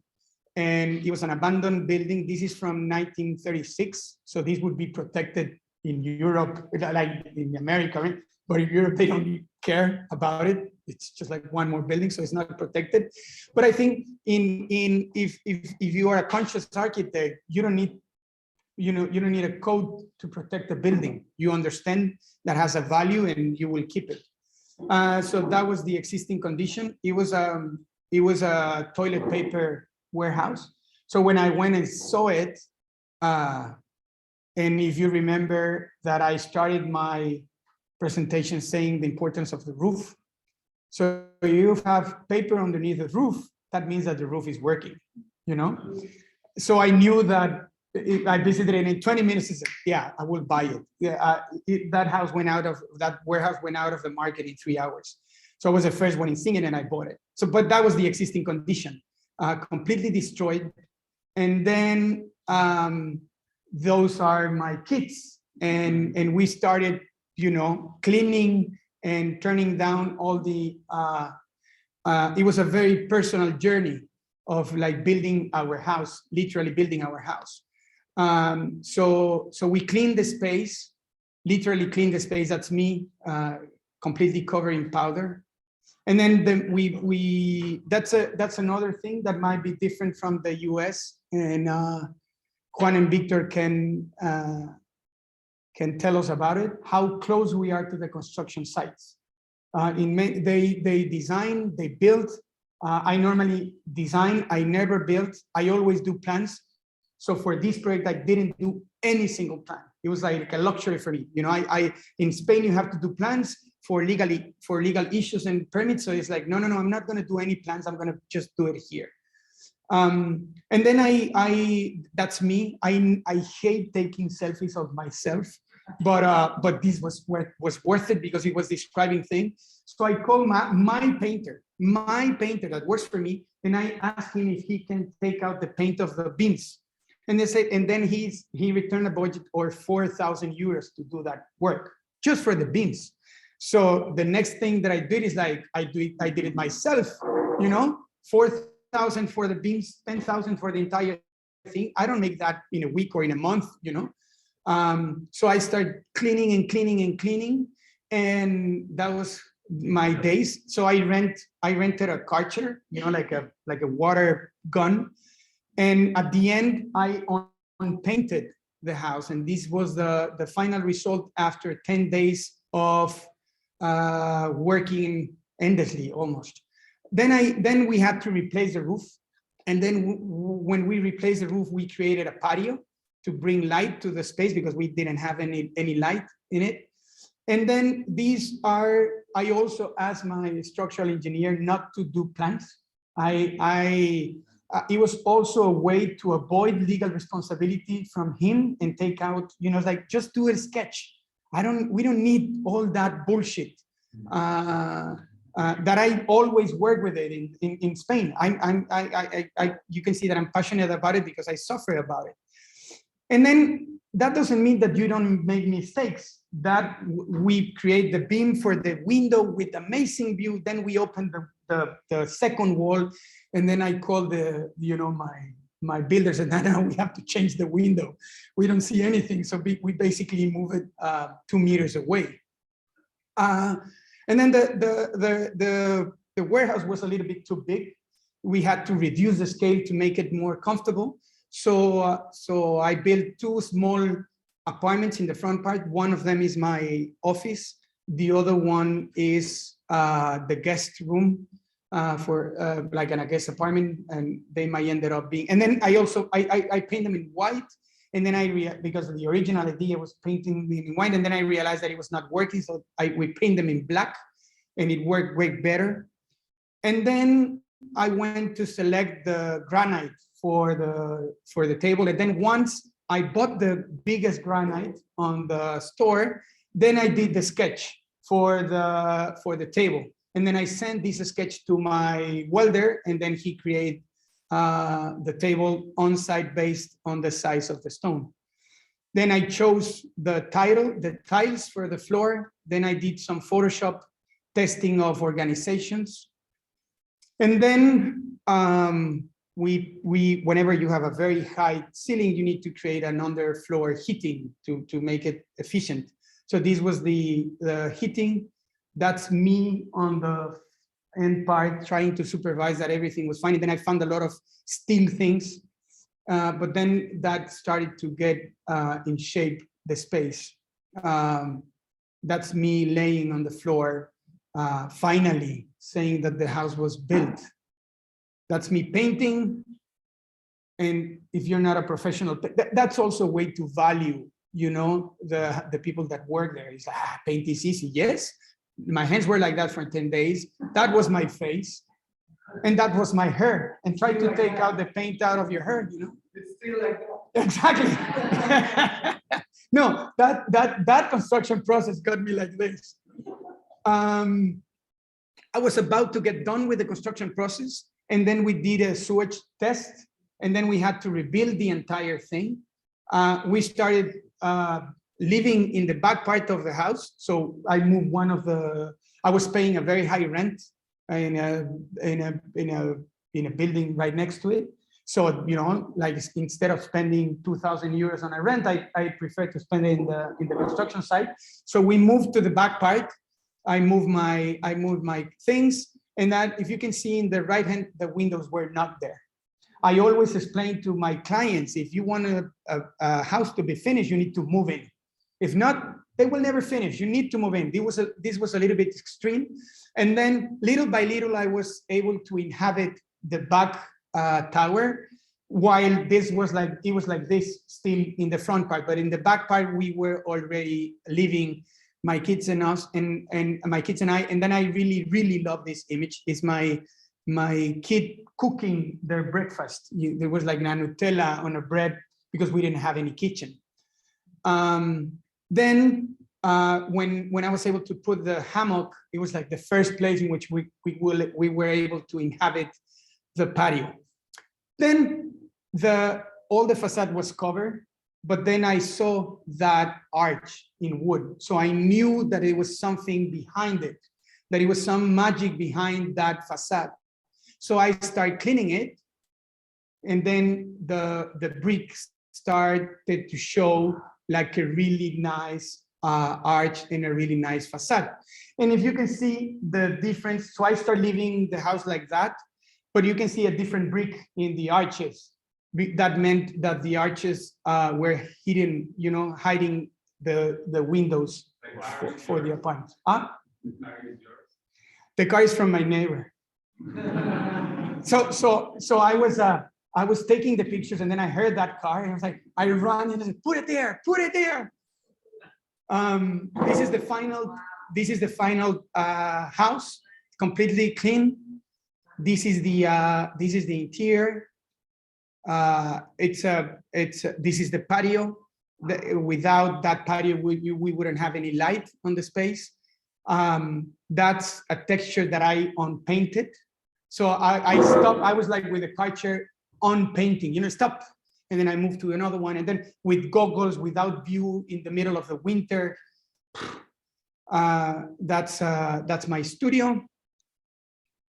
Speaker 3: and it was an abandoned building. This is from 1936. So this would be protected in Europe, like in America, right? But in Europe, they don't care about it. It's just like one more building, so it's not protected. But I think if you are a conscious architect, you don't need a code to protect the building. You understand that has a value, and you will keep it. So that was the existing condition. It was a toilet paper warehouse. So when I went and saw it, and if you remember that I started my presentation saying the importance of the roof. So you have paper underneath the roof, that means that the roof is working, you know? So I knew that I visited it in 20 minutes. I said, yeah, I will buy it. Yeah, that warehouse went out of the market in 3 hours. So I was the first one in seeing it, and I bought it. So, but that was the existing condition, completely destroyed. And then those are my kids, and we started, cleaning and turning down all the. It was a very personal journey of like building our house, literally building our house. So we cleaned the space, literally cleaned the space. That's me, completely covered in powder. And then that's another thing that might be different from the US, and Juan and Victor can tell us about it, how close we are to the construction sites. They design, they build. I normally design, I never build. I always do plans. So for this project, I didn't do any single plan. It was like a luxury for me. In Spain, you have to do plans for legal issues and permits. So it's like, no, I'm not going to do any plans. I'm going to just do it here. And then that's me. I hate taking selfies of myself, but this was worth it because it was describing thing. So I called my painter that works for me, and I asked him if he can take out the paint of the beams. And they said, and then he returned a budget of 4,000 euros to do that work just for the beams. So the next thing that I did is like I did it myself. 4,000 for the beams, 10,000 for the entire thing. I don't make that in a week or in a month. So I started cleaning and cleaning and cleaning, and that was my days. So I rented a Karcher, like a water gun. And at the end, I painted the house, and this was the final result after 10 days of working endlessly, almost. Then we had to replace the roof, and then when we replaced the roof, we created a patio to bring light to the space because we didn't have any light in it. And then I also asked my structural engineer not to do plans. It was also a way to avoid legal responsibility from him and take out, like just do a sketch. We don't need all that bullshit that I always work with it in Spain. You can see that I'm passionate about it because I suffer about it. And then that doesn't mean that you don't make mistakes. That we create the beam for the window with amazing view. Then we open the second wall, and then I call my builders, and now we have to change the window. We don't see anything, so we basically move it 2 meters away. And then the warehouse was a little bit too big. We had to reduce the scale to make it more comfortable. So I built 2 small apartments in the front part. One of them is my office. The other one is the guest room for like a guest apartment, and they might end up being. And then I paint them in white, And then because of the original idea was painting them in white, and then I realized that it was not working, so we paint them in black, and it worked way better. And then I went to select the granite for the table, and then once I bought the biggest granite on the store, then I did the sketch for the table, and then I sent this sketch to my welder, and then he created the table on site based on the size of the stone. Then I chose the tiles for the floor. Then I did some Photoshop testing of organizations. And then whenever you have a very high ceiling, you need to create an underfloor heating to make it efficient. So this was the heating. That's me on the end part trying to supervise that everything was fine. And then I found a lot of steel things, but then that started to get in shape the space. That's me laying on the floor, finally saying that the house was built. That's me painting. And if you're not a professional, that's also a way to value, the people that work there. It's like, paint is easy. Yes, my hands were like that for 10 days. That was my face. And that was my hair. And try to take out the paint out of your hair,
Speaker 2: It's still like that.
Speaker 3: Exactly. No, that construction process got me like this. I was about to get done with the construction process, and then we did a sewage test, and then we had to rebuild the entire thing. We started living in the back part of the house. So I moved I was paying a very high rent in a building right next to it. So, like instead of spending 2,000 euros on a rent, I prefer to spend it in the construction site. So we moved to the back part. I moved my things, and that, if you can see in the right hand, the windows were not there. I always explain to my clients, if you want a house to be finished, you need to move in. If not, they will never finish. You need to move in. This was a little bit extreme. And then little by little, I was able to inhabit the back tower, while it was like this still in the front part. But in the back part, we were already living, my kids and us, and my kids and I. And then I really, really love this image. It's my kid cooking their breakfast. There was like Nutella on a bread because we didn't have any kitchen. Then when I was able to put the hammock, it was like the first place in which we were able to inhabit the patio. Then all the facade was covered, but then I saw that arch in wood. So I knew that it was something behind it, that it was some magic behind that facade. So I started cleaning it, and then the bricks started to show like a really nice arch and a really nice facade. And if you can see the difference, so I started leaving the house like that, but you can see a different brick in the arches. That meant that the arches were hidden, hiding the windows for the apartment. The car is from my neighbor. So I was taking the pictures, and then I heard that car, and I was like, I ran and I said, put it there. This is the final house, completely clean. This is the interior. This is the patio. Without that patio, we wouldn't have any light on the space. That's a texture that I unpainted. So I stopped. I was like with a car chair on painting, stop. And then I moved to another one. And then with goggles, without view in the middle of the winter. That's my studio.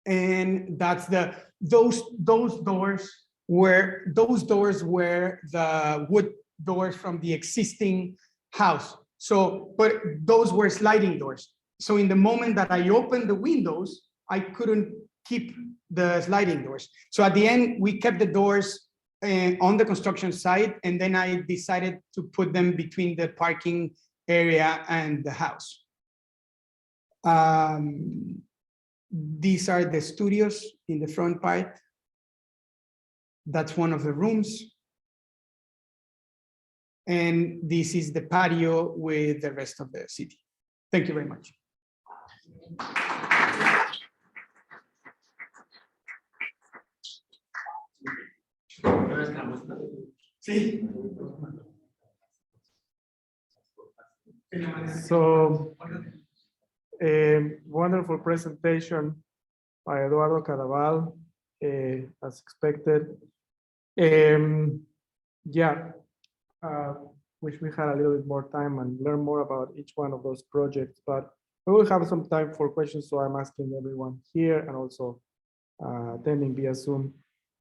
Speaker 3: And that's those doors were the wood doors from the existing house. So, but those were sliding doors. So in the moment that I opened the windows, I couldn't keep the sliding doors. So at the end, we kept the doors on the construction site, and then I decided to put them between the parking area and the house. These are the studios in the front part. That's one of the rooms. And this is the patio with the rest of the city. Thank you very much. Sí.
Speaker 1: So, wonderful presentation by Eduardo Cadaval, as expected. Yeah, wish we had a little bit more time and learn more about each one of those projects, but we will have some time for questions, so I'm asking everyone here and also attending via Zoom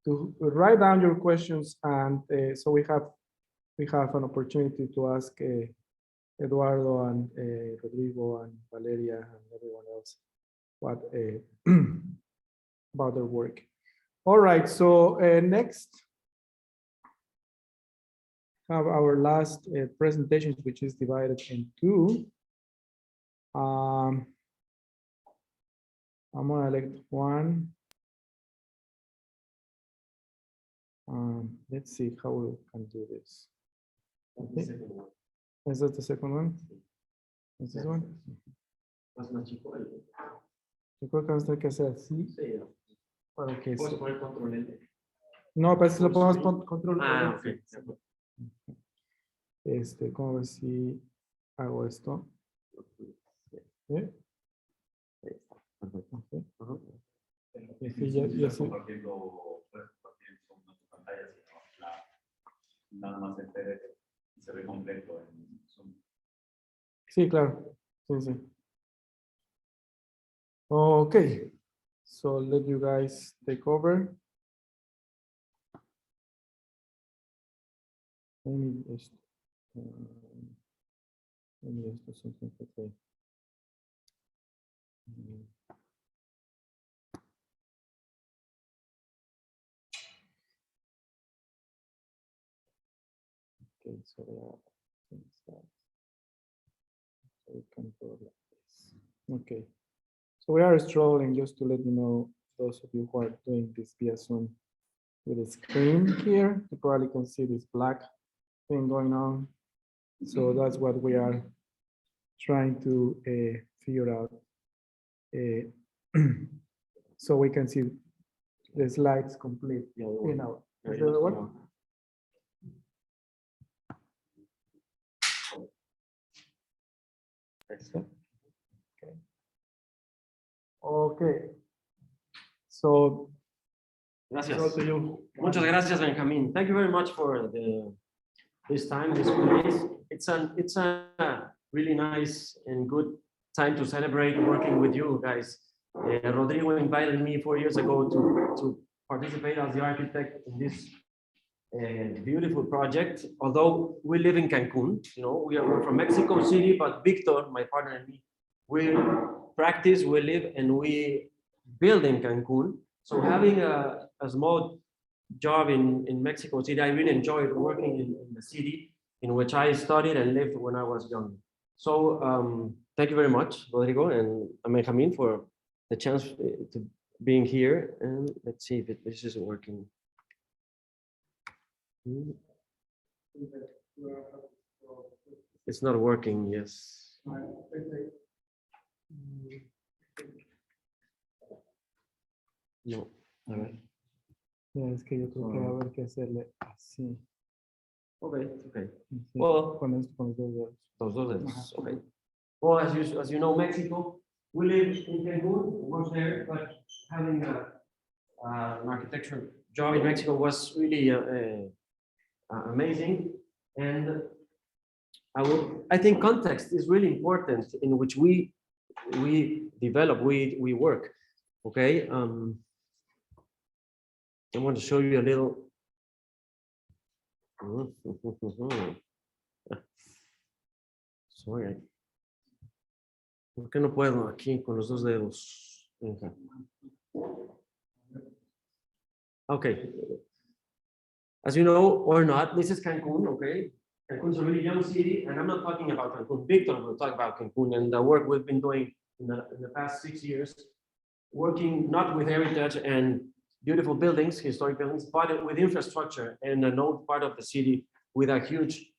Speaker 1: to write down your questions, and so we have an opportunity to ask Eduardo and Rodrigo and Valeria and everyone else what about their work. All right, so next have our last presentation, which is divided in two. I'm gonna elect one. Let's see how we can do this. Okay. Is that the second one? Is this one? Yo creo que vamos a tener que hacer así. Para que no, pero si lo ponemos control. ¿Cómo ves si hago esto? ¿Sí? Okay. Sí, ya sé.
Speaker 5: Nada más se ve completo en Zoom.
Speaker 1: Sí, claro. Sí. Okay, so let you guys take over. Let me just do something quickly. Okay, so there are things that so we can go like this. Okay, so we are strolling, just to let you know, those of you who are doing this via Zoom with the screen here, you probably can see this black thing going on. So that's what we are trying to figure out. So we can see the slides complete. You know, is the other one? Okay. So,
Speaker 6: Gracias.
Speaker 1: to you.
Speaker 6: Muchas gracias, Benjamin. Thank you very much for this time, this place. It's a really nice and good time to celebrate working with you guys. Rodrigo invited me 4 years ago to participate as the architect in this beautiful project. Although we live in Cancun, you know, we're from Mexico City, but Victor, my partner, and me, we practice, we live, and we build in Cancun. So having a small job in Mexico City, I really enjoyed working in the city in which I studied and lived when I was young. So thank you very much, Rodrigo and Benjamin, for the chance to being here. And let's see if this is working. It's not working, yes. No, a ver.
Speaker 1: Es que yo creo que va a haber que hacerle así.
Speaker 6: Okay.
Speaker 1: Sí,
Speaker 6: Well,
Speaker 1: con los dos dedos.
Speaker 6: those dedos. Okay. Well, as you know, Mexico, we live in Cancun, work there, but having an architecture job in Mexico was really amazing. And I think context is really important in which we develop, we work. Okay. I want to show you a little. Sorry. ¿Por qué no puedo aquí con los dos dedos? Okay. As you know or not, this is Cancun, okay? Cancun is a really young city, and I'm not talking about Cancun. Victor will talk about Cancun and the work we've been doing in the past 6 years, working not with heritage and beautiful buildings, historic buildings, but with infrastructure and an old part of the city with a huge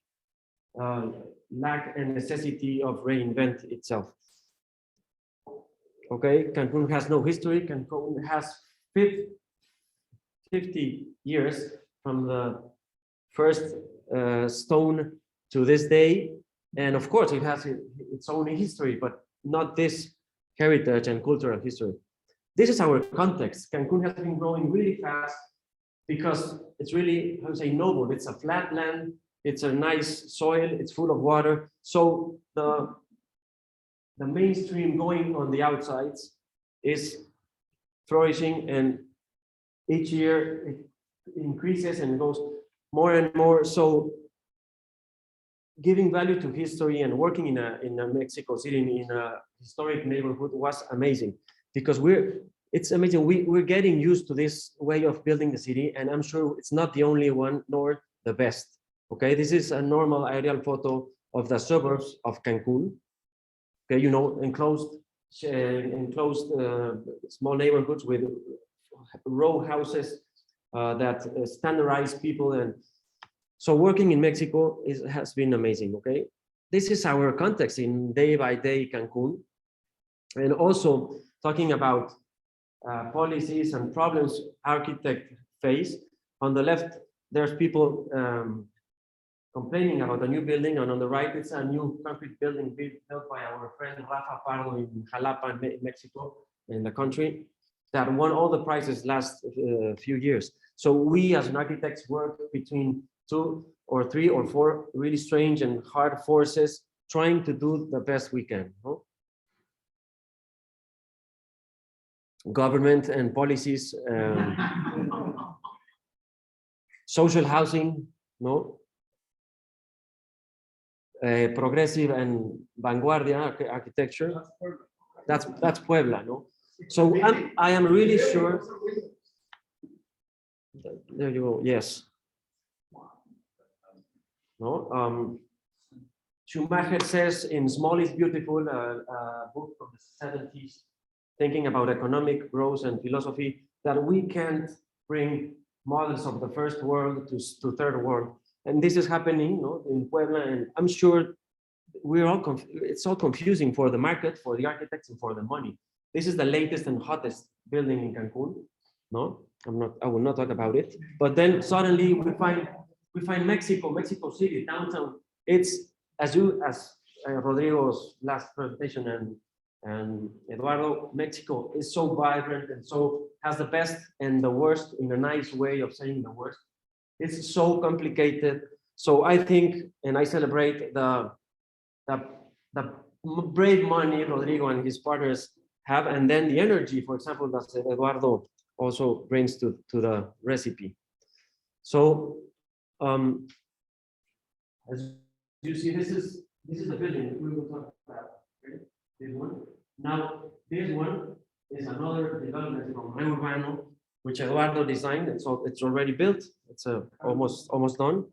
Speaker 6: lack and necessity of reinvent itself. Okay, Cancun has no history. Cancun has 50 years from the first stone to this day. And of course, it has its own history, but not this heritage and cultural history. This is our context. Cancun has been growing really fast because it's really, how to say, noble. It's a flat land. It's a nice soil. It's full of water. So the mainstream going on the outsides is flourishing, and each year it increases and goes more and more. So giving value to history and working in a Mexico City in a historic neighborhood was amazing, because it's amazing. We're getting used to this way of building the city, and I'm sure it's not the only one nor the best. Okay, this is a normal aerial photo of the suburbs of Cancun. Okay, you know, enclosed small neighborhoods with row houses that standardize people. And so working in Mexico has been amazing. Okay, this is our context in day by day Cancun, and also talking about policies and problems architects face. On the left, there's people complaining about a new building, and on the right, it's a new concrete building built by our friend Rafa Pardo in Jalapa, Mexico, in the country, that won all the prizes last few years. So we as architects work between 2 or 3 or 4 really strange and hard forces, trying to do the best we can. No? Government and policies, social housing, no? Progressive and vanguardia architecture. That's Puebla, no? So I am really sure. There you go. Yes. No. Schumacher says in Small is Beautiful, a book from the 70s, thinking about economic growth and philosophy, that we can't bring models of the first world to third world. And this is happening, no, in Puebla, and I'm sure we're all it's all confusing for the market, for the architects, and for the money. This is the latest and hottest building in Cancun. No, I will not talk about it. But then suddenly we find Mexico City, downtown. It's as Rodrigo's last presentation and Eduardo, Mexico is so vibrant and so has the best and the worst, in a nice way of saying the worst. It's so complicated. So I think, and I celebrate the brave money Rodrigo and his partners have, and then the energy, for example, that Eduardo also brings to the recipe. So as you see, this is the building that we will talk about. Okay? This one. Now, this one is another development from Urbano, which Eduardo designed, and so it's already built. It's almost done.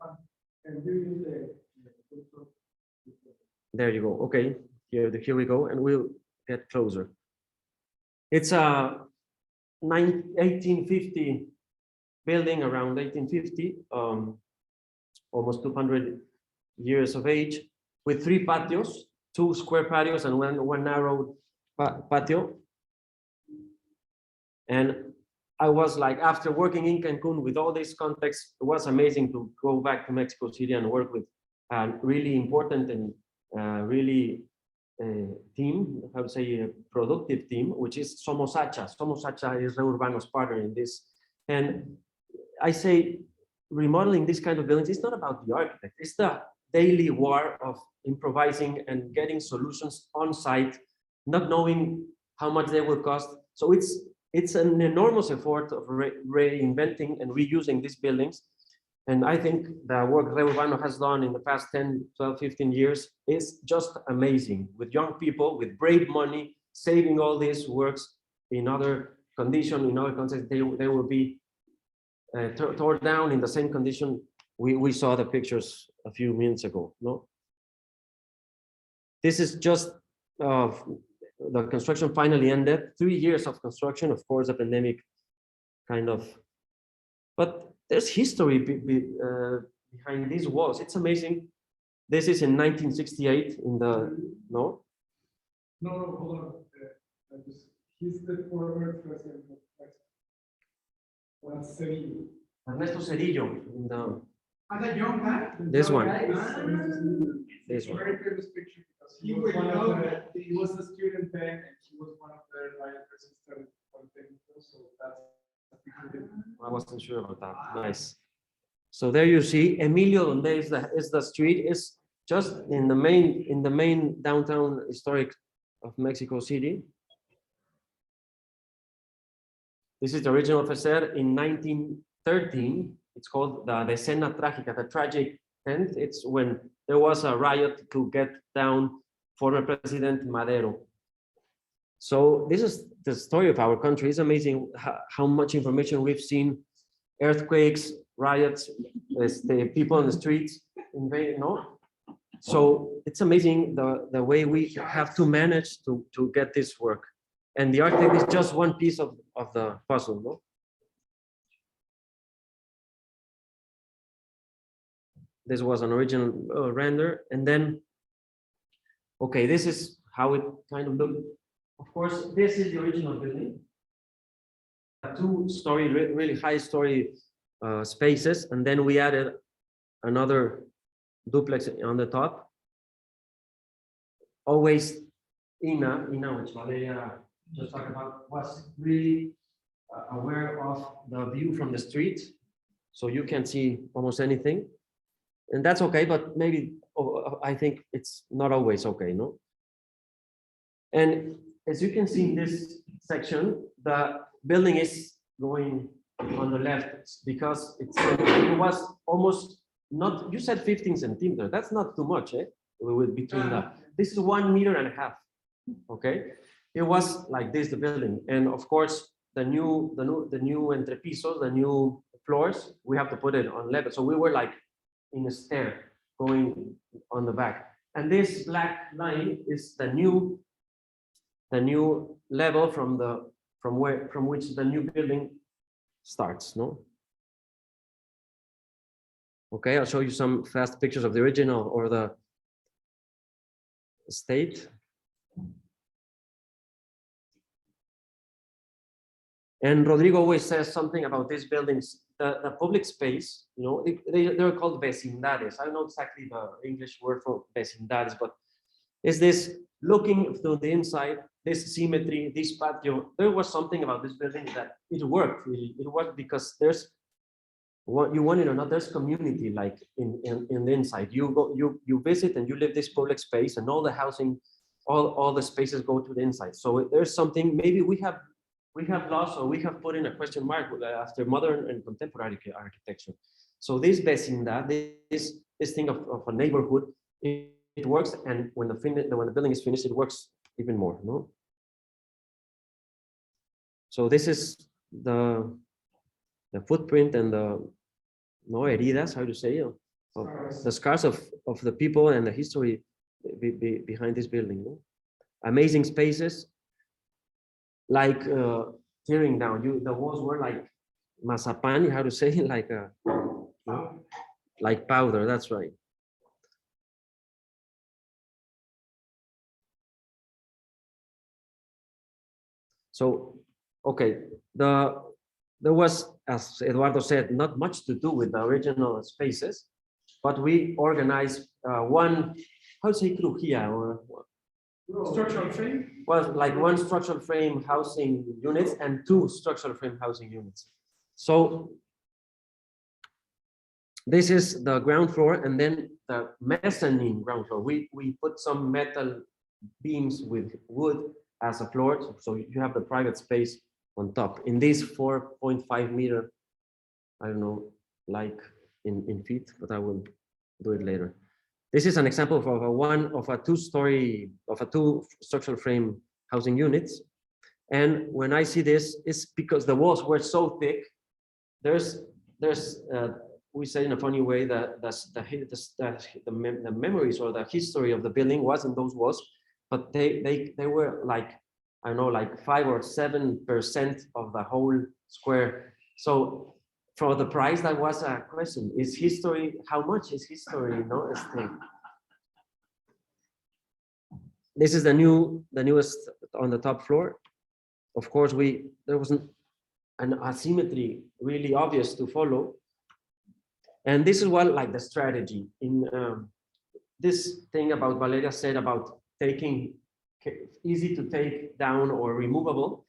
Speaker 6: There you go. Okay, here we go, and we'll get closer. It's a 1850 building, around 1850, almost 200 years of age, with 3 patios, 2 square patios and one narrow patio. And I was like, after working in Cancun with all this context, it was amazing to go back to Mexico City and work with a really important and really team, how to say, a productive team, which is Somos Hacha. Somos Hacha is Urbano's partner in this. And I say, remodeling this kind of buildings, it's not about the architect, it's the daily war of improvising and getting solutions on site, not knowing how much they will cost. So it's an enormous effort of reinventing and reusing these buildings. And I think the work Urbano has done in the past 10, 12, 15 years is just amazing. With young people, with brave money, saving all these works in other condition, in other contexts, they will be torn down in the same condition. We saw the pictures a few minutes ago. No, this is just the construction finally ended. 3 years of construction, of course, the pandemic kind of, but there's history behind these walls. It's amazing. This is in 1968 in the, no?
Speaker 2: No, hold on. He's the former president of Mexico. Juan Cedillo.
Speaker 6: Ernesto Cedillo in the,
Speaker 3: And a young guy.
Speaker 6: this one.
Speaker 2: This
Speaker 6: one.
Speaker 2: very famous picture because he was one of the, he was a student then, and he was one of the writers who studied Polytechnico, so that's a picture of him.
Speaker 6: I wasn't sure about that. Nice. So there you see, Emilio donde is the street, is just in the main downtown historic of Mexico City. This is the original facade in 1913. It's called the Escena Trágica, the tragic tent. It's when there was a riot to get down former President Madero. So this is the story of our country. It's amazing how much information we've seen: earthquakes, riots, the people on the streets, no? So it's amazing the way we have to manage to get this work. And the architect is just one piece of the puzzle, no? This was an original render. And then, okay, this is how it kind of looked. Of course, this is the original building. A two-story, really high-story spaces. And then we added another duplex on the top. Always Ina, which Valeria just talked about, was really aware of the view from the street. So you can see almost anything. And that's okay, but maybe I think it's not always okay, no? And as you can see in this section, the building is going on the left because it was almost not, you said 15 centimeters. That's not too much, eh? Between that. This is 1.5 meters, okay? It was like this, the building. And of course, the new entrepisos, the new floors, we have to put it on level. So we were like in a stair going on the back. And this black line is the new level from which the new building starts, no? Okay, I'll show you some fast pictures of the original or the state. And Rodrigo always says something about these buildings, the public space, you know, they're called vecindades. I don't know exactly the English word for vecindades, but it's this looking through the inside, this symmetry, this patio. There was something about this building that it worked really. It worked because there's what you want to know, there's community like in the inside. You go, you visit and you live this public space, and all the housing, all the spaces go to the inside. So there's something maybe we have lost, or we have put in a question mark after modern and contemporary architecture. So this vecindad, this thing of a neighborhood, it works, and when the building is finished, it works even more. No. So this is the footprint and the heridas, how to say, the scars of the people and the history behind this building. No? Amazing spaces, like tearing down. The walls were like mazapan, how to say, like powder. That's right. So, okay, there was, as Eduardo said, not much to do with the original spaces, but we organized one, how to say, crujía, or
Speaker 3: Structural frame?
Speaker 6: well, like one structural frame housing units and 2 structural frame housing units. So this is the ground floor, and then the mezzanine ground floor. We put some metal beams with wood as a floor, so you have the private space on top. In this 4.5 meter, I don't know, like in feet, but I will do it later. This is an example of a 2 structural frame housing units. And when I see this, it's because the walls were so thick. There's we say in a funny way that the memories or the history of the building wasn't those walls, but they were like, I don't know, like 5 or 7% of the whole square. So for the price, that was a question: is history? How much is history? No, This is the newest on the top floor. Of course, there wasn't an asymmetry really obvious to follow. And this is what like the strategy in this thing about Valeria said about taking easy to take down or removable.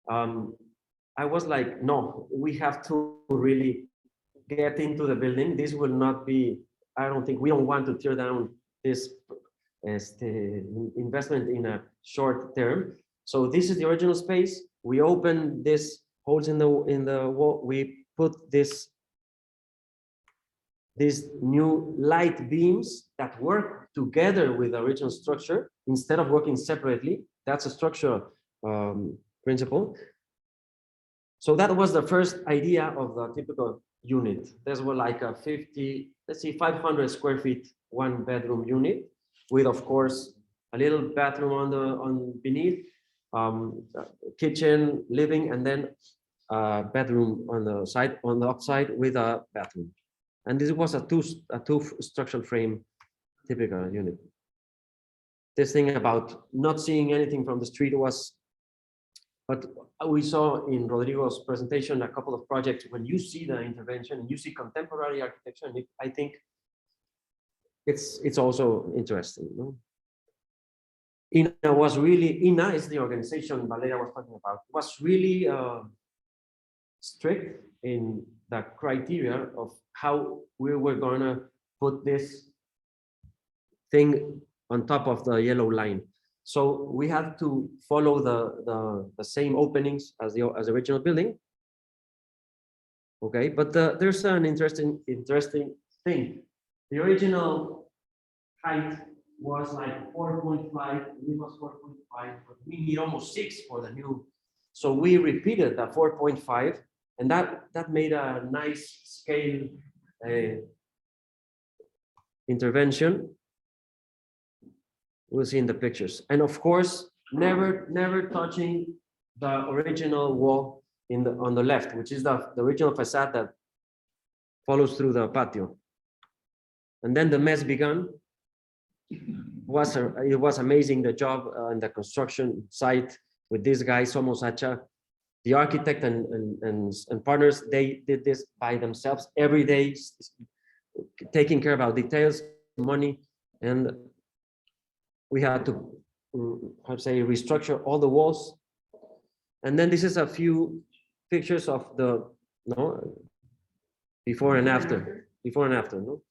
Speaker 6: I was like, no, we have to really get into the building. This will not be, I don't think, we don't want to tear down this investment in a short term. So this is the original space. We open this holes in the wall. We put these new light beams that work together with the original structure instead of working separately. That's a structural principle. So that was the first idea of the typical unit. These were like a 500 square feet, 1 bedroom unit with, of course, a little bathroom on beneath, kitchen, living, and then a bedroom on the upside with a bathroom. And this was a two structural frame typical unit. This thing about not seeing anything from the street was, but we saw in Rodrigo's presentation a couple of projects. When you see the intervention and you see contemporary architecture, and I think it's also interesting. You know? INA was really, INA is the organization Valeria was talking about, was really strict in the criteria of how we were gonna put this thing on top of the yellow line. So we had to follow the same openings as the original building. Okay, but there's an interesting thing. The original height was like 4.5, it was 4.5, but we need almost 6 for the new. So we repeated that 4.5, and that made a nice scale intervention. We'll see in the pictures. And of course, never touching the original wall on the left, which is the original facade that follows through the patio. And then the mess began. It was amazing, the job on the construction site with this guy, Somo Sacha, the architect and partners. They did this by themselves every day, taking care about details, money, and we had to, how to say, restructure all the walls. And then this is a few pictures of the before and after, no?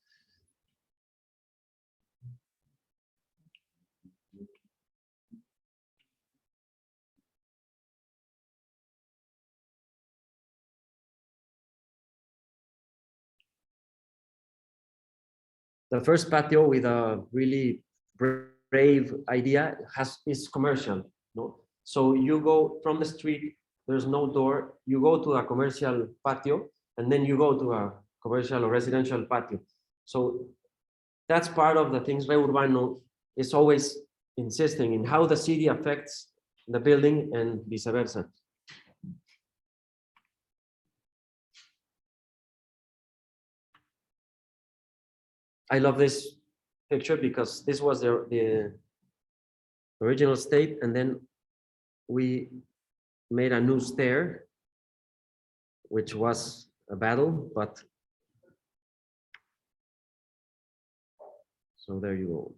Speaker 6: The first patio with a really brave idea is commercial, no? So you go from the street, there's no door, you go to a commercial patio, and then you go to a commercial or residential patio. So that's part of the things Re Urbano is always insisting in how the city affects the building and vice versa. I love this picture because this was the original state, and then we made a new stair, which was a battle, but so there you go.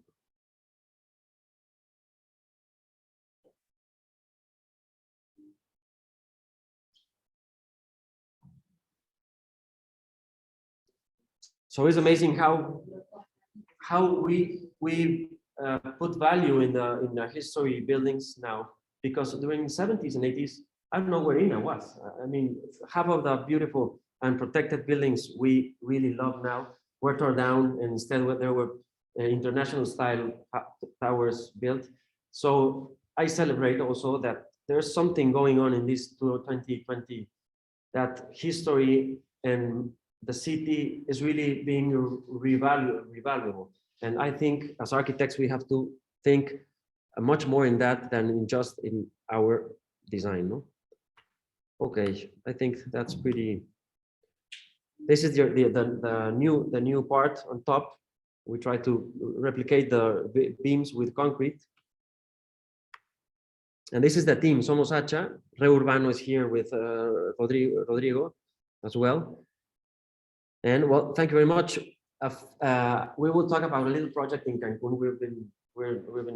Speaker 6: So it's amazing how we put value in the history buildings now, because during the 70s and 80s, I don't know where INA was. I mean, half of the beautiful and protected buildings we really love now were torn down, and instead there were international style towers built. So I celebrate also that there's something going on in this 2020, that history and the city is really being revaluable. And I think as architects, we have to think much more in that than in just in our design, no? Okay, I think that's pretty. This is the new part on top. We try to replicate the beams with concrete. And this is the team. Somos Hacha. Re Urbano is here with Rodrigo as well. And well, thank you very much. We will talk about a little project in Cancun. We've been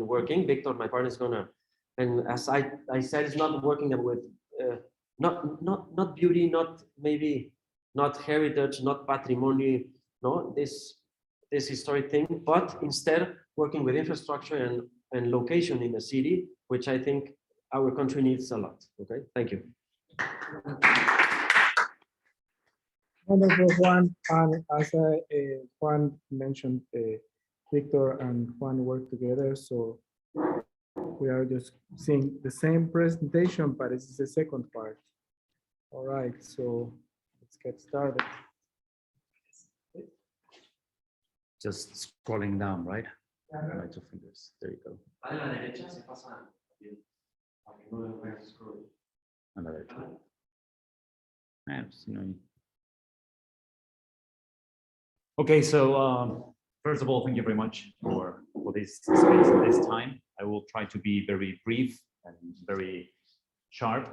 Speaker 6: working. Victor, my partner, is gonna. And as I said, it's not working with not beauty, not heritage, not patrimony, no, this historic thing, but instead working with infrastructure and location in the city, which I think our country needs a lot. Okay, thank you.
Speaker 1: Wonderful, Juan. And as Juan mentioned, Victor and Juan work together, so we are just seeing the same presentation, but this is the second part. All right, so let's get started.
Speaker 7: Just scrolling down, right? My two fingers. There you go. And other two. Okay, so first of all, thank you very much for this space and this time. I will try to be very brief and very sharp.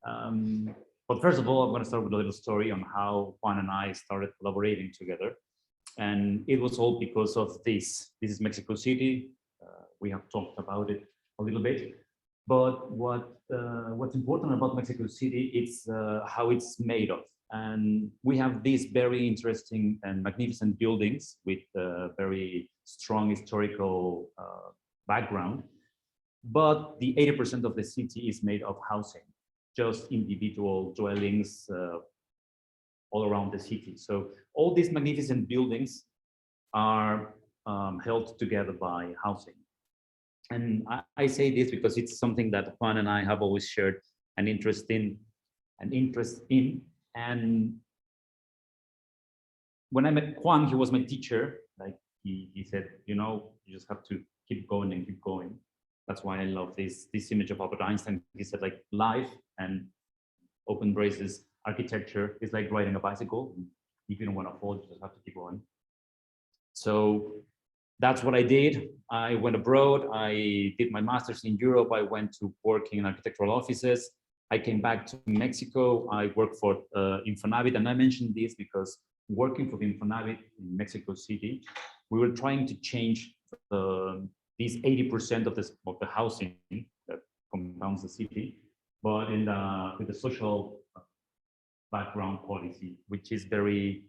Speaker 7: But first of all, I'm going to start with a little story on how Juan and I started collaborating together. And it was all because of this. This is Mexico City. We have talked about it a little bit. But what's important about Mexico City is how it's made of. And we have these very interesting and magnificent buildings with very strong historical background. But the 80% of the city is made of housing, just individual dwellings all around the city. So all these magnificent buildings are held together by housing. And I say this because it's something that Juan and I have always shared an interest in. And when I met Juan, he was my teacher. Like he said, you know, you just have to keep going and keep going. That's why I love this image of Albert Einstein. He said, like, life and open braces architecture is like riding a bicycle. If you don't want to fall, you just have to keep going. So that's what I did. I went abroad. I did my master's in Europe. I went to work in architectural offices. I came back to Mexico. I worked for Infonavit. And I mentioned this because working for Infonavit in Mexico City, we were trying to change these 80% of the housing that compounds the city, but with the social background policy, which is the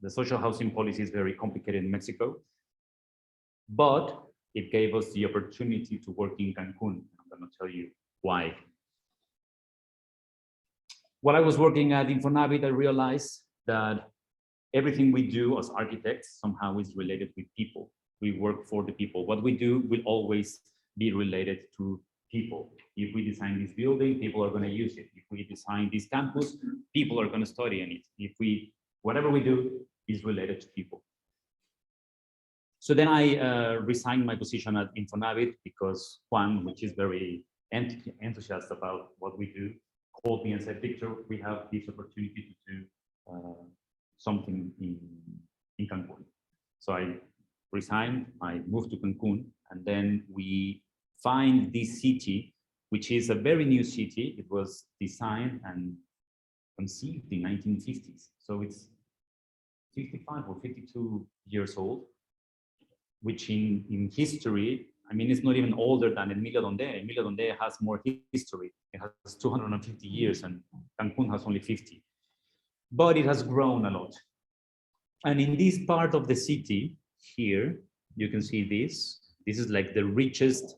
Speaker 7: social housing policy is very complicated in Mexico, but it gave us the opportunity to work in Cancun. I'm going to tell you why. While I was working at Infonavit, I realized that everything we do as architects somehow is related with people. We work for the people. What we do will always be related to people. If we design this building, people are going to use it. If we design this campus, people are going to study in it. Whatever we do is related to people. So then I resigned my position at Infonavit because Juan, which is very enthusiastic about what we do, called me and said, Victor, we have this opportunity to do something in Cancun. So I resigned, I moved to Cancun, and then we find this city, which is a very new city. It was designed and conceived in 1950s. So it's 55 or 52 years old, which in history, I mean, it's not even older than Emilia Donde. Emilia Donde has more history. It has 250 years and Cancun has only 50. But it has grown a lot. And in this part of the city here, you can see this. This is like the richest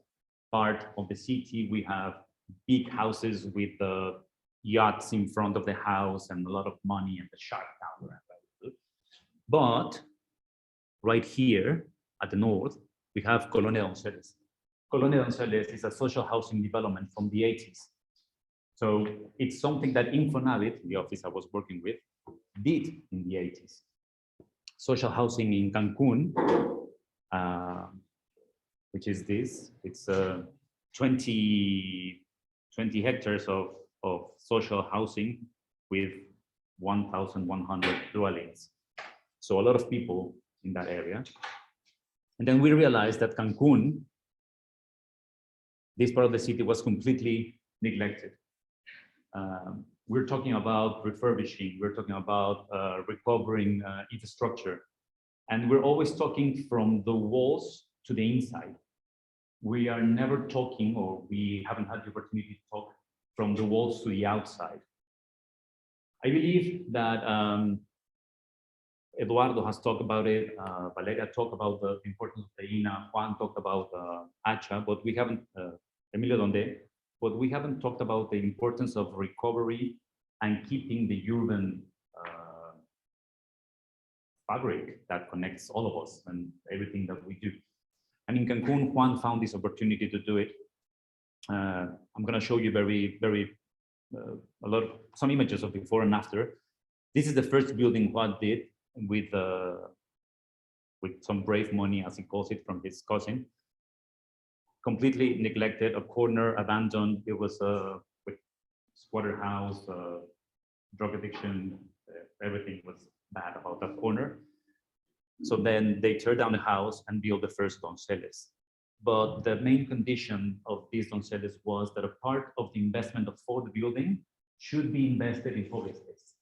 Speaker 7: part of the city. We have big houses with the yachts in front of the house and a lot of money and the Shark Tower. But right here at the north, we have Colonia Donceles. Colonia Donceles is a social housing development from the 80s. So it's something that Infonavit, the office I was working with, did in the 80s. Social housing in Cancun, which is this, it's 20 hectares of social housing with 1,100 dwellings. So a lot of people in that area. And then we realized that Cancun this part of the city was completely neglected. We're talking about refurbishing, we're talking about recovering infrastructure, and we're always talking from the walls to the inside. We are never talking, or we haven't had the opportunity to talk from the walls to the outside. I believe that Eduardo has talked about it, Valeria talked about the importance of the INA, Juan talked about ACHA, but we haven't, Emilio Donde, but we haven't talked about the importance of recovery and keeping the urban fabric that connects all of us and everything that we do. And in Cancun, Juan found this opportunity to do it. I'm going to show you some images of before and after. This is the first building Juan did with some brave money, as he calls it, from his cousin. Completely neglected, a corner, abandoned. It was a squatter house, drug addiction, everything was bad about that corner. So then they tear down the house and build the first Donceles. But the main condition of these Donceles was that a part of the investment for the building should be invested in public space.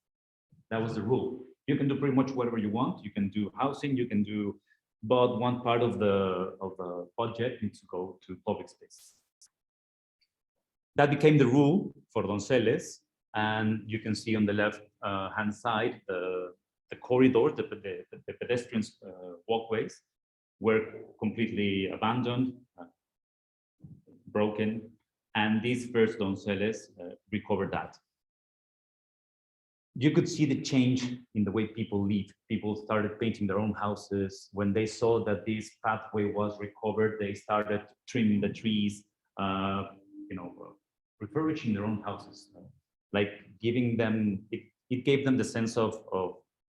Speaker 7: That was the rule. You can do pretty much whatever you want. You can do housing, you can do, but one part of the budget needs to go to public space. That became the rule for Donceles, and you can see on the left hand side the corridors, the pedestrian walkways were completely abandoned, broken, and these first Donceles recovered that. You could see the change in the way people live. People started painting their own houses. When they saw that this pathway was recovered, they started trimming the trees, refurbishing their own houses, like giving them, it gave them the sense of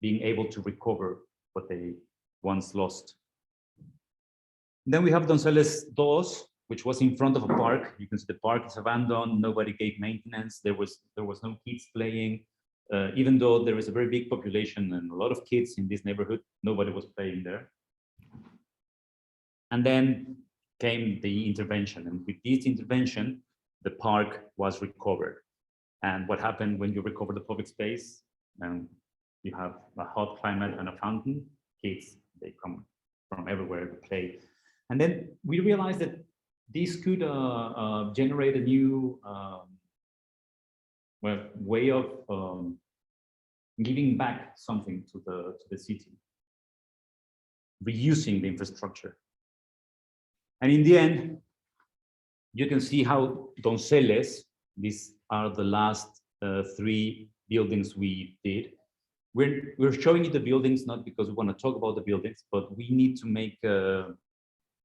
Speaker 7: being able to recover what they once lost. Then we have Donceles Dos, which was in front of a park. You can see the park is abandoned. Nobody gave maintenance. There was no kids playing. Even though there is a very big population and a lot of kids in this neighborhood, nobody was playing there. And then came the intervention. And with this intervention, the park was recovered. And what happened when you recover the public space and you have a hot climate and a fountain, kids, they come from everywhere to play. And then we realized that this could generate a new way of giving back something to the city, reusing the infrastructure. And in the end, you can see how Donceles, these are the last 3 buildings we did. We're showing you the buildings not because we want to talk about the buildings, but we need to make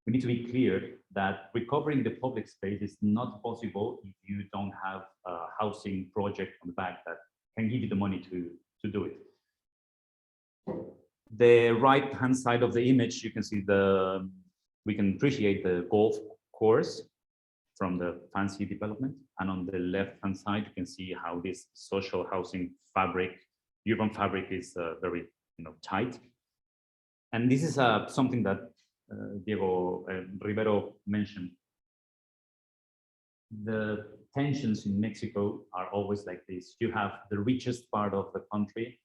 Speaker 7: we need to be clear that recovering the public space is not possible if you don't have a housing project on the back that can give you the money to do it. The right-hand side of the image, you can see we can appreciate the golf course from the fancy development. And on the left-hand side, you can see how this social housing fabric, urban fabric is very tight. And this is something that Diego Rivero mentioned. The tensions in Mexico are always like this. You have the richest part of the country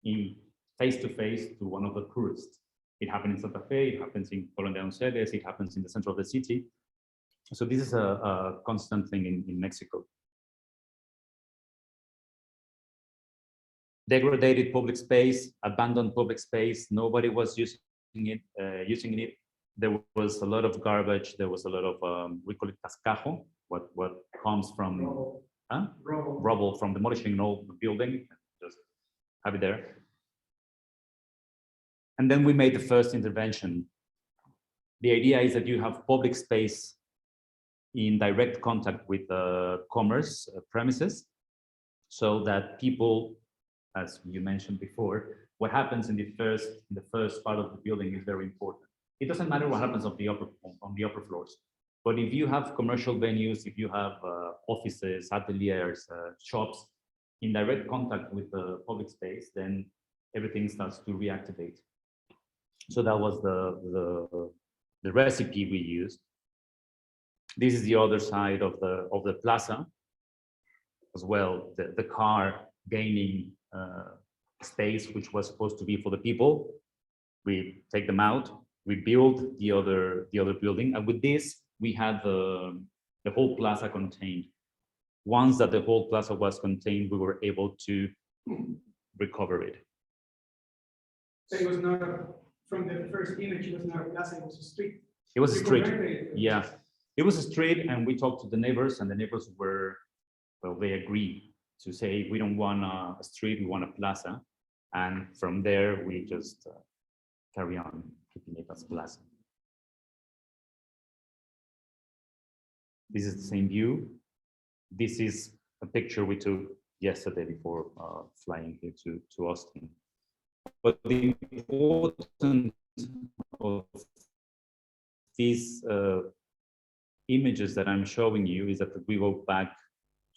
Speaker 7: in face-to-face to one of the poorest. It happened in Santa Fe, it happens in Colonia Donceles, it happens in the center of the city. So this is a constant thing in Mexico. Degraded public space, abandoned public space, nobody was using it. There was a lot of garbage. There was a lot of we call it cascajo, what comes from rubble from demolishing an old building. Just have it there. And then we made the first intervention. The idea is that you have public space in direct contact with commerce premises, so that people, as you mentioned before, what happens in the first part of the building is very important. It doesn't matter what happens on the upper floors, but if you have commercial venues, if you have offices, ateliers, shops in direct contact with the public space, then everything starts to reactivate. So that was the recipe we used. This is the other side of the plaza as well. The car gaining space, which was supposed to be for the people. We take them out. We build the other building, and with this we had the whole plaza contained. Once that the whole plaza was contained, we were able to recover it.
Speaker 3: So it was not, from the first image, it was not a plaza, it was a street.
Speaker 7: It was a street.
Speaker 3: Recovered.
Speaker 7: Yeah, it was a street, and we talked to the neighbors, and the neighbors were, well, they agreed to say, we don't want a street, we want a plaza. And from there, we just carry on keeping it as plaza. This is the same view. This is a picture we took yesterday before flying here to Austin. But the importance of these images that I'm showing you is that we go back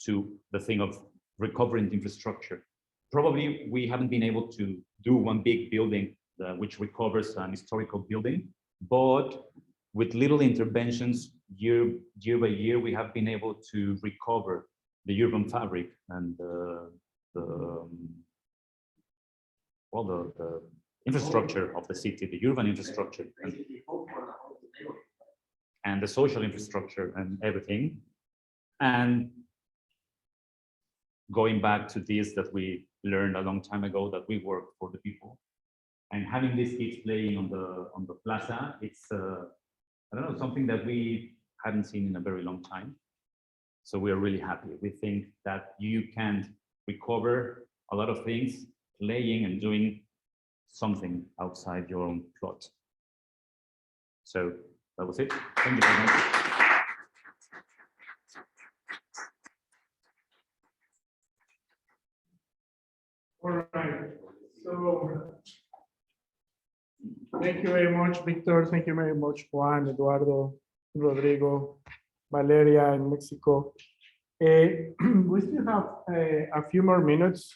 Speaker 7: to the thing of recovering the infrastructure. Probably we haven't been able to do one big building which recovers an historical building, but with little interventions year by year, we have been able to recover the urban fabric and the infrastructure of the city, the urban infrastructure, and the social infrastructure and everything. And going back to this that we learned a long time ago, that we work for the people, and having these kids playing on the plaza, it's I don't know, something that we hadn't seen in a very long time. So we are really happy. We think that you can recover a lot of things playing and doing something outside your own plot. So that was it. Thank you very much.
Speaker 1: All right. So thank you very much, Victor. Thank you very much, Juan, Eduardo, Rodrigo, Valeria in Mexico. We still have a few more minutes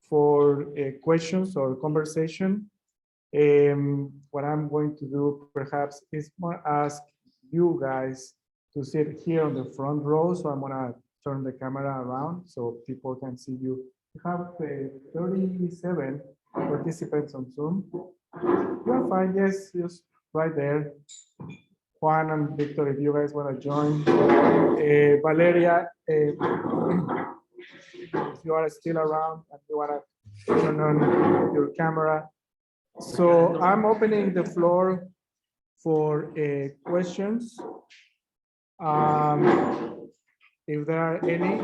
Speaker 1: for questions or conversation. What I'm going to do perhaps is ask you guys to sit here on the front row. So I'm gonna turn the camera around so people can see you. We have 37 participants on Zoom. You're fine, yes, just right there. Juan and Victor, if you guys want to join. Valeria, if you are still around and you want to turn on your camera. So I'm opening the floor for questions. If there are any.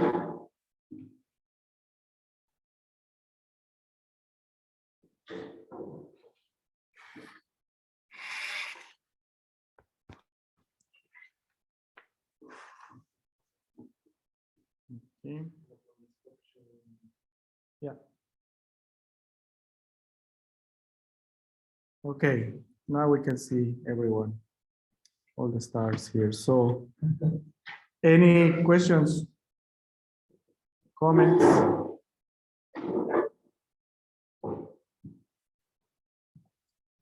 Speaker 1: Okay. Yeah. Okay, now we can see everyone, all the stars here. So any questions, comments?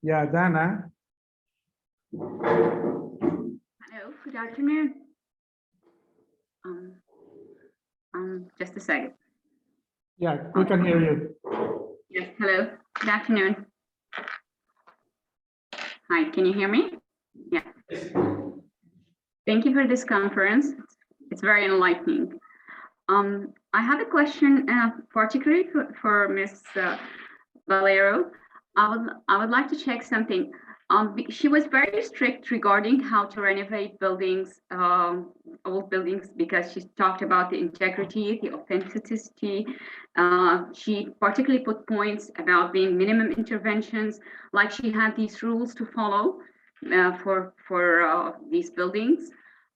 Speaker 1: Yeah, Dana.
Speaker 8: Hello, good afternoon. Just a second.
Speaker 1: Yeah, we can hear you.
Speaker 8: Yes, hello, good afternoon. Hi, can you hear me? Yeah. Thank you for this conference. It's very enlightening. I have a question, particularly for Ms. Valero. I would like to check something. She was very strict regarding how to renovate buildings, old buildings, because she talked about the integrity, the authenticity. She particularly put points about being minimum interventions, like she had these rules to follow for these buildings,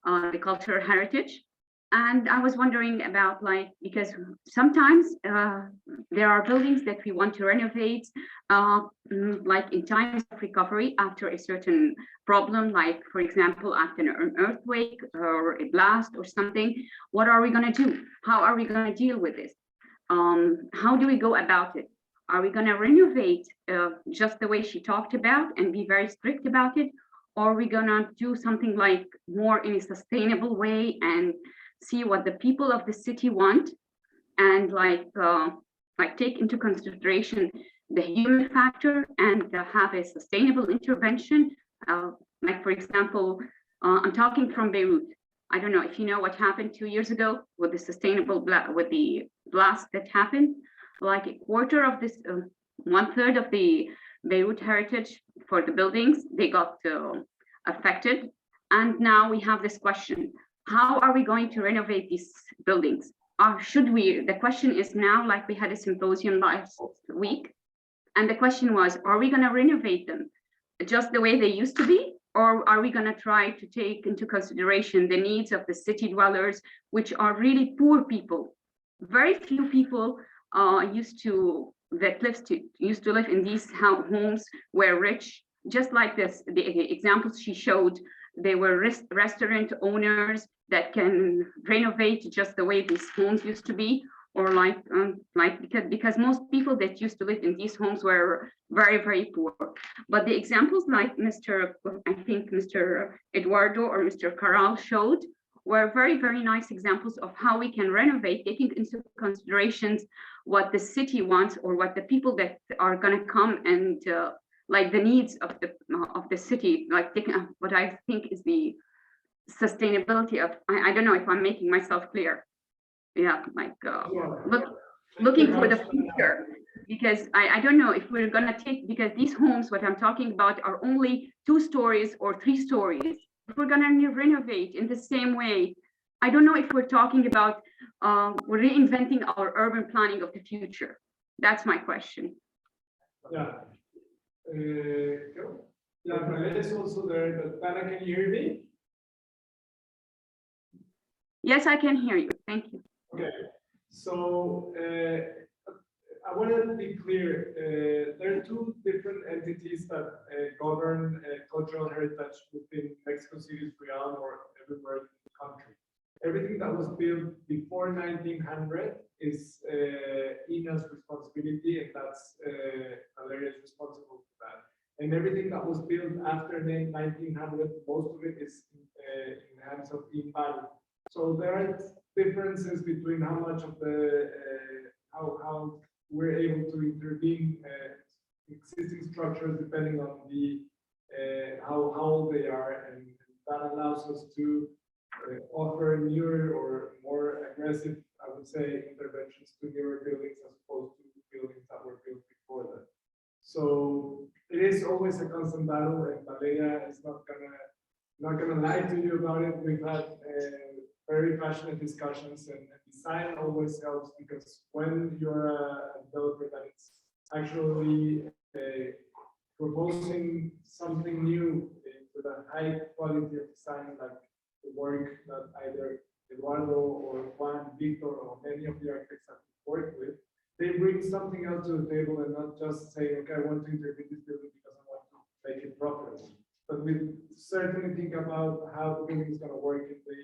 Speaker 8: the cultural heritage. And I was wondering about, like, because sometimes there are buildings that we want to renovate, like in times of recovery after a certain problem, like, for example, after an earthquake or a blast or something. What are we going to do? How are we going to deal with this? How do we go about it? Are we going to renovate just the way she talked about and be very strict about it? Or are we gonna do something like more in a sustainable way and see what the people of the city want, and like take into consideration the human factor and have a sustainable intervention? Like, for example, I'm talking from Beirut. I don't know if you know what happened 2 years ago with the with the blast that happened. Like a quarter of this, 1/3 of the Beirut heritage for the buildings, they got affected. And now we have this question: how are we going to renovate these buildings? Or should we? The question is now, like we had a symposium last week, and the question was, are we going to renovate them just the way they used to be? Or are we going to try to take into consideration the needs of the city dwellers, which are really poor people? Very few people used to live in these homes were rich, just like this. The examples she showed, they were restaurant owners that can renovate just the way these homes used to be, or because most people that used to live in these homes were very, very poor. But the examples like I think Mr. Eduardo or Mr. Carral showed were very, very nice examples of how we can renovate, taking into considerations what the city wants or what the people that are going to come and like the needs of the city, like taking what I think is the sustainability of, I don't know if I'm making myself clear. Yeah, like looking for the future, because I don't know if we're gonna take, because these homes, what I'm talking about, are only 2 stories or 3 stories. If we're gonna renovate in the same way, I don't know if we're talking about reinventing our urban planning of the future. That's my question.
Speaker 2: Yeah. Yeah, Valeria is also there, but Tana, can you hear me?
Speaker 8: Yes, I can hear you. Thank you.
Speaker 2: Okay, so I want to be clear. There are 2 different entities that govern cultural heritage within Mexico City's realm or everywhere in the country. Everything that was built before 1900 is INA's responsibility, and that's Valeria is responsible for that. And everything that was built after 1900, most of it is in the hands of INVAL. So there are differences between how much of the how we're able to intervene existing structures depending on the how old they are, and that allows us to offer newer or more aggressive, I would say, interventions to newer buildings as opposed to buildings that were built before that. So it is always a constant battle, and Valeria is not gonna lie to you about it. We've had very passionate discussions, and design always helps, because when you're a developer that is actually proposing something new with a high quality of design, like the work that either Eduardo or Juan, Victor, or many of the architects have worked with, they bring something else to the table and not just say, okay, I want to intervene this building because I want to make it properly. But we certainly think about how the building is going to work in the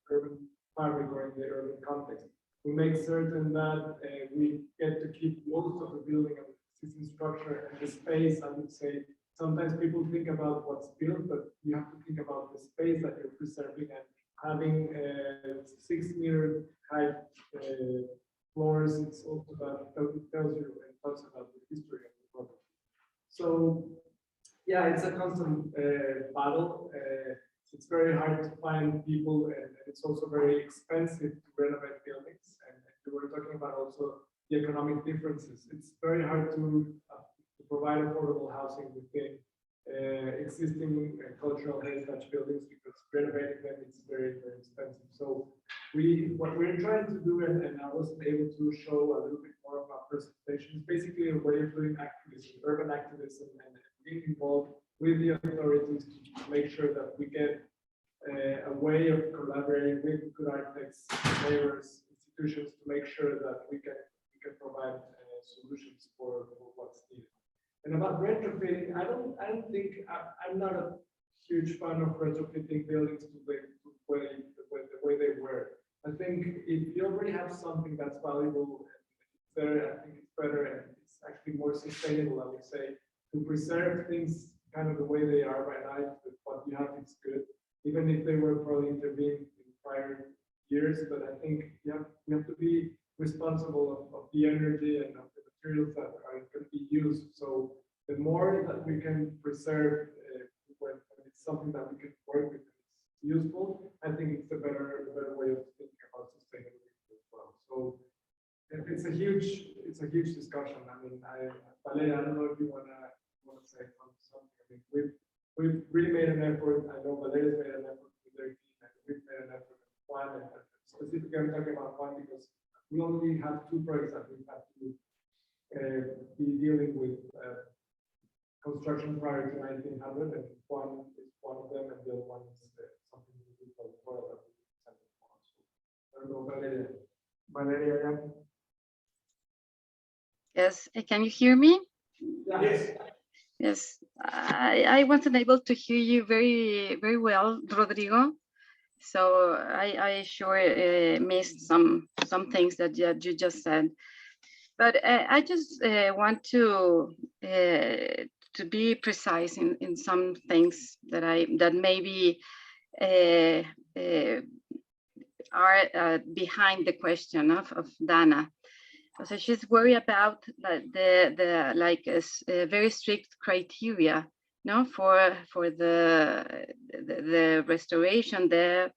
Speaker 2: urban fabric or in the urban context. We make certain that we get to keep most of the building and the existing structure and the space. I would say sometimes people think about what's built, but you have to think about the space that you're preserving, and having 6-meter high floors. It's also about, it tells you and talks about the history of the property. So yeah, it's a constant battle. It's very hard to find people, and it's also very expensive to renovate buildings. And we were talking about also the economic differences. It's very hard to provide affordable housing within existing cultural heritage buildings, because renovating them is very, very expensive. So what we're trying to do, and I wasn't able to show a little bit more of our presentation, is basically a way of doing activism, urban activism, and being involved with the authorities to make sure that we get a way of collaborating with good architects, mayors, institutions, to make sure that we can provide solutions for what's needed. And about retrofitting, I don't think I'm not a huge fan of retrofitting buildings to the way they were. I think if you already have something that's valuable and it's there, I think it's better, and it's actually more sustainable, I would say, to preserve things kind of the way they are right now. What you have is good, even if they were probably intervened in prior years. But I think we have to be responsible of the energy and of the materials that are going to be used. So the more that we can preserve when it's something that we can work with, it's useful. I think it's a better way of thinking about sustainability as well. So it's a huge discussion. I mean, Valeria, I don't know if you want to say something. I mean, we've really made an effort. I know Valeria's made an effort with their team, and we've made an effort with Juan, and specifically I'm talking about Juan because we only have 2 projects that we have to be dealing with construction prior to 1900, and one is one of them, and the other one is something to do with oil that we presented on. So I don't know, Valeria, yeah.
Speaker 4: Yes, can you hear me?
Speaker 2: Yes.
Speaker 4: Yes, I wasn't able to hear you very well, Rodrigo. So I sure missed some things that you just said. But I just want to be precise in some things that maybe are behind the question of Dana. So she's worried about the like a very strict criteria, no, for the restoration, the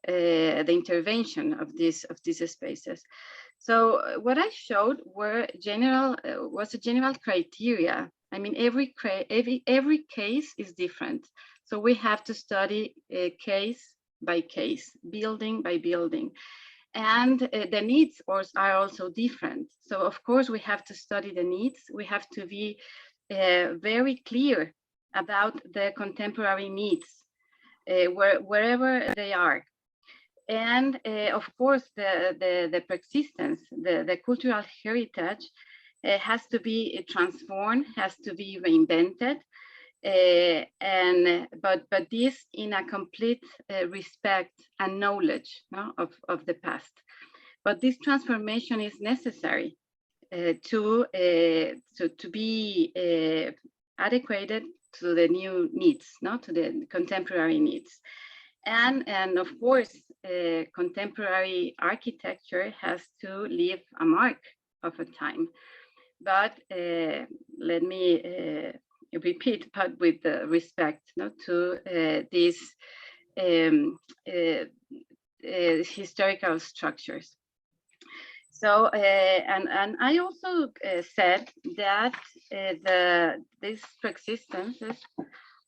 Speaker 4: intervention of these spaces. So what I showed was a general criteria. I mean, every case is different. So we have to study case by case, building by building. And the needs are also different. So of course we have to study the needs. We have to be very clear about the contemporary needs, wherever they are. And of course the persistence, the cultural heritage has to be transformed, has to be reinvented. But this in a complete respect and knowledge, no, of the past. But this transformation is necessary to be adequate to the new needs, no, to the contemporary needs. And of course, contemporary architecture has to leave a mark of a time. But let me repeat, but with respect, no, to these historical structures. So, and I also said that these coexistences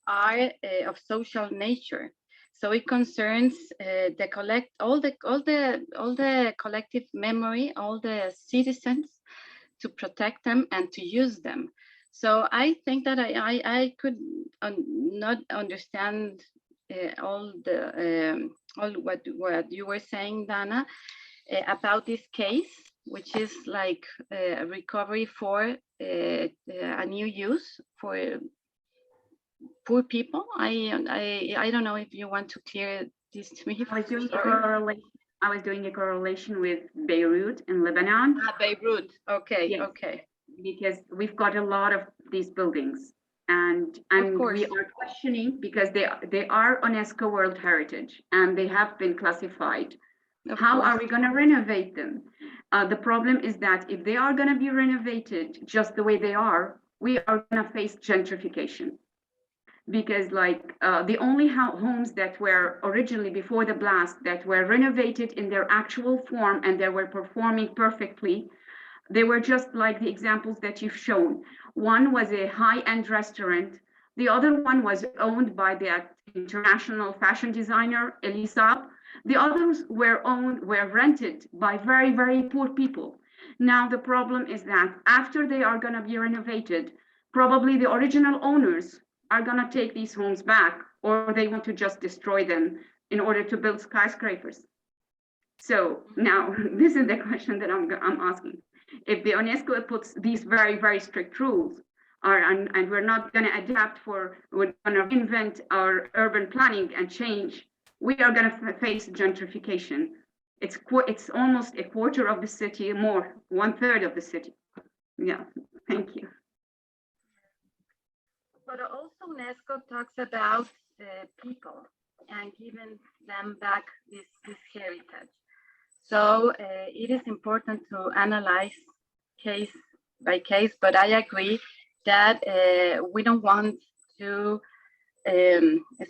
Speaker 4: are of social nature. So it concerns all the collective memory, all the citizens, to protect them and to use them. So I think that I could not understand all what you were saying, Dana, about this case, which is like a recovery for a new use for poor people. I don't know if you want to clear this to me.
Speaker 8: I was doing a correlation with Beirut in Lebanon.
Speaker 4: Beirut. Okay.
Speaker 8: Yes.
Speaker 4: Okay.
Speaker 8: Because we've got a lot of these buildings, and we are questioning because they are UNESCO World Heritage and they have been classified. How are we going to renovate them? The problem is that if they are going to be renovated just the way they are, we are going to face gentrification. Because like the only homes that were originally before the blast that were renovated in their actual form and they were performing perfectly, they were just like the examples that you've shown. One was a high-end restaurant. The other one was owned by the international fashion designer, Elisa. The others were rented by very, very poor people. Now, the problem is that after they are going to be renovated, probably the original owners are going to take these homes back, or they want to just destroy them in order to build skyscrapers. So now, this is the question that I'm asking. If the UNESCO puts these very, very strict rules, and we're not going to adapt we're going to invent our urban planning and change, we are going to face gentrification. It's almost a quarter of the city, more, 1/3 of the city. Yeah, thank you.
Speaker 4: but also UNESCO talks about the people and giving them back this heritage. So it is important to analyze case by case, but I agree that we don't want to,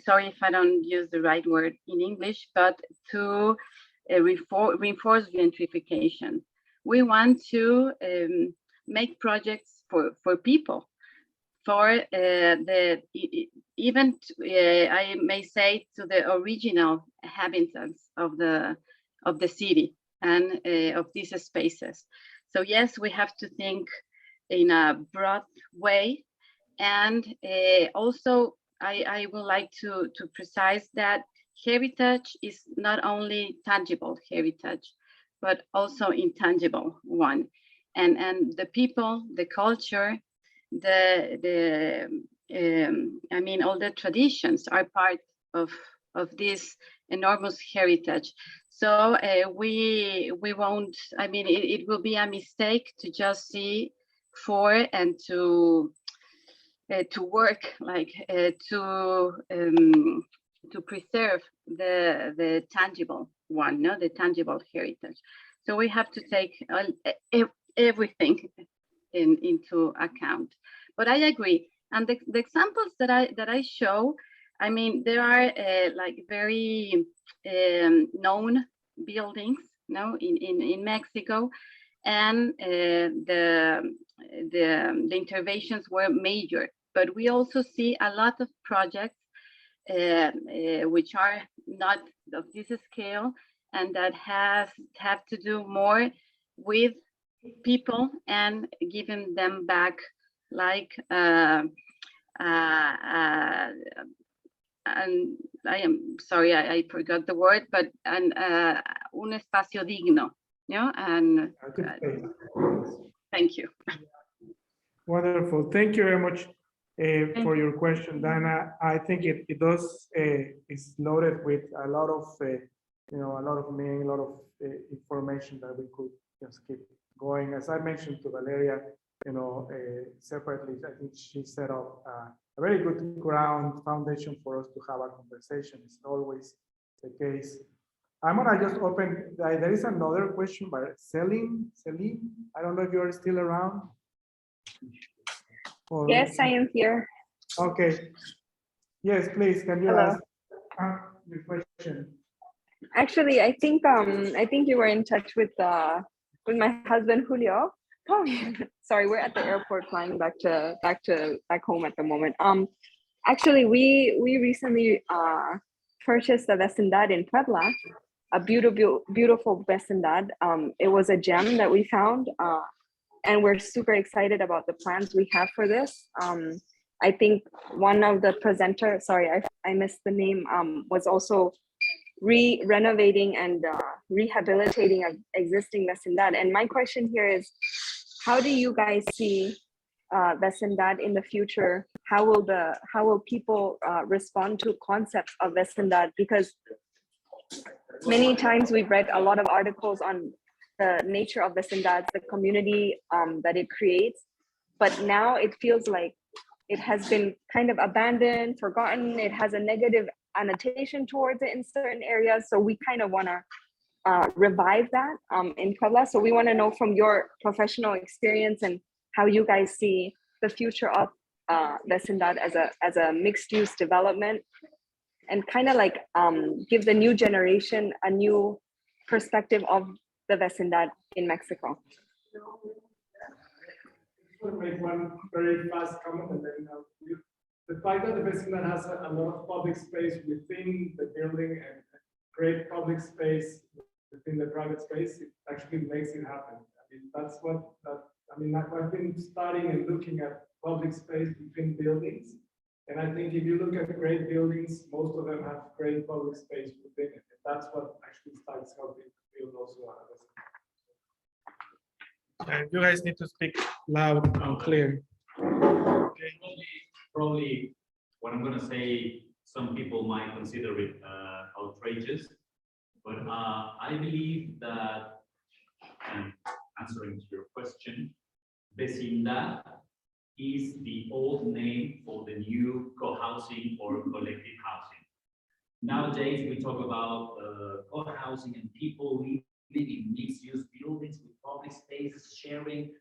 Speaker 4: sorry if I don't use the right word in English, but to reinforce gentrification. We want to make projects for people, for even I may say to the original inhabitants of the city and of these spaces. So yes, we have to think in a broad way, and also I would like to precise that heritage is not only tangible heritage, but also intangible one, and the people, the culture, I mean, all the traditions are part of this enormous heritage. So we won't, I mean, it will be a mistake to just see for and to work like to preserve the tangible one, no, the tangible heritage. So we have to take everything into account. But I agree, and the examples that I show, I mean, there are like very known buildings, no, in Mexico, and the interventions were major. But we also see a lot of projects which are not of this scale, and that have to do more with people and giving them back, like and I am sorry, I forgot the word, but un espacio digno, you know, and thank you.
Speaker 1: Wonderful. Thank you very much for your question, Dana. I think it does is loaded with a lot of you know, a lot of meaning, a lot of information that we could just keep going. As I mentioned to Valeria, you know, separately, I think she set up a very good ground foundation for us to have a conversation. It's always the case. I'm gonna just open. There is another question by Celine. I don't know if you are still around. Or,
Speaker 9: yes, I am here.
Speaker 1: Okay. Yes, please. Can you
Speaker 9: Hello.
Speaker 1: ask your question?
Speaker 9: Actually, I think you were in touch with my husband Julio. Oh, sorry, we're at the airport flying back home at the moment. Actually, we recently purchased a vecindad in Puebla, a beautiful vecindad. It was a gem that we found, and we're super excited about the plans we have for this. I think one of the presenters, sorry, I missed the name, was also renovating and rehabilitating an existing vecindad. And my question here is, how do you guys see vecindad in the future? How will people respond to concepts of vecindad? Because many times we've read a lot of articles on the nature of vecindads, the community that it creates, but now it feels like it has been kind of abandoned, forgotten. It has a negative annotation towards it in certain areas. So we kind of want to revive that in Puebla. So we want to know from your professional experience and how you guys see the future of vecindad as a mixed-use development, and kind of like give the new generation a new perspective of the vecindad in Mexico.
Speaker 2: I want to make one very fast comment, and then the fact that the vecindad has a lot of public space within the building and great public space within the private space, it actually makes it happen. I mean, that's what I've been studying and looking at public space between buildings, and I think if you look at great buildings, most of them have great public space within it. And that's what actually starts helping to build also a vecindad.
Speaker 1: And you guys need to speak loud and clear.
Speaker 7: Okay. Probably what I'm going to say, some people might consider it outrageous, but I believe that, answering to your question, vecindad is the old name for the new co-housing or collective housing. Nowadays, we talk about co-housing and people living in mixed-use buildings with public spaces, sharing.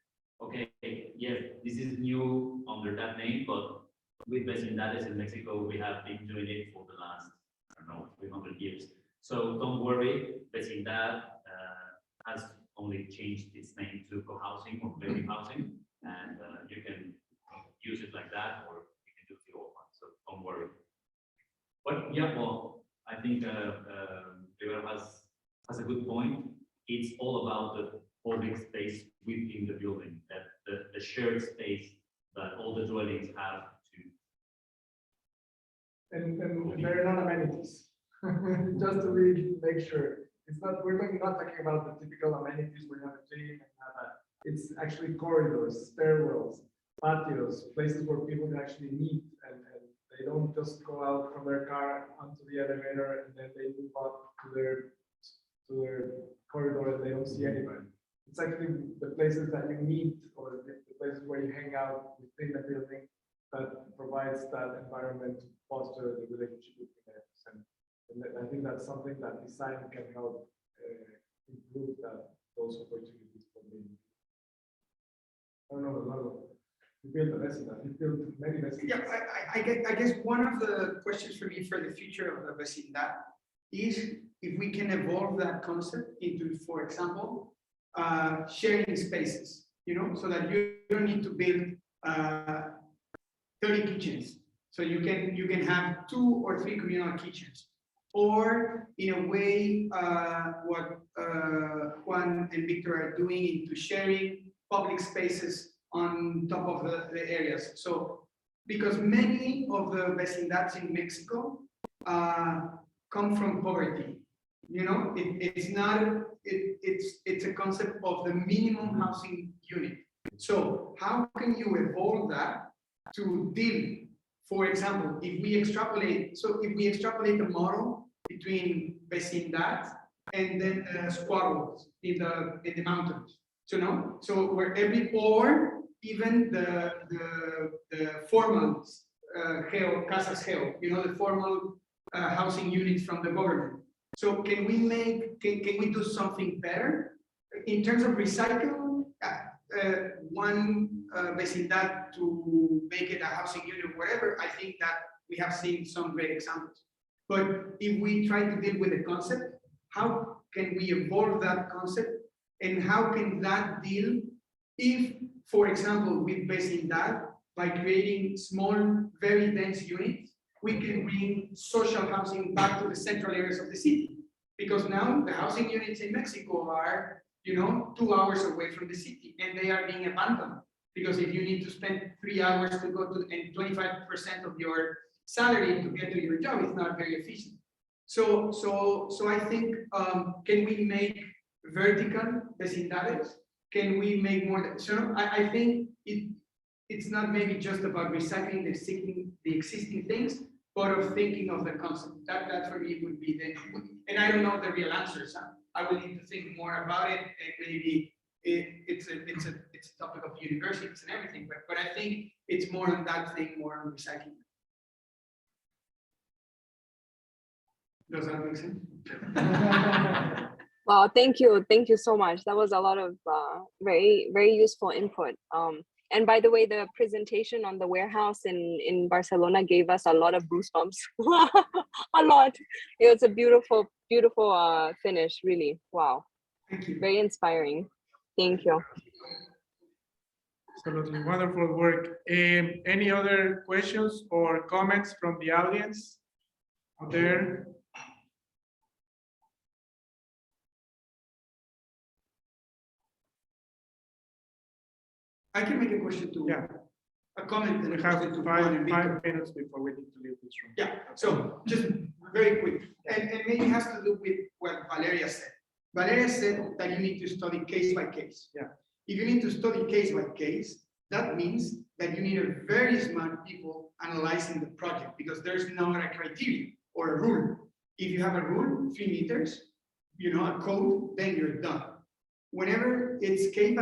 Speaker 7: Okay, yes, this is new under that name, but with vecindades in Mexico, we have been doing it for the last, I don't know, 300 years. So don't worry, vecindad has only changed its name to co-housing or collective housing, and you can use it like that, or you can do the old one, so don't worry. But yeah, well, I think Rivero has a good point. It's all about the public space within the building, that the shared space that all the dwellings have to.
Speaker 2: And there are not amenities. Just to make sure. We're not talking about the typical amenities where you have a gym and have it's actually corridors, stairwells, patios, places where people can actually meet and they don't just go out from their car onto the elevator and then they move up to their corridor and they don't see anybody. It's actually the places that you meet or the places where you hang out within the building that provides that environment to foster the relationship between us. And I think that's something that design can help improve those opportunities for me. I don't know, Eduardo. You built a vecindad. You built many vecindades.
Speaker 3: Yeah, I guess one of the questions for me for the future of the vecindad is if we can evolve that concept into, for example, sharing spaces, so that you don't need to build 30 kitchens. So you can have 2 or 3 communal kitchens. Or in a way, what Juan and Victor are doing into sharing public spaces on top of the areas. So, because many of the vecindads in Mexico come from poverty. It's a concept of the minimum housing unit. So how can you evolve that to deal? For example, if we extrapolate the model between vecindads and then squatters in the mountains, so where or even the formal casas the formal housing units from the government. So can we do something better in terms of recycle? One vecindad to make it a housing unit, whatever. I think that we have seen some great examples. But if we try to deal with the concept, how can we evolve that concept, and how can that deal if, for example, with vecindad, by creating small, very dense units, we can bring social housing back to the central areas of the city? Because now the housing units in Mexico are 2 hours away from the city, and they are being abandoned because if you need to spend 3 hours to go to and 25% of your salary to get to your job, it's not very efficient. So I think can we make vertical vecindades? Can we make more? So I think it's not maybe just about recycling the existing things, but of thinking of the concept. That for me would be and I don't know the real answers. I will need to think more about it, and maybe it's a topic of universities and everything. But I think it's more on that thing, more on recycling. Does that make sense?
Speaker 9: Wow, thank you so much. That was a lot of very, very useful input. And by the way, the presentation on the warehouse in Barcelona gave us a lot of goosebumps. A lot. It was a beautiful, beautiful finish, really. Wow.
Speaker 3: Thank you.
Speaker 9: Very inspiring. Thank you.
Speaker 1: Absolutely wonderful work. Any other questions or comments from the audience out there?
Speaker 3: I can make a question too.
Speaker 1: Yeah.
Speaker 3: A comment.
Speaker 1: We have 5 minutes before we need to leave this room.
Speaker 3: Yeah, so just very quick, and maybe it has to do with what Valeria said. Valeria said that you need to study case by case.
Speaker 1: Yeah.
Speaker 3: If you need to study case by case, that means that you need a very smart people analyzing the project, because there's not a criteria or a rule. If you have a rule, 3 meters, a code, then you're done. Whenever it's case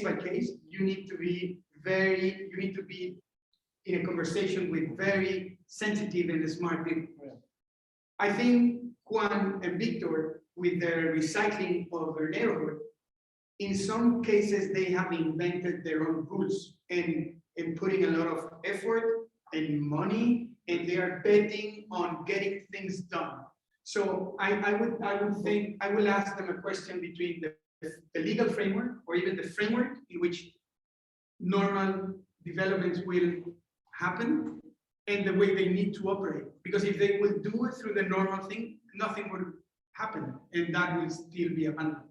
Speaker 3: by case, you need to be you need to be in a conversation with very sensitive and smart people. I think Juan and Victor, with their recycling of their neighborhood, in some cases, they have invented their own rules and putting a lot of effort and money, and they are betting on getting things done. So I will ask them a question between the legal framework or even the framework in which normal developments will happen and the way they need to operate. Because if they will do it through the normal thing, nothing will happen and that will still be abandoned.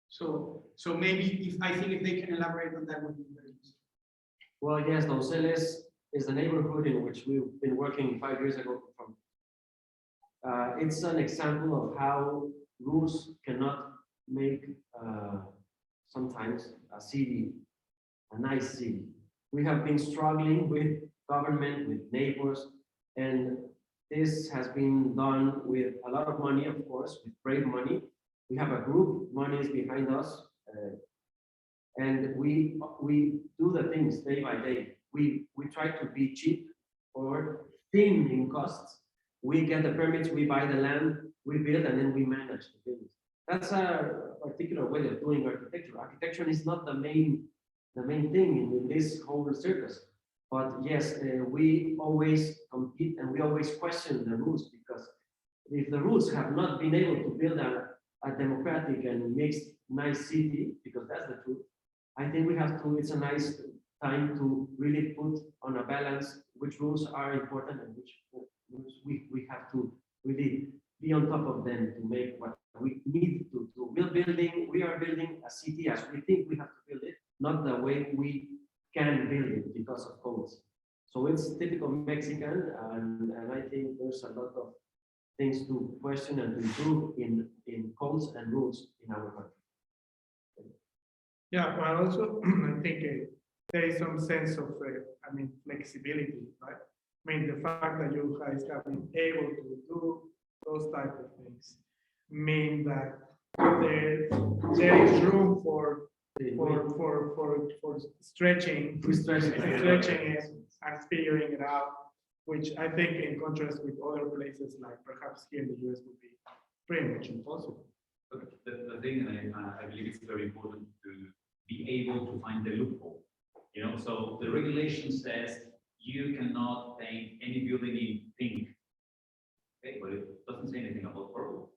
Speaker 3: So maybe I think if they can elaborate on that would be very useful.
Speaker 6: Well, yes, Donceles is the neighborhood in which we've been working 5 years ago from. It's an example of how rules cannot make sometimes a city a nice city. We have been struggling with government, with neighbors, and this has been done with a lot of money, of course, with brave money. We have a group, money is behind us, and we do the things day by day. We try to be cheap or thin in costs. We get the permits, we buy the land, we build, and then we manage the business. That's a particular way of doing architecture. Architecture is not the main thing in this whole circus. But yes, we always compete and we always question the rules, because if the rules have not been able to build a democratic and mixed nice city, because that's the truth, I think we have to, it's a nice time to really put on a balance which rules are important and which we have to really be on top of them to make what we need to do. We are building a city as we think we have to build it, not the way we can build it because of codes. So it's typical Mexican, and I think there's a lot of things to question and to improve in codes and rules in our country.
Speaker 1: Yeah, but also I think there is some sense of, flexibility, right? I mean, the fact that you guys have been able to do those type of things mean that there is room for stretching it and figuring it out, which I think in contrast with other places like perhaps here in the US would be pretty much impossible.
Speaker 7: But the thing, and I believe it's very important to be able to find the loophole. You know, so the regulation says you cannot paint any building in pink. Okay, but it doesn't say anything about purple.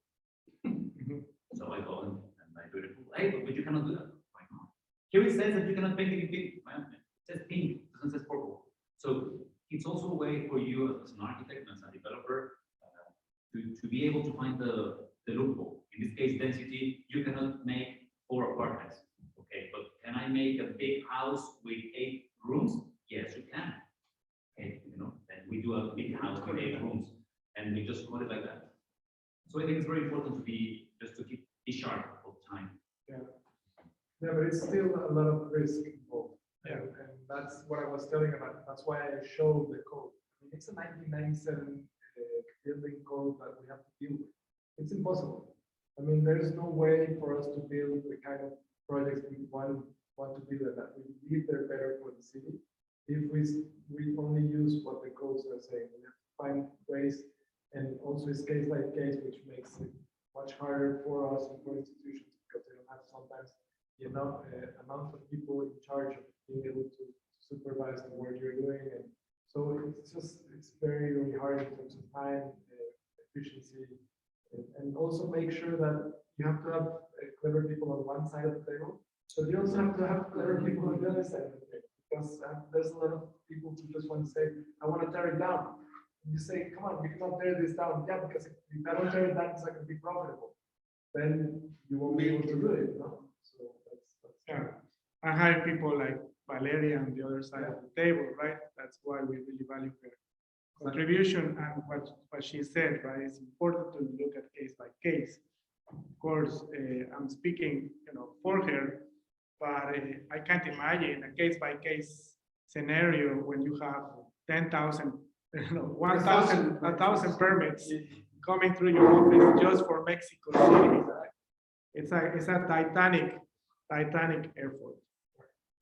Speaker 7: So I go and I do it. Hey, but you cannot do that. Why not? Here it says that you cannot paint it in pink. It says pink, it doesn't say purple. So it's also a way for you as an architect and as a developer to be able to find the loophole. In this case, density, you cannot make 4 apartments. Okay, but can I make a big house with 8 rooms? Yes, you can. Okay, you know, and we do a big house with 8 rooms, and we just call it like that. So I think it's very important to be sharp all the time.
Speaker 2: Yeah, but it's still a lot of risk involved. Yeah, and that's what I was telling about. That's why I showed the code. I mean, it's a 1997 building code that we have to deal with. It's impossible. I mean, there's no way for us to build the kind of projects we want to build, that we believe they're better for the city. If we only use what the codes are saying, we have to find ways, and also it's case by case, which makes it much harder for us and for institutions, because they don't have sometimes enough amount of people in charge of being able to supervise the work you're doing. And so it's very, very hard in terms of time, efficiency, and also make sure that you have to have clever people on one side of the table, but you also have to have clever people on the other side of the table, because there's a lot of people who just want to say, I want to tear it down. And you say, come on, you cannot tear this down. Yeah, because if I don't tear it down, it's not going to be profitable. Then you won't be able to do it. No? So that's
Speaker 1: yeah. And having people like Valeria on the other side of the table, right? That's why we really value her contribution, and what she said, right? It's important to look at case by case. Of course, I'm speaking, for her, but I can't imagine a case by case scenario when you have 10,000, 1,000 permits coming through your office just for Mexico City. Right? It's a titanic effort.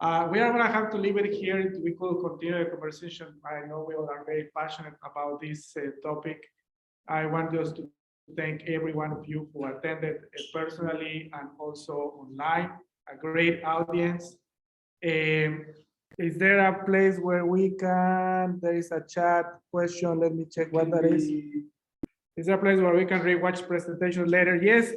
Speaker 1: We are gonna have to leave it here. We could continue the conversation. I know we all are very passionate about this topic. I want just to thank every one of you who attended personally and also online, a great audience. Is there a place where we can, there is a chat question, let me check what that is. Is there a place where we can rewatch presentations later? Yes,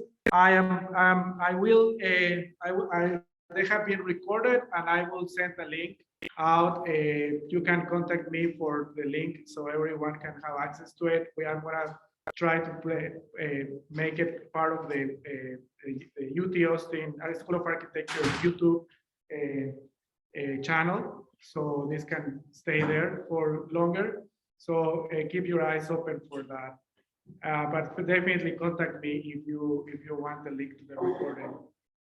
Speaker 1: they have been recorded and I will send the link out. You can contact me for the link so everyone can have access to it. We are gonna try to make it part of the UT Austin School of Architecture YouTube channel, so this can stay there for longer. So keep your eyes open for that. But definitely contact me if you want the link to the recording.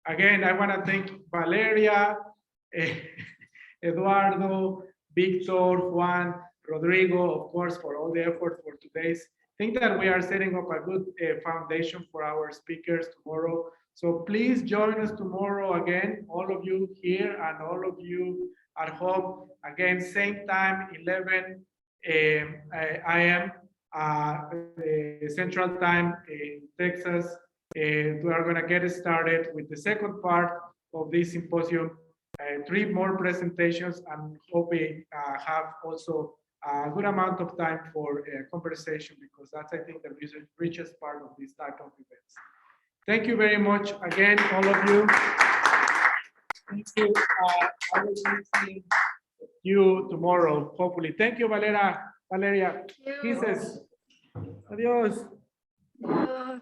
Speaker 1: Again, I want to thank Valeria, Eduardo, Victor, Juan, Rodrigo, of course, for all the effort for today's. I think that we are setting up a good foundation for our speakers tomorrow. So please join us tomorrow again, all of you here and all of you at home. Again, same time, 11 a.m. Central Time in Texas. We are going to get started with the second part of this symposium. 3 more presentations, and hoping have also a good amount of time for conversation, because that's, I think, the richest part of this type of events. Thank you very much again, all of you. Thank you. I will see you tomorrow, hopefully. Thank you, Valeria. Kisses. Adios.
Speaker 4: Uh,